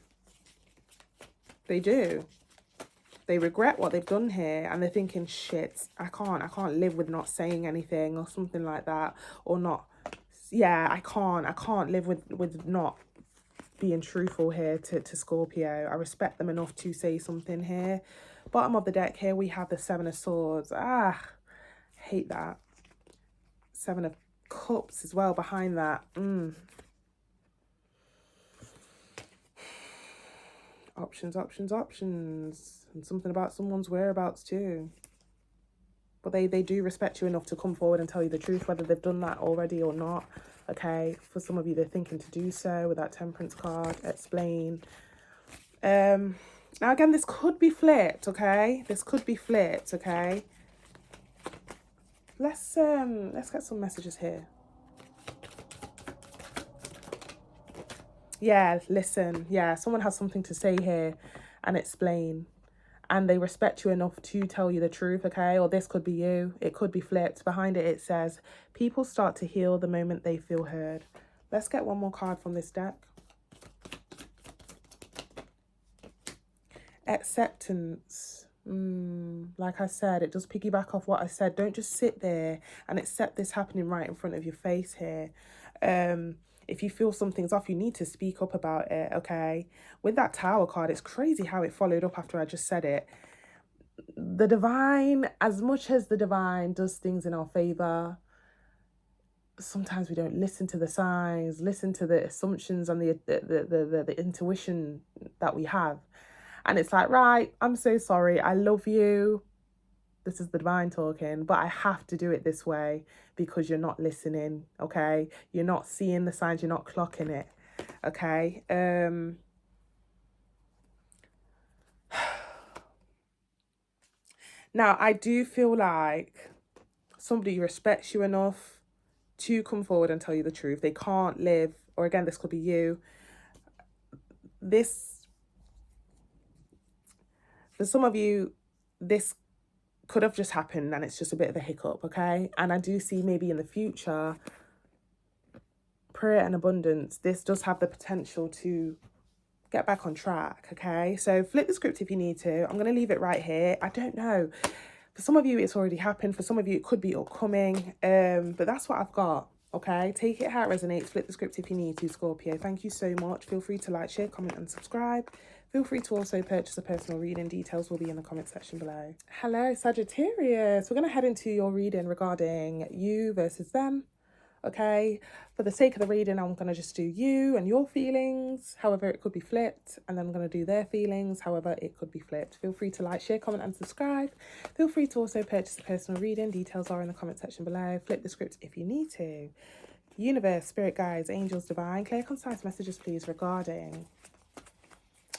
do. They regret what they've done here and they're thinking, shit, I can't live with not saying anything or something like that. Or not, yeah, I can't live with not being truthful here to Scorpio. I respect them enough to say something here. Bottom of the deck here, we have the Seven of Swords. Hate that. Seven of Cups as well behind that. Options. And something about someone's whereabouts too. But they do respect you enough to come forward and tell you the truth, whether they've done that already or not. Okay, for some of you, they're thinking to do so with that Temperance card. Explain. Now, again, this could be flipped, okay? This could be flipped, okay? Let's get some messages here. Yeah, listen. Yeah, someone has something to say here and explain. and they respect you enough to tell you the truth, okay? Or this could be you. It could be flipped. Behind it, it says, people start to heal the moment they feel heard. Let's get one more card from this deck. Acceptance. Like I said, it does piggyback off what I said. Don't just sit there and accept this happening right in front of your face here. If you feel something's off, you need to speak up about it, okay? With that Tower card, it's crazy how it followed up after I just said it. The divine, as much as the divine does things in our favor, sometimes we don't listen to the signs, listen to the assumptions and the intuition that we have. And it's like, right, I'm so sorry, I love you. This is the divine talking, but I have to do it this way because you're not listening, okay? You're not seeing the signs, you're not clocking it, okay? Now, I do feel like somebody respects you enough to come forward and tell you the truth. They can't live, or again, this could be you. For some of you, this could have just happened and it's just a bit of a hiccup, okay? And I do see maybe in the future, prayer and abundance, this does have the potential to get back on track, okay? So flip the script if you need to. I'm going to leave it right here. I don't know. For some of you, it's already happened. For some of you, it could be upcoming. But that's what I've got, okay? Take it how it resonates. Flip the script if you need to, Scorpio. Thank you so much. Feel free to like, share, comment, and subscribe. Feel free to also purchase a personal reading. Details will be in the comment section below. Hello, Sagittarius. We're going to head into your reading regarding you versus them. Okay, for the sake of the reading, I'm going to just do you and your feelings. However, it could be flipped. And then I'm going to do their feelings. However, it could be flipped. Feel free to like, share, comment, and subscribe. Feel free to also purchase a personal reading. Details are in the comment section below. Flip the script if you need to. Universe, spirit guides, angels, divine. Clear, concise messages, please, regarding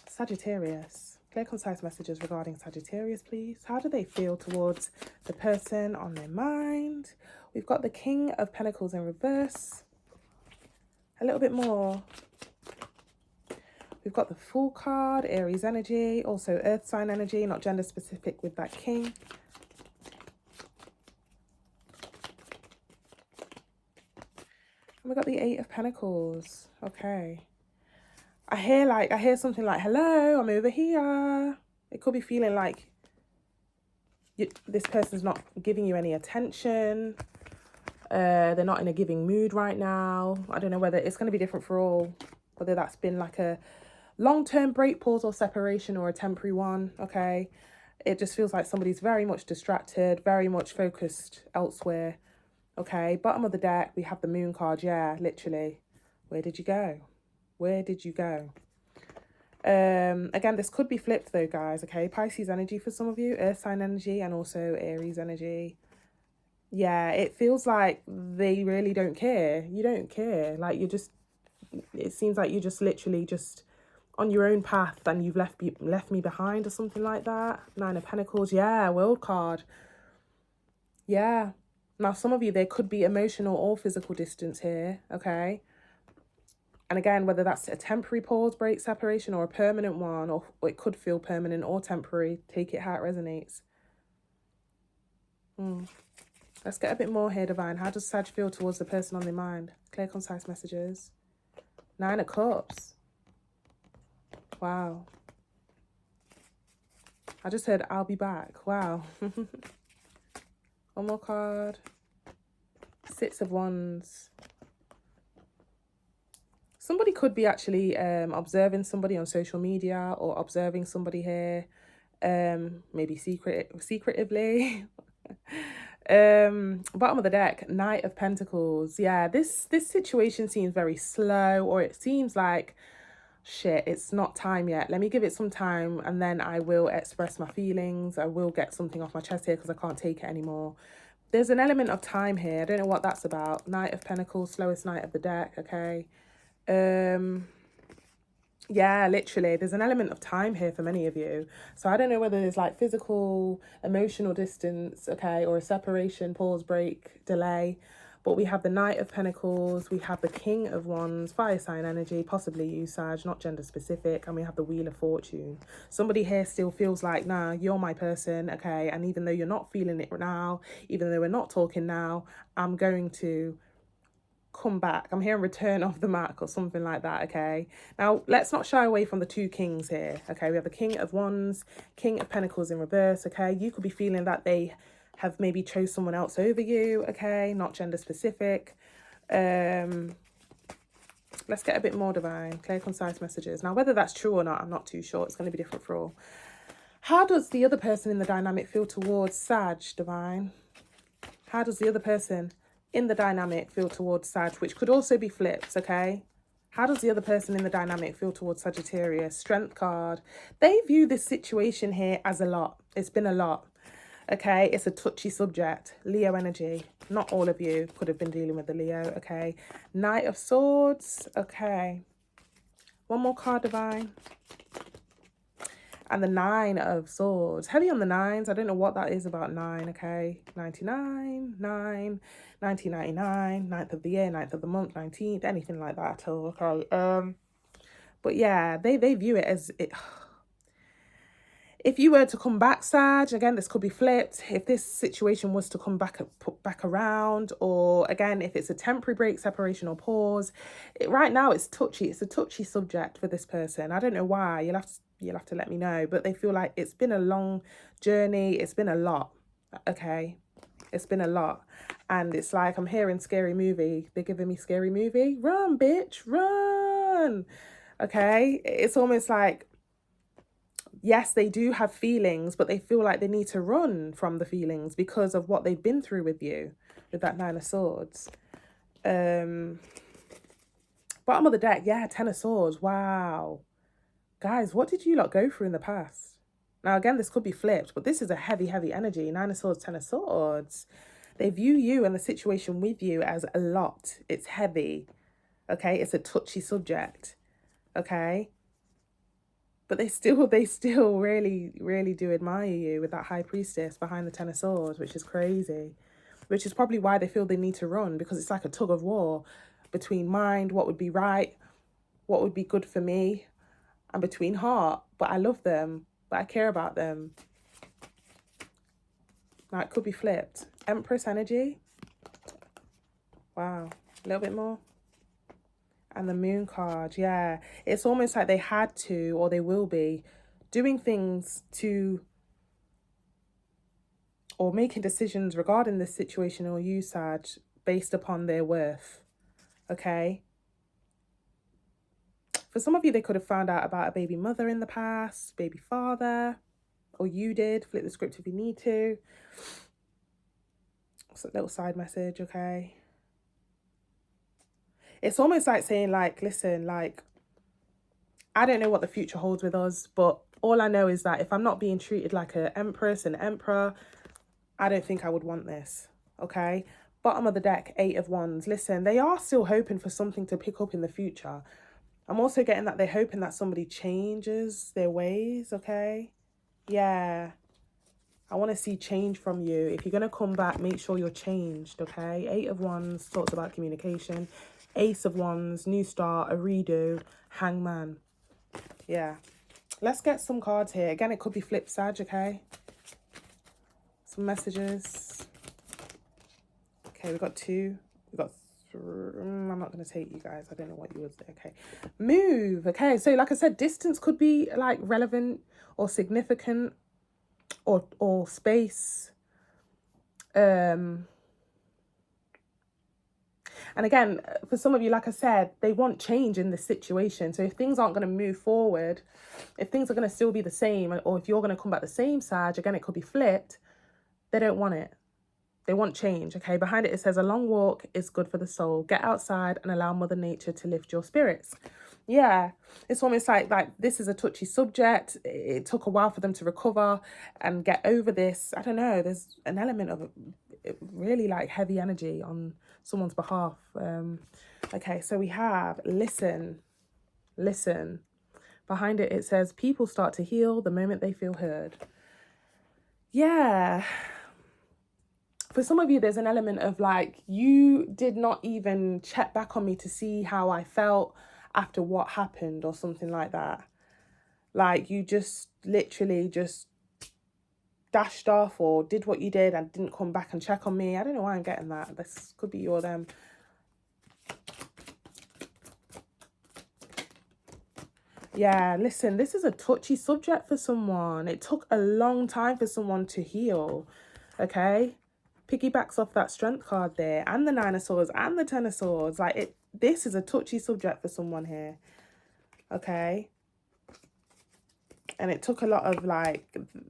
Sagittarius. Clear, concise messages regarding Sagittarius, please. How do they feel towards the person on their mind? We've got the King of Pentacles in reverse. A little bit more. We've got the Fool card, Aries energy, also Earth sign energy, not gender specific with that King. And we've got the Eight of Pentacles. Okay. I hear something like, hello, I'm over here. It could be feeling like this person's not giving you any attention. They're not in a giving mood right now. I don't know whether it's going to be different for all, whether that's been like a long-term break, pause, or separation, or a temporary one, okay? It just feels like somebody's very much distracted, very much focused elsewhere, okay? Bottom of the deck, we have the Moon card. Yeah, literally. Where did you go? Where did you go? Again, this could be flipped though, guys, okay? Pisces energy for some of you, Earth sign energy, and also Aries energy. Yeah, it feels like they really don't care. You don't care. Like, it seems like you're just literally just on your own path and you've left me behind or something like that. Nine of Pentacles. Yeah, World card. Yeah. Now, some of you, there could be emotional or physical distance here, okay? And again, whether that's a temporary pause, break, separation, or a permanent one, or it could feel permanent or temporary. Take it how it resonates. Let's get a bit more here, Divine. How does Sag feel towards the person on their mind? Clear, concise messages. Nine of Cups. Wow. I just heard, I'll be back. Wow. One more card. Six of Wands. Somebody could be actually observing somebody on social media or observing somebody here. Maybe secretively. Bottom of the deck, Knight of Pentacles. Yeah, this situation seems very slow, or it seems like, shit, it's not time yet. Let me give it some time and then I will express my feelings. I will get something off my chest here because I can't take it anymore. There's an element of time here. I don't know what that's about. Knight of Pentacles, slowest knight of the deck, okay? Yeah, literally, there's an element of time here for many of you. So I don't know whether there's like physical, emotional distance, okay, or a separation, pause, break, delay. But we have the Knight of Pentacles, we have the King of Wands, fire sign energy, possibly you, Sag, not gender specific, and we have the Wheel of Fortune. Somebody here still feels like, nah, you're my person, okay? And even though you're not feeling it now, even though we're not talking now, I'm going to come back. I'm hearing return of the Mac or something like that, okay? Now, let's not shy away from the two kings here, okay? We have the King of Wands, King of Pentacles in reverse, okay? You could be feeling that they have maybe chose someone else over you, okay? Not gender specific. Let's get a bit more, divine. Clear, concise messages. Now, whether that's true or not, I'm not too sure. It's going to be different for all. How does the other person in the dynamic feel towards Sag, divine? How does the other person in the dynamic feel towards Sag, which could also be flipped, okay? How does the other person in the dynamic feel towards Sagittarius? Strength card. They view this situation here as a lot. It's been a lot. Okay, it's a touchy subject. Leo energy. Not all of you could have been dealing with the Leo, okay? Knight of Swords, okay. One more card, divine. And the Nine of Swords. Heavy on the nines. I don't know what that is about 9, okay? 99, 9, 1999, 9th of the year, 9th of the month, 19th, anything like that at all, okay? But yeah, they view it as... If you were to come back, Sag, again, this could be flipped. If this situation was to come back, put back around, or again, if it's a temporary break, separation or pause, right now it's touchy. It's a touchy subject for this person. I don't know why. You'll have to let me know. But they feel like it's been a long journey. It's been a lot. Okay, it's been a lot, and it's like I'm hearing scary movie. They're giving me scary movie. Run, bitch, run. Okay, it's almost like, yes, they do have feelings, but they feel like they need to run from the feelings because of what they've been through with you, with that Nine of Swords. Bottom of the deck, yeah, Ten of Swords. Wow. Guys, what did you lot go through in the past? Now, again, this could be flipped, but this is a heavy, heavy energy. Nine of Swords, Ten of Swords. They view you and the situation with you as a lot. It's heavy, okay? It's a touchy subject, okay? But they still really, really do admire you with that High Priestess behind the Ten of Swords, which is crazy. Which is probably why they feel they need to run, because it's like a tug of war between mind, what would be right, what would be good for me, and between heart. But I love them, but I care about them. Now, it could be flipped. Empress energy. Wow. A little bit more. And the Moon card, yeah. It's almost like they had to, or they will be, doing things to, or making decisions regarding this situation or you, Sag, based upon their worth, okay? For some of you, they could have found out about a baby mother in the past, baby father, or you did. Flip the script if you need to. It's a little side message, okay? It's almost like saying, like, listen, like, I don't know what the future holds with us, but all I know is that if I'm not being treated like an empress and emperor, I don't think I would want this, okay? Bottom of the deck, Eight of Wands. Listen, they are still hoping for something to pick up in the future. I'm also getting that they're hoping that somebody changes their ways, okay? Yeah. I want to see change from you. If you're going to come back, make sure you're changed, okay? Eight of Wands talks about communication. Ace of Wands, new start, a redo, Hangman. Yeah. Let's get some cards here. Again, it could be flip Sag, okay? Some messages. Okay, we've got two. We've got three. I'm not going to take you guys. I don't know what you would say. Okay. Move. Okay, so like I said, distance could be like relevant or significant, or space. And again, for some of you, like I said, they want change in this situation. So if things aren't going to move forward, if things are going to still be the same, or if you're going to come back the same, Sag, again, it could be flipped. They don't want it. They want change, okay? Behind it, it says, a long walk is good for the soul. Get outside and allow Mother Nature to lift your spirits. Yeah, it's almost like this is a touchy subject. It took a while for them to recover and get over this. I don't know. There's an element of really like heavy energy on someone's behalf. Okay, so we have listen. Behind it, it says people start to heal the moment they feel heard. Yeah. for some of you, there's an element of like, you did not even check back on me to see how I felt after what happened or something like that. Like, you just literally just dashed off or did what you did and didn't come back and check on me. I don't know why I'm getting that. This could be you or them. Yeah, listen, this is a touchy subject for someone. It took a long time for someone to heal, okay? Piggybacks off that strength card there, and the 9 of Swords and the 10 of Swords. Like, this is a touchy subject for someone here, okay? And it took a lot of, like,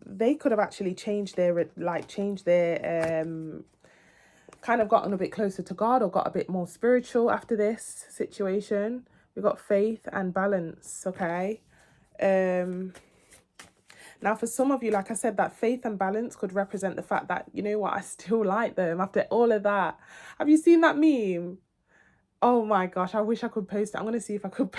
they could have actually changed their, kind of gotten a bit closer to God or got a bit more spiritual after this situation. We got faith and balance, okay? Now, for some of you, like I said, that faith and balance could represent the fact that, you know what, I still like them after all of that. Have you seen that meme? Oh my gosh, I wish I could post it. I'm going to see if I could.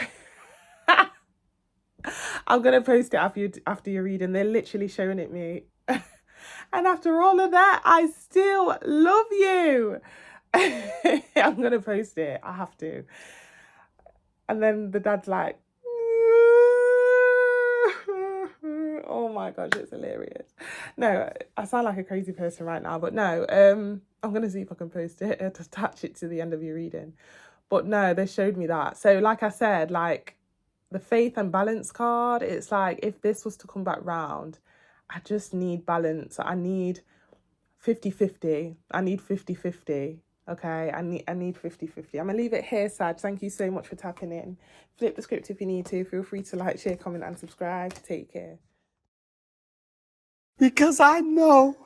I'm going to post it after you're reading. They're literally showing it me. And after all of that, I still love you. I'm going to post it. I have to. And then the dad's like, oh my gosh, it's hilarious. No, I sound like a crazy person right now, but no, I'm going to see if I can post it to attach it to the end of your reading. But no, they showed me that. So like I said, like the faith and balance card, it's like, if this was to come back round, I just need balance. I need 50-50. I need 50-50. Okay, I need 50-50. I'm gonna leave it here, Sag. Thank you so much for tapping in. Flip the script if you need to. Feel free to like, share, comment, and subscribe. Take care. Because I know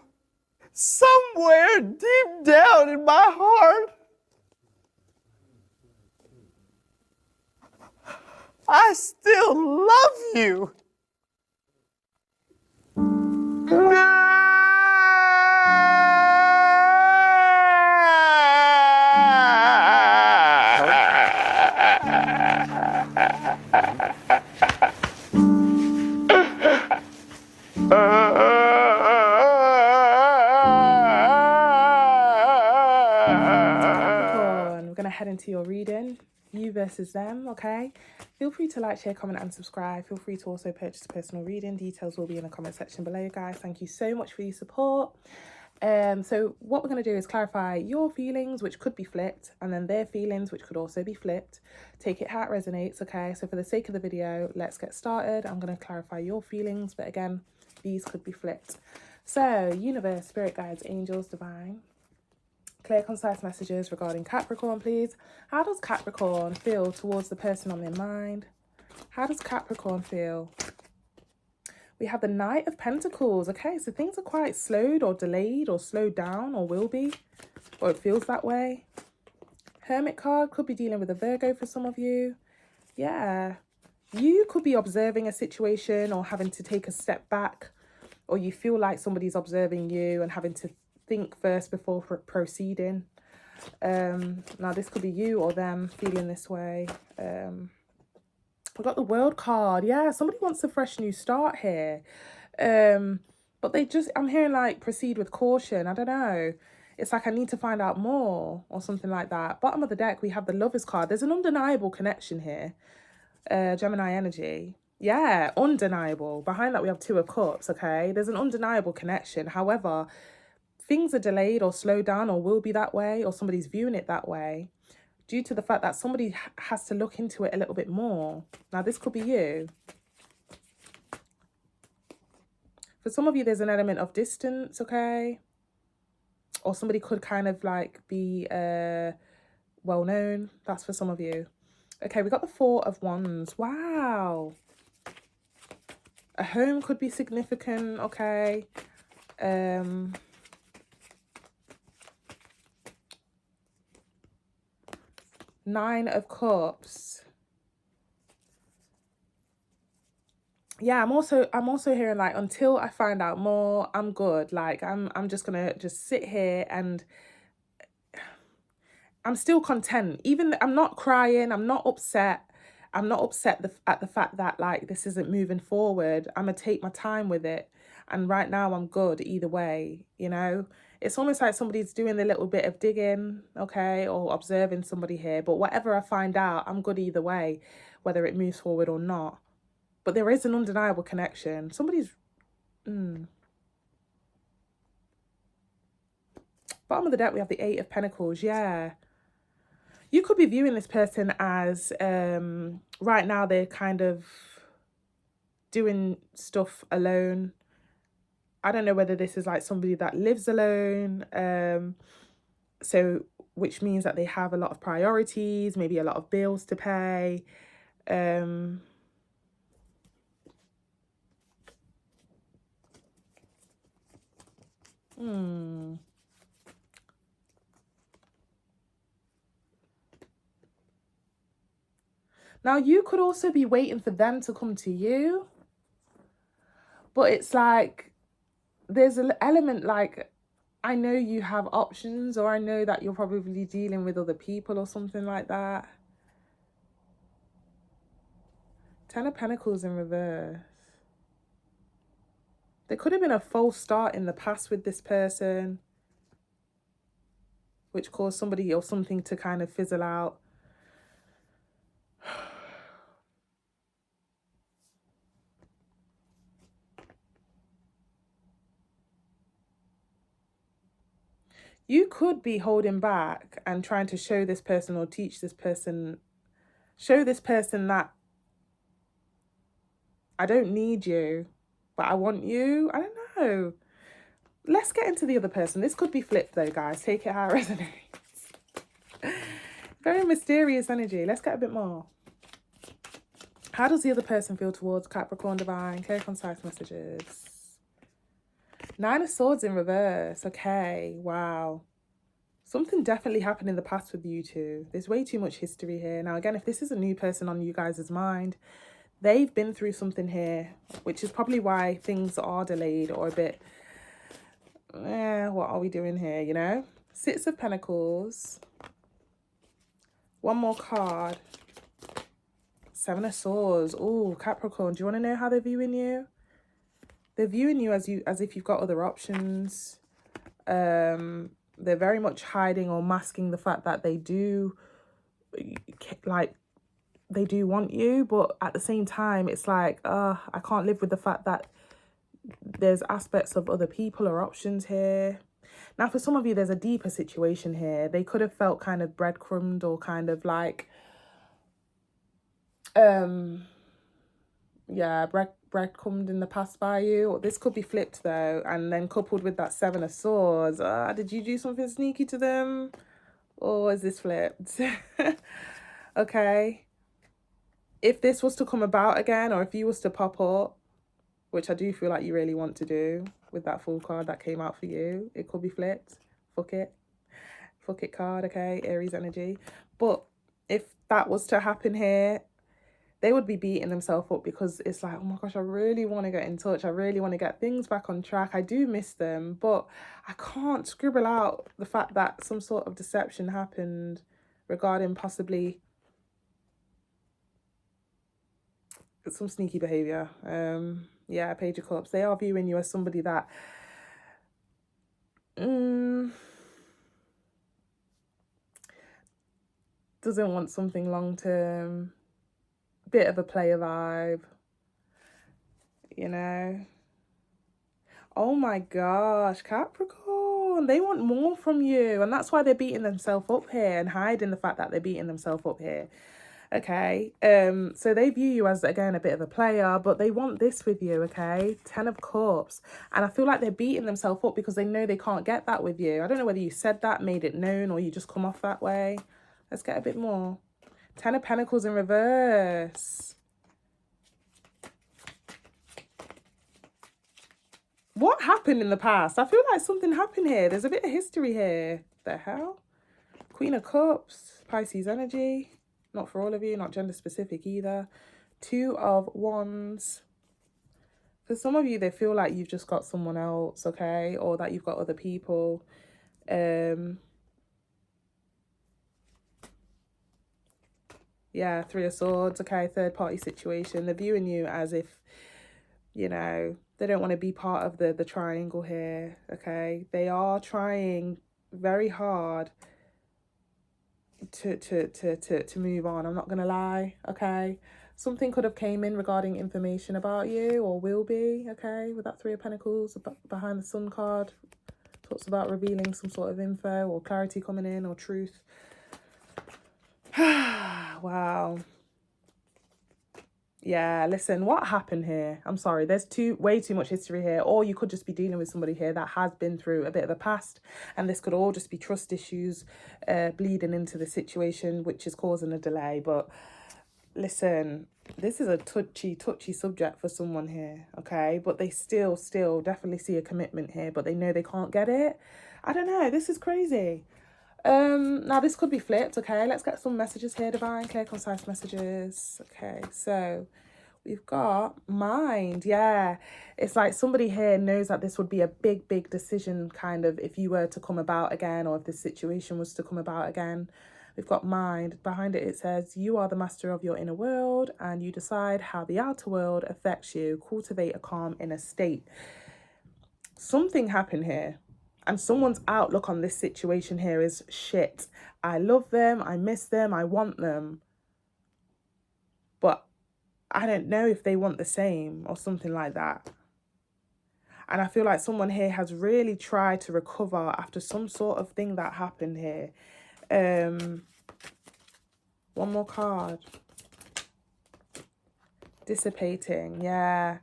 somewhere deep down in my heart, I still love you. Capricorn, we're gonna head into your reading. You versus them, okay? Feel free to like, share, comment, and subscribe. Feel free to also purchase a personal reading. Details will be in the comment section below, guys. Thank you so much for your support. So what we're going to do is clarify your feelings, which could be flipped, and then their feelings, which could also be flipped. Take it how it resonates, okay? So for the sake of the video, let's get started. I'm going to clarify your feelings, but again, these could be flipped. So, universe, spirit guides, angels, divine. Clear, concise messages regarding Capricorn, please. How does Capricorn feel towards the person on their mind? How does Capricorn feel? We have the Knight of Pentacles. Okay, so things are quite slowed or delayed or slowed down or will be, or it feels that way. Hermit card could be dealing with a Virgo for some of you. Yeah, you could be observing a situation or having to take a step back, or you feel like somebody's observing you and having to think first before proceeding. Now this could be you or them feeling this way. We've got the World card. Yeah, somebody wants a fresh new start here. But I'm hearing like proceed with caution. I don't know. It's like I need to find out more or something like that. Bottom of the deck, we have the Lovers card. There's an undeniable connection here. Gemini energy. Yeah, undeniable. Behind that, we have Two of Cups, okay? There's an undeniable connection. However, things are delayed or slowed down or will be that way, or somebody's viewing it that way, due to the fact that somebody has to look into it a little bit more. Now, this could be you. For some of you, there's an element of distance, okay? Or somebody could kind of like be well-known. That's for some of you. Okay, we got the Four of Wands. Wow. A home could be significant, okay? Nine of Cups. Yeah, I'm also hearing like, until I find out more, I'm good. Like I'm just gonna just sit here and I'm still content. Even I'm not crying, I'm not upset. I'm not upset at the fact that like this isn't moving forward. I'm gonna take my time with it. And right now I'm good either way, you know? It's almost like somebody's doing a little bit of digging, okay, or observing somebody here. But whatever I find out, I'm good either way, whether it moves forward or not. But there is an undeniable connection. Bottom of the deck, we have the Eight of Pentacles. Yeah. You could be viewing this person as, right now they're kind of doing stuff alone. I don't know whether this is like somebody that lives alone. So which means that they have a lot of priorities, maybe a lot of bills to pay. Now, you could also be waiting for them to come to you. But it's like, there's an element like, I know you have options, or I know that you're probably dealing with other people or something like that. Ten of Pentacles in reverse. There could have been a false start in the past with this person, which caused somebody or something to kind of fizzle out. You could be holding back and trying to show this person or teach this person, show this person that I don't need you, but I want you. I don't know. Let's get into the other person. This could be flipped though, guys. Take it how it resonates. Very mysterious energy. Let's get a bit more. How does the other person feel towards Capricorn Divine? Clear, concise messages. Nine of Swords in reverse. Okay, wow. Something definitely happened in the past with you two. There's way too much history here. Now, again, if this is a new person on you guys' mind, they've been through something here, which is probably why things are delayed or a bit, what are we doing here, you know? Six of Pentacles. One more card. Seven of Swords. Oh, Capricorn, do you want to know how they're viewing you? They're viewing you as if you've got other options. They're very much hiding or masking the fact that they do, like, they do want you, but at the same time, it's like, I can't live with the fact that there's aspects of other people or options here. Now, for some of you, there's a deeper situation here. They could have felt kind of breadcrumbed or kind of like, breadcrumbed in the past by you. This could be flipped though, and then coupled with that Seven of Swords. Did you do something sneaky to them, or is this flipped? Okay. If this was to come about again, or if you was to pop up, which I do feel like you really want to do with that Fool card that came out for you, it could be flipped. Fuck it card. Okay, Aries energy. But if that was to happen here, they would be beating themselves up because it's like, oh my gosh, I really want to get in touch. I really want to get things back on track. I do miss them, but I can't scribble out the fact that some sort of deception happened regarding possibly some sneaky behavior. Yeah, Page of Cups. They are viewing you as somebody that doesn't want something long term. Bit of a player vibe, you know. Oh my gosh, Capricorn, they want more from you, and that's why they're beating themselves up here and hiding the fact that they're beating themselves up here. Okay, so they view you as, again, a bit of a player, but they want this with you, okay? Ten of Cups. And I feel like they're beating themselves up because they know they can't get that with you. I don't know whether you said that, made it known, or you just come off that way. Let's get a bit more. Ten of Pentacles in reverse. What happened in the past? I feel like something happened here. There's a bit of history here. The hell? Queen of Cups, Pisces energy. Not for all of you, not gender specific either. Two of Wands. For some of you, they feel like you've just got someone else, okay? Or that you've got other people. Yeah, Three of Swords, okay? Third party situation. They're viewing you as if, you know, They don't want to be part of the triangle here, okay? They are trying very hard to move on. I'm not gonna lie, okay? Something could have came in regarding information about you, or will be, okay? With that Three of Pentacles behind the Sun card, talks about revealing some sort of info or clarity coming in or truth. Wow. Yeah, listen, what happened here? I'm sorry, there's way too much history here. Or you could just be dealing with somebody here that has been through a bit of a past, and this could all just be trust issues bleeding into the situation, which is causing a delay. But listen, this is a touchy subject for someone here, okay? But they still definitely see a commitment here, but they know they can't get it. I don't know, this is crazy. Now this could be flipped, okay? Let's get some messages here, divine, clear, concise messages. Okay, so we've got mind. Yeah, it's like somebody here knows that this would be a big decision, kind of, if you were to come about again, or if this situation was to come about again. We've got mind. Behind it, it says, you are the master of your inner world and you decide how the outer world affects you. Cultivate a calm inner state. Something happened here. And someone's outlook on this situation here is shit. I love them. I miss them. I want them. But I don't know if they want the same or something like that. And I feel like someone here has really tried to recover after some sort of thing that happened here. One more card. Dissipating. Yeah.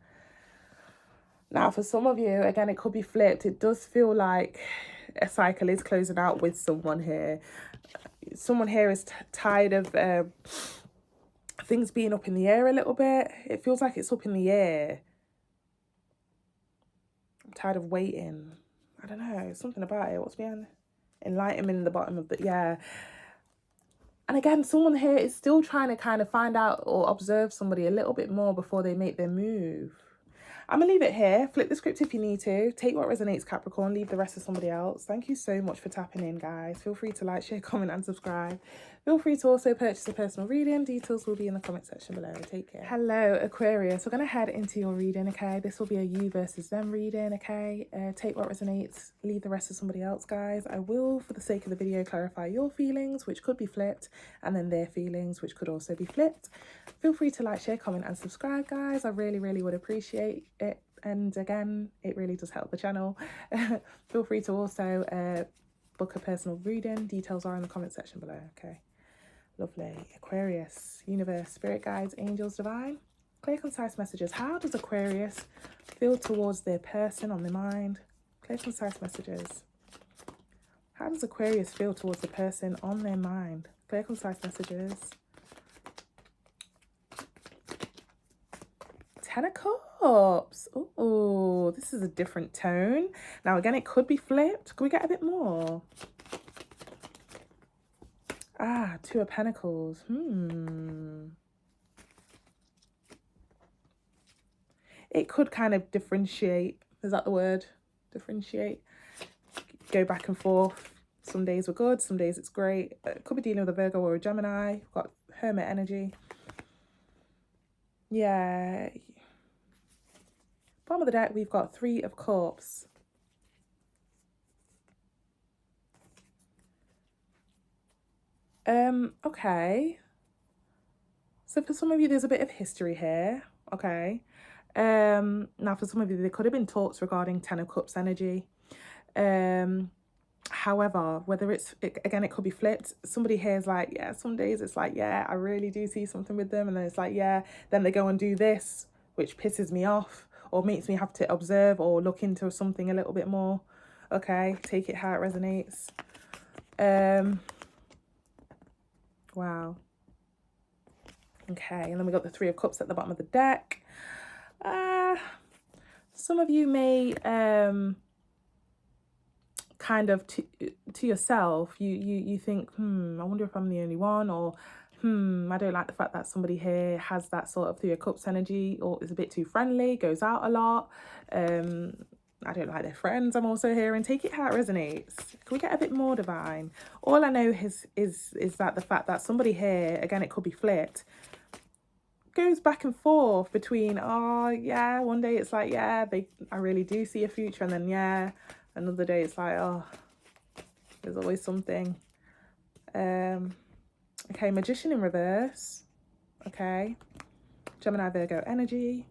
Now, for some of you, again, it could be flipped. It does feel like a cycle is closing out with someone here. Someone here is tired of things being up in the air a little bit. It feels like it's up in the air. I'm tired of waiting. I don't know. Something about it. What's behind enlightenment in the bottom of the... Yeah. And again, someone here is still trying to kind of find out or observe somebody a little bit more before they make their move. I'm going to leave it here. Flip the script if you need to. Take what resonates, Capricorn. Leave the rest to somebody else. Thank you so much for tapping in, guys. Feel free to like, share, comment, and subscribe. Feel free to also purchase a personal reading. Details will be in the comment section below. Take care. Hello, Aquarius. We're going to head into your reading, okay? This will be a you versus them reading, okay? Take what resonates. Leave the rest to somebody else, guys. I will, for the sake of the video, clarify your feelings, which could be flipped, and then their feelings, which could also be flipped. Feel free to like, share, comment, and subscribe, guys. I really would appreciate it. And again, it really does help the channel. Feel free to also book a personal reading. Details are in the comment section below, okay? Lovely. Aquarius, universe, spirit guides, angels, divine. Clear, concise messages. How does Aquarius feel towards their person on their mind? Clear, concise messages. How does Aquarius feel towards the person on their mind? Clear, concise messages. Ten of Cups. Oh, this is a different tone. Now, again, it could be flipped. Can we get a bit more? Ah, Two of Pentacles. It could kind of differentiate. Is that the word? Differentiate. Go back and forth. Some days were good. Some days it's great. It could be dealing with a Virgo or a Gemini. We've got Hermit energy. Yeah. Bottom of the deck, we've got Three of Cups. Okay. So for some of you, there's a bit of history here. Okay. Now for some of you, there could have been talks regarding Ten of Cups energy. However, whether again, it could be flipped. Somebody here is like, yeah, some days it's like, yeah, I really do see something with them. And then it's like, yeah, then they go and do this, which pisses me off or makes me have to observe or look into something a little bit more. Okay, take it how it resonates. Wow. Okay, and then we got the Three of Cups at the bottom of the deck. Some of you may kind of to yourself, you think, I wonder if I'm the only one, or I don't like the fact that somebody here has that sort of Three of Cups energy, or is a bit too friendly, goes out a lot. I don't like their friends. I'm also hearing, take it how it resonates. Can we get a bit more, divine? All I know is that the fact that somebody here, again, it could be flipped, goes back and forth between, oh yeah, one day it's like, yeah, I really do see a future, and then yeah, another day it's like, oh, there's always something. Okay, Magician in reverse. Okay, Gemini, Virgo energy.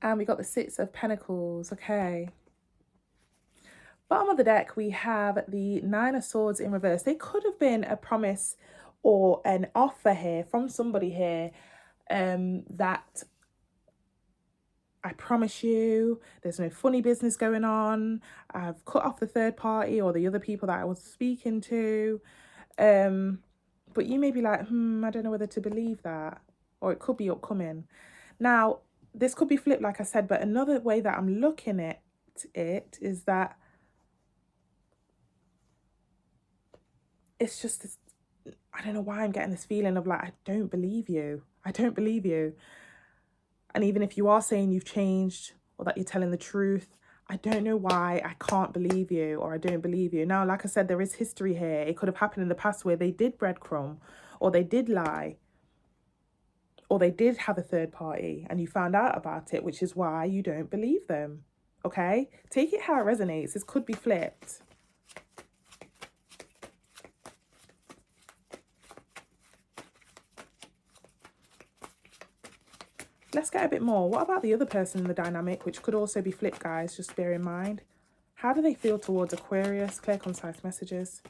And we got the Six of Pentacles. Okay. Bottom of the deck, we have the Nine of Swords in reverse. They could have been a promise or an offer here from somebody here, that I promise you, there's no funny business going on. I've cut off the third party or the other people that I was speaking to. But you may be like, I don't know whether to believe that. Or it could be upcoming. Now, this could be flipped, like I said, but another way that I'm looking at it is that it's just this, I don't know why I'm getting this feeling of like, I don't believe you. I don't believe you. And even if you are saying you've changed or that you're telling the truth, I don't know why I can't believe you, or I don't believe you. Now, like I said, there is history here. It could have happened in the past where they did breadcrumb, or they did lie, or they did have a third party and you found out about it, which is why you don't believe them. Okay? Take it how it resonates. This could be flipped. Let's get a bit more. What about the other person in the dynamic, which could also be flipped, guys? Just bear in mind. How do they feel towards Aquarius? Clear, concise messages.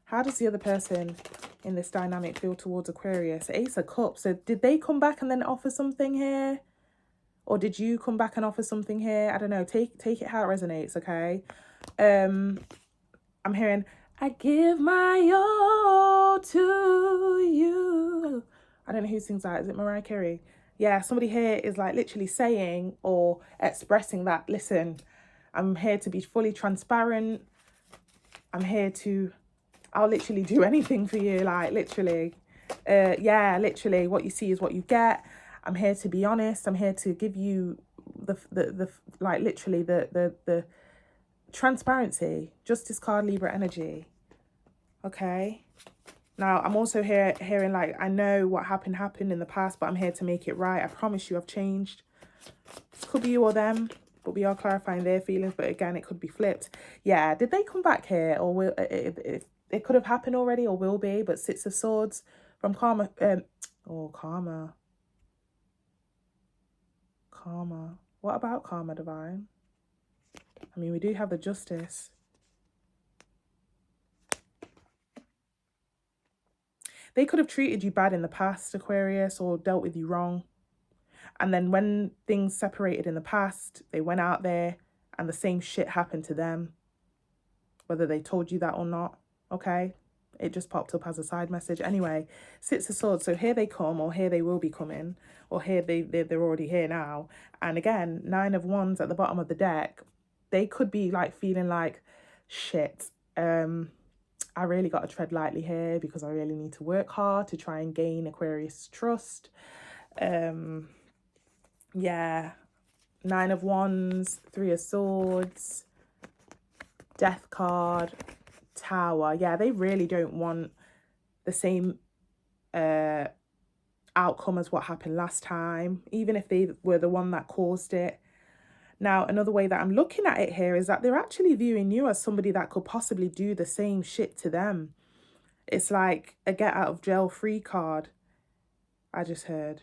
How does the other person in this dynamic feel towards Aquarius? Ace of Cups. So did they come back and then offer something here? Or did you come back and offer something here? I don't know. Take it how it resonates, okay? I'm hearing, I give my all to you. I don't know who sings that. Is it Mariah Carey? Yeah, somebody here is like literally saying or expressing that, listen, I'm here to be fully transparent. I'm here to, I'll literally do anything for you, like literally. Yeah, literally what you see is what you get. I'm here to be honest. I'm here to give you the like literally the transparency. Justice card, Libra energy. Okay. Now, I'm also hearing like, I know what happened in the past, but I'm here to make it right. I promise you I've changed. This could be you or them, but we are clarifying their feelings. But again, it could be flipped. Yeah, did they come back here? Or will it could have happened already or will be, but Six of Swords from Karma. Karma. Karma. What about Karma, Divine? I mean, we do have the Justice. They could have treated you bad in the past, Aquarius, or dealt with you wrong. And then when things separated in the past, they went out there and the same shit happened to them. Whether they told you that or not, okay? It just popped up as a side message. Anyway, Six of Swords. So here they come, or here they will be coming, or here they're already here now. And again, Nine of Wands at the bottom of the deck. They could be like feeling like, shit, I really got to tread lightly here because I really need to work hard to try and gain Aquarius trust. Yeah, Nine of Wands, Three of Swords, Death card, Tower. Yeah, they really don't want the same outcome as what happened last time, even if they were the one that caused it. Now, another way that I'm looking at it here is that they're actually viewing you as somebody that could possibly do the same shit to them. It's like a get out of jail free card, I just heard.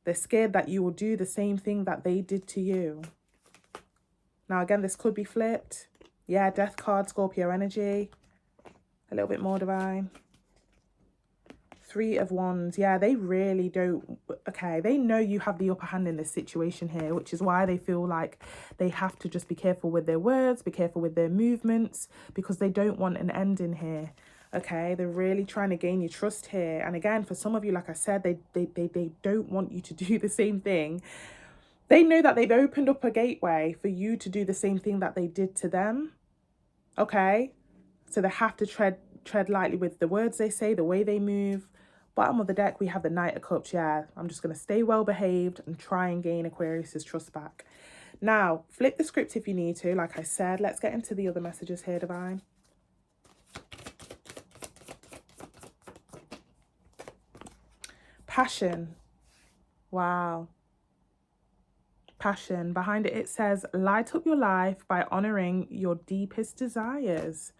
They're scared that you will do the same thing that they did to you. Now, again, this could be flipped. Yeah, Death card, Scorpio energy. A little bit more, Divine. Three of Wands. Yeah, they really don't. Okay, they know you have the upper hand in this situation here, which is why they feel like they have to just be careful with their words, be careful with their movements, because they don't want an ending here. Okay, they're really trying to gain your trust here. And again, for some of you, like I said, they don't want you to do the same thing. They know that they've opened up a gateway for you to do the same thing that they did to them. Okay, so they have to tread lightly with the words they say, the way they move. Bottom of the deck, we have the Knight of Cups. Yeah, I'm just going to stay well behaved and try and gain Aquarius's trust back. Now, flip the script if you need to. Like I said, let's get into the other messages here, Divine. Passion. Wow. Passion. Behind it, it says, light up your life by honoring your deepest desires.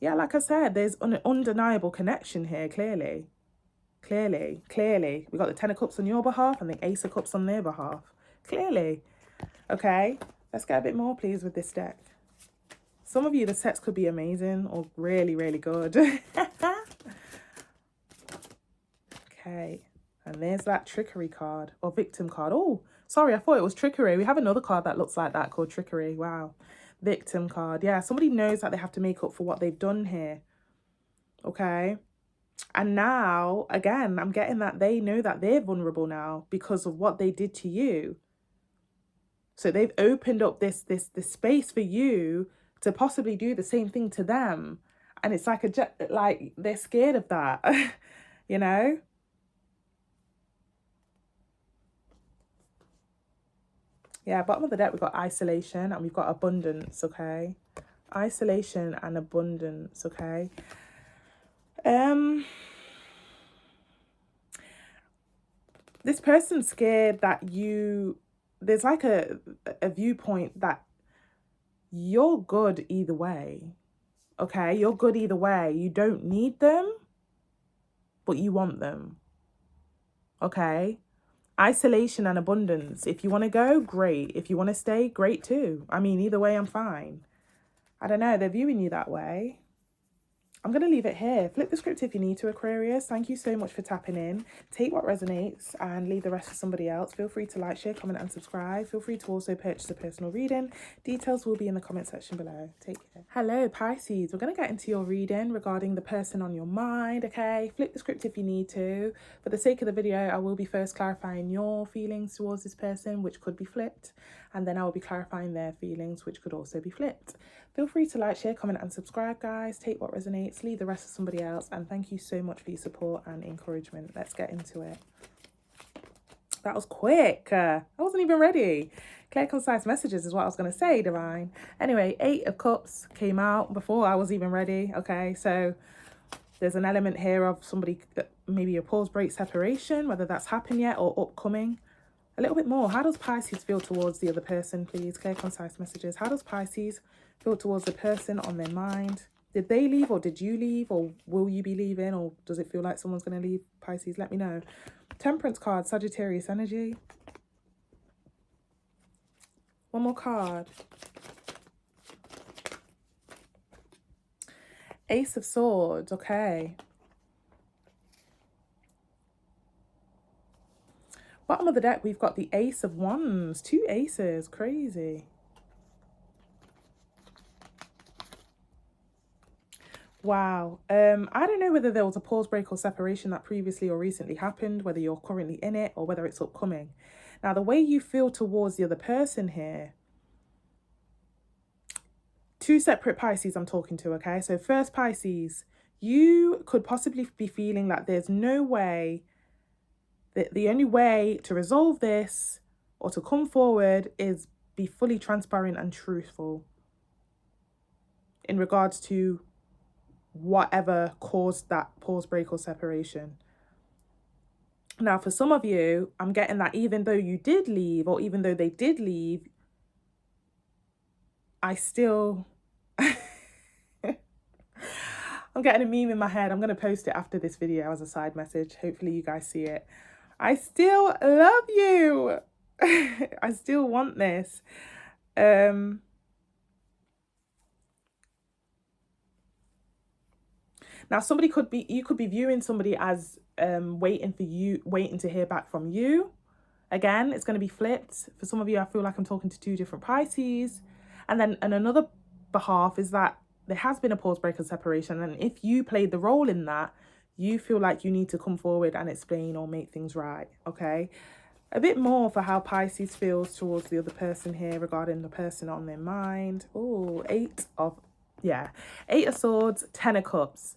Yeah, like I said, there's an undeniable connection here, clearly. Clearly. We got the Ten of Cups on your behalf and the Ace of Cups on their behalf. Clearly. Okay, let's get a bit more, please, with this deck. Some of you, the sets could be amazing or really, really good. Okay, and there's that trickery card or victim card. Oh, sorry, I thought it was trickery. We have another card that looks like that called trickery. Wow. Victim card. Yeah, somebody knows that they have to make up for what they've done here. Okay. And now, again, I'm getting that they know that they're vulnerable now because of what they did to you. So they've opened up this space for you to possibly do the same thing to them. And it's like like they're scared of that, you know? Yeah, bottom of the deck, we've got isolation and we've got abundance, okay? Isolation and abundance, okay? This person's scared that there's like a viewpoint that you're good either way, okay? You're good either way. You don't need them, but you want them, okay? Isolation and abundance. If you want to go, great. If you want to stay, great too. I mean, either way, I'm fine. I don't know. They're viewing you that way. I'm going to leave it here. Flip the script if you need to, Aquarius. Thank you so much for tapping in. Take what resonates and leave the rest for somebody else. Feel free to like, share, comment and subscribe. Feel free to also purchase a personal reading. Details will be in the comment section below. Take care. Hello, Pisces. We're going to get into your reading regarding the person on your mind, okay? Flip the script if you need to. For the sake of the video, I will be first clarifying your feelings towards this person, which could be flipped. And then I will be clarifying their feelings, which could also be flipped. Feel free to like, share, comment and subscribe, guys. Take what resonates, leave the rest for somebody else. And thank you so much for your support and encouragement. Let's get into it. That was quick. I wasn't even ready. Clear, concise messages is what I was going to say, Divine. Anyway, 8 of Cups came out before I was even ready. Okay, so there's an element here of somebody, maybe a pause, break, separation, whether that's happened yet or upcoming. A little bit more. How does Pisces feel towards the other person, please? Clear, concise messages. How does Pisces feel towards the person on their mind? Did they leave or did you leave or will you be leaving or does it feel like someone's going to leave, Pisces? Let me know. Temperance card, Sagittarius energy. One more card. Ace of Swords, okay. Bottom of the deck, we've got the Ace of Wands. 2 aces, crazy. Wow. I don't know whether there was a pause, break or separation that previously or recently happened, whether you're currently in it or whether it's upcoming. Now, the way you feel towards the other person here, 2 separate Pisces I'm talking to, okay? So first Pisces, you could possibly be feeling that there's no way, that the only way to resolve this or to come forward is be fully transparent and truthful in regards to whatever caused that pause, break or separation. Now, for some of you, I'm getting that even though you did leave or even though they did leave, I still... I'm getting a meme in my head. I'm going to post it after this video as a side message. Hopefully you guys see it. I still love you. I still want this. Now, you could be viewing somebody as waiting to hear back from you. Again, it's going to be flipped. For some of you, I feel like I'm talking to 2 different Pisces. And then another behalf is that there has been a pause, break, and separation. And if you played the role in that, you feel like you need to come forward and explain or make things right, okay? A bit more for how Pisces feels towards the other person here regarding the person on their mind. Oh, 8 of Swords, 10 of Cups.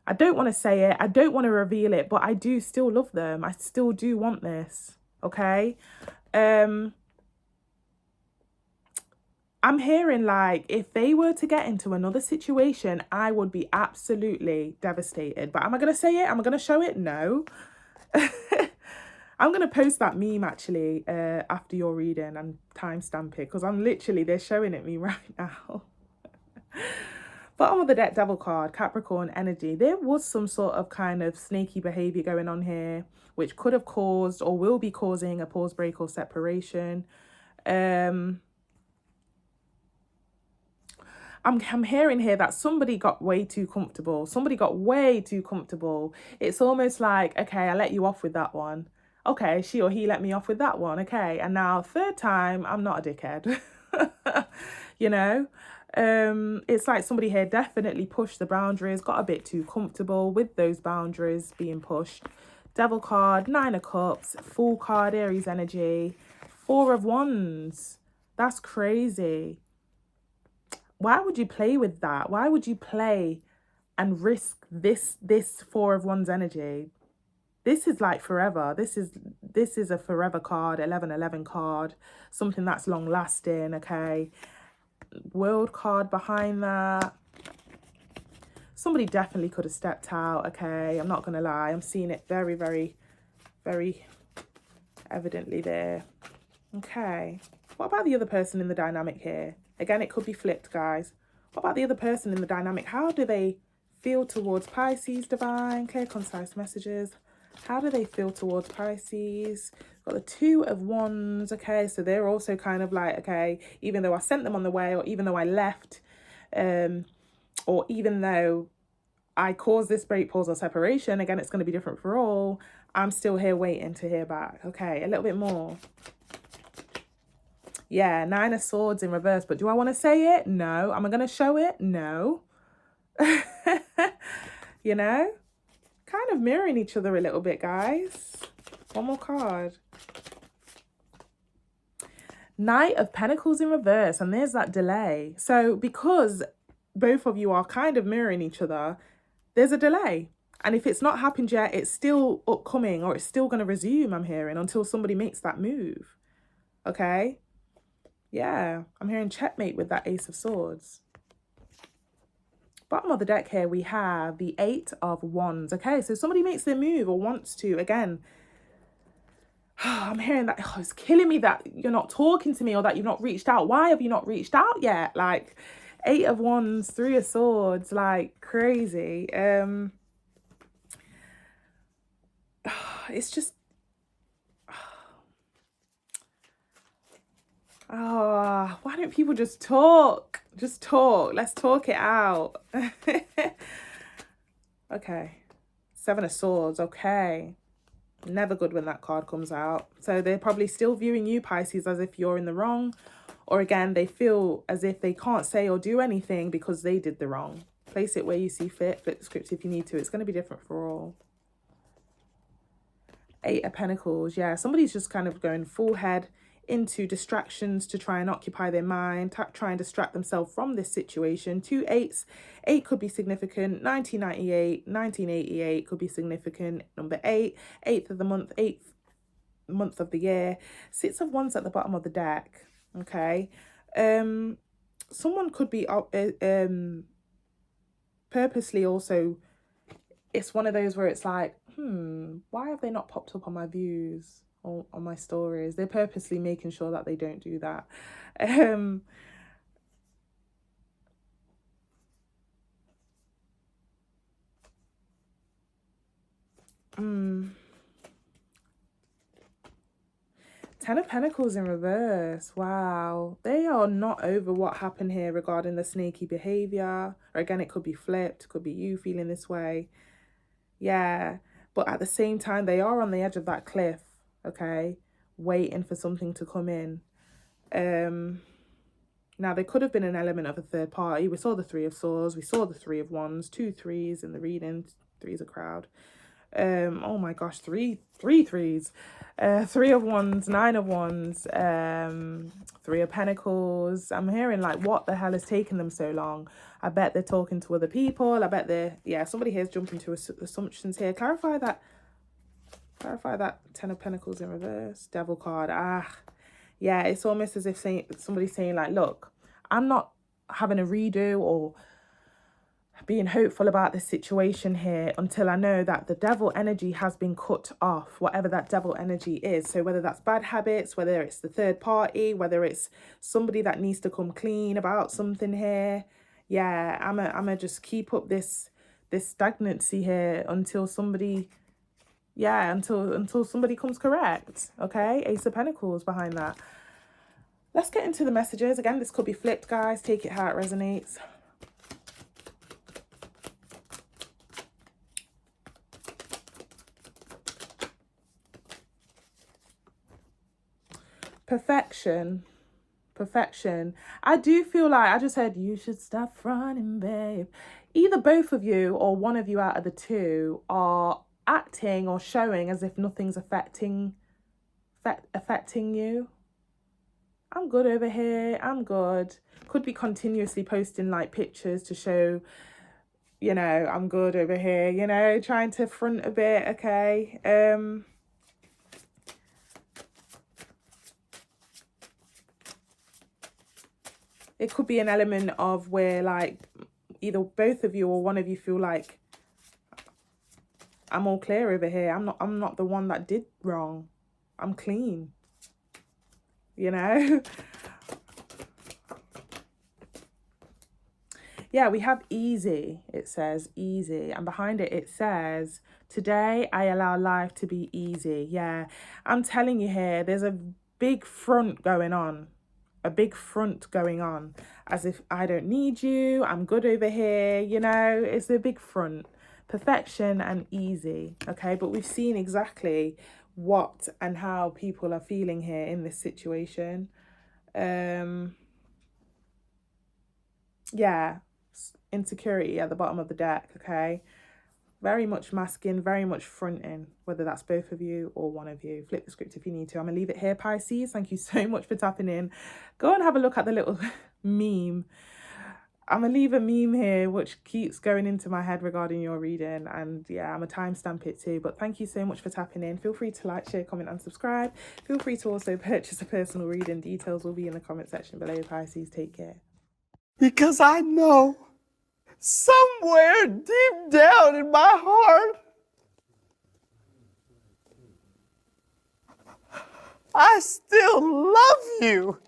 I don't want to say it. I don't want to reveal it, but I do still love them. I still do want this, okay? I'm hearing like if they were to get into another situation, I would be absolutely devastated. But am I going to say it? Am I going to show it? No. I'm going to post that meme actually after your reading and timestamp it because they're showing it me right now. Bottom of the deck, Devil card, Capricorn energy. There was some sort of kind of snaky behavior going on here, which could have caused or will be causing a pause, break, or separation. I'm hearing here that somebody got way too comfortable. Somebody got way too comfortable. It's almost like, okay, I let you off with that one. Okay, she or he let me off with that one. Okay, and now third time, I'm not a dickhead. you know? It's like somebody here definitely pushed the boundaries, got a bit too comfortable with those boundaries being pushed. Devil card, Nine of Cups, Fool card, Aries energy, Four of Wands. That's crazy. Why would you play with that? Why would you play and risk this Four of Wands energy? This is like forever. This is a forever card, 1111 card, something that's long lasting, okay? World card behind that. Somebody definitely could have stepped out, okay? I'm not going to lie. I'm seeing it very, very, very evidently there. Okay. What about the other person in the dynamic here? Again, it could be flipped, guys. What about the other person in the dynamic? How do they feel towards Pisces, divine? Clear, concise messages. How do they feel towards Pisces? Got the Two of Wands, okay? So they're also kind of like, okay, even though I sent them on the way, or even though I left, or even though I caused this break, pause, or separation, again, it's going to be different for all. I'm still here waiting to hear back. Okay, a little bit more. Yeah, Nine of Swords in reverse. But do I want to say it? No. Am I going to show it? No. you know? Kind of mirroring each other a little bit, guys. One more card. Knight of Pentacles in reverse. And there's that delay. So because both of you are kind of mirroring each other, there's a delay. And if it's not happened yet, it's still upcoming, or it's still going to resume, I'm hearing, until somebody makes that move. Okay? Yeah, I'm hearing checkmate with that Ace of Swords. Bottom of the deck here, we have the Eight of Wands. Okay, so somebody makes their move or wants to. Again, I'm hearing that, oh, it's killing me that you're not talking to me or that you've not reached out. Why have you not reached out yet? Like, Eight of Wands, Three of Swords, like crazy. It's just, oh, why don't people just talk? Just talk. Let's talk it out. Okay. Seven of Swords. Okay. Never good when that card comes out. So they're probably still viewing you, Pisces, as if you're in the wrong. Or again, they feel as if they can't say or do anything because they did the wrong. Place it where you see fit. Flip the script if you need to. It's going to be different for all. Eight of Pentacles. Yeah, somebody's just kind of going full head into distractions to try and occupy their mind, try and distract themselves from this situation. Two eights. Eight could be significant. 1998, 1988 could be significant. Number eight, eighth of the month, eighth month of the year. Six of Wands at the bottom of the deck. Okay. Someone could be purposely also, it's one of those where it's like, why have they not popped up on my views or on my stories? They're purposely making sure that they don't do that. Ten of Pentacles in reverse. Wow. They are not over what happened here regarding the snaky behavior. Or again, it could be flipped. Could be you feeling this way. Yeah. But at the same time, they are on the edge of that cliff. Okay. Waiting for something to come in. Now, there could have been an element of a third party. We saw the Three of Swords. We saw the Three of Wands. 2 3s in the reading. 3's a crowd. Oh my gosh, three threes. Three of Wands, Nine of Wands, Three of Pentacles. I'm hearing like, what the hell is taking them so long? I bet they're talking to other people. I bet they're, yeah, somebody here's jumping to assumptions here. Clarify that Ten of Pentacles in reverse. Devil card. Yeah, it's almost as if somebody's saying like, look, I'm not having a redo or being hopeful about this situation here until I know that the devil energy has been cut off, whatever that devil energy is. So whether that's bad habits, whether it's the third party, whether it's somebody that needs to come clean about something here. Yeah, I'm a just keep up this stagnancy here until somebody, yeah, until somebody comes correct. Okay, Ace of Pentacles behind that. Let's get into the messages. Again, this could be flipped, guys. Take it how it resonates. Perfection. I do feel like I just said you should stop running, babe. Either both of you or one of you out of the two are acting or showing as if nothing's affecting you. I'm good over here. I'm good. Could be continuously posting like pictures to show, you know, I'm good over here, you know, trying to front a bit. Okay. It could be an element of where like either both of you or one of you feel like I'm all clear over here. I'm not the one that did wrong. I'm clean. You know? Yeah, we have easy. It says easy. And behind it, it says, today I allow life to be easy. Yeah, I'm telling you here, there's a big front going on. A big front going on. As if I don't need you. I'm good over here. You know, it's a big front. Perfection and easy. Okay, but we've seen exactly what and how people are feeling here in this situation. Yeah, insecurity at the bottom of the deck. Okay, very much masking, very much fronting, whether that's both of you or one of you. Flip the script if you need to. I'm gonna leave it here, Pisces. Thank you so much for tapping in. Go and have a look at the little meme. I'm gonna leave a meme here which keeps going into my head regarding your reading, and yeah, I'm gonna timestamp it too. But thank you so much for tapping in. Feel free to like, share, comment and subscribe. Feel free to also purchase a personal reading. Details will be in the comment section below. Pisces, take care. Because I know somewhere deep down in my heart, I still love you.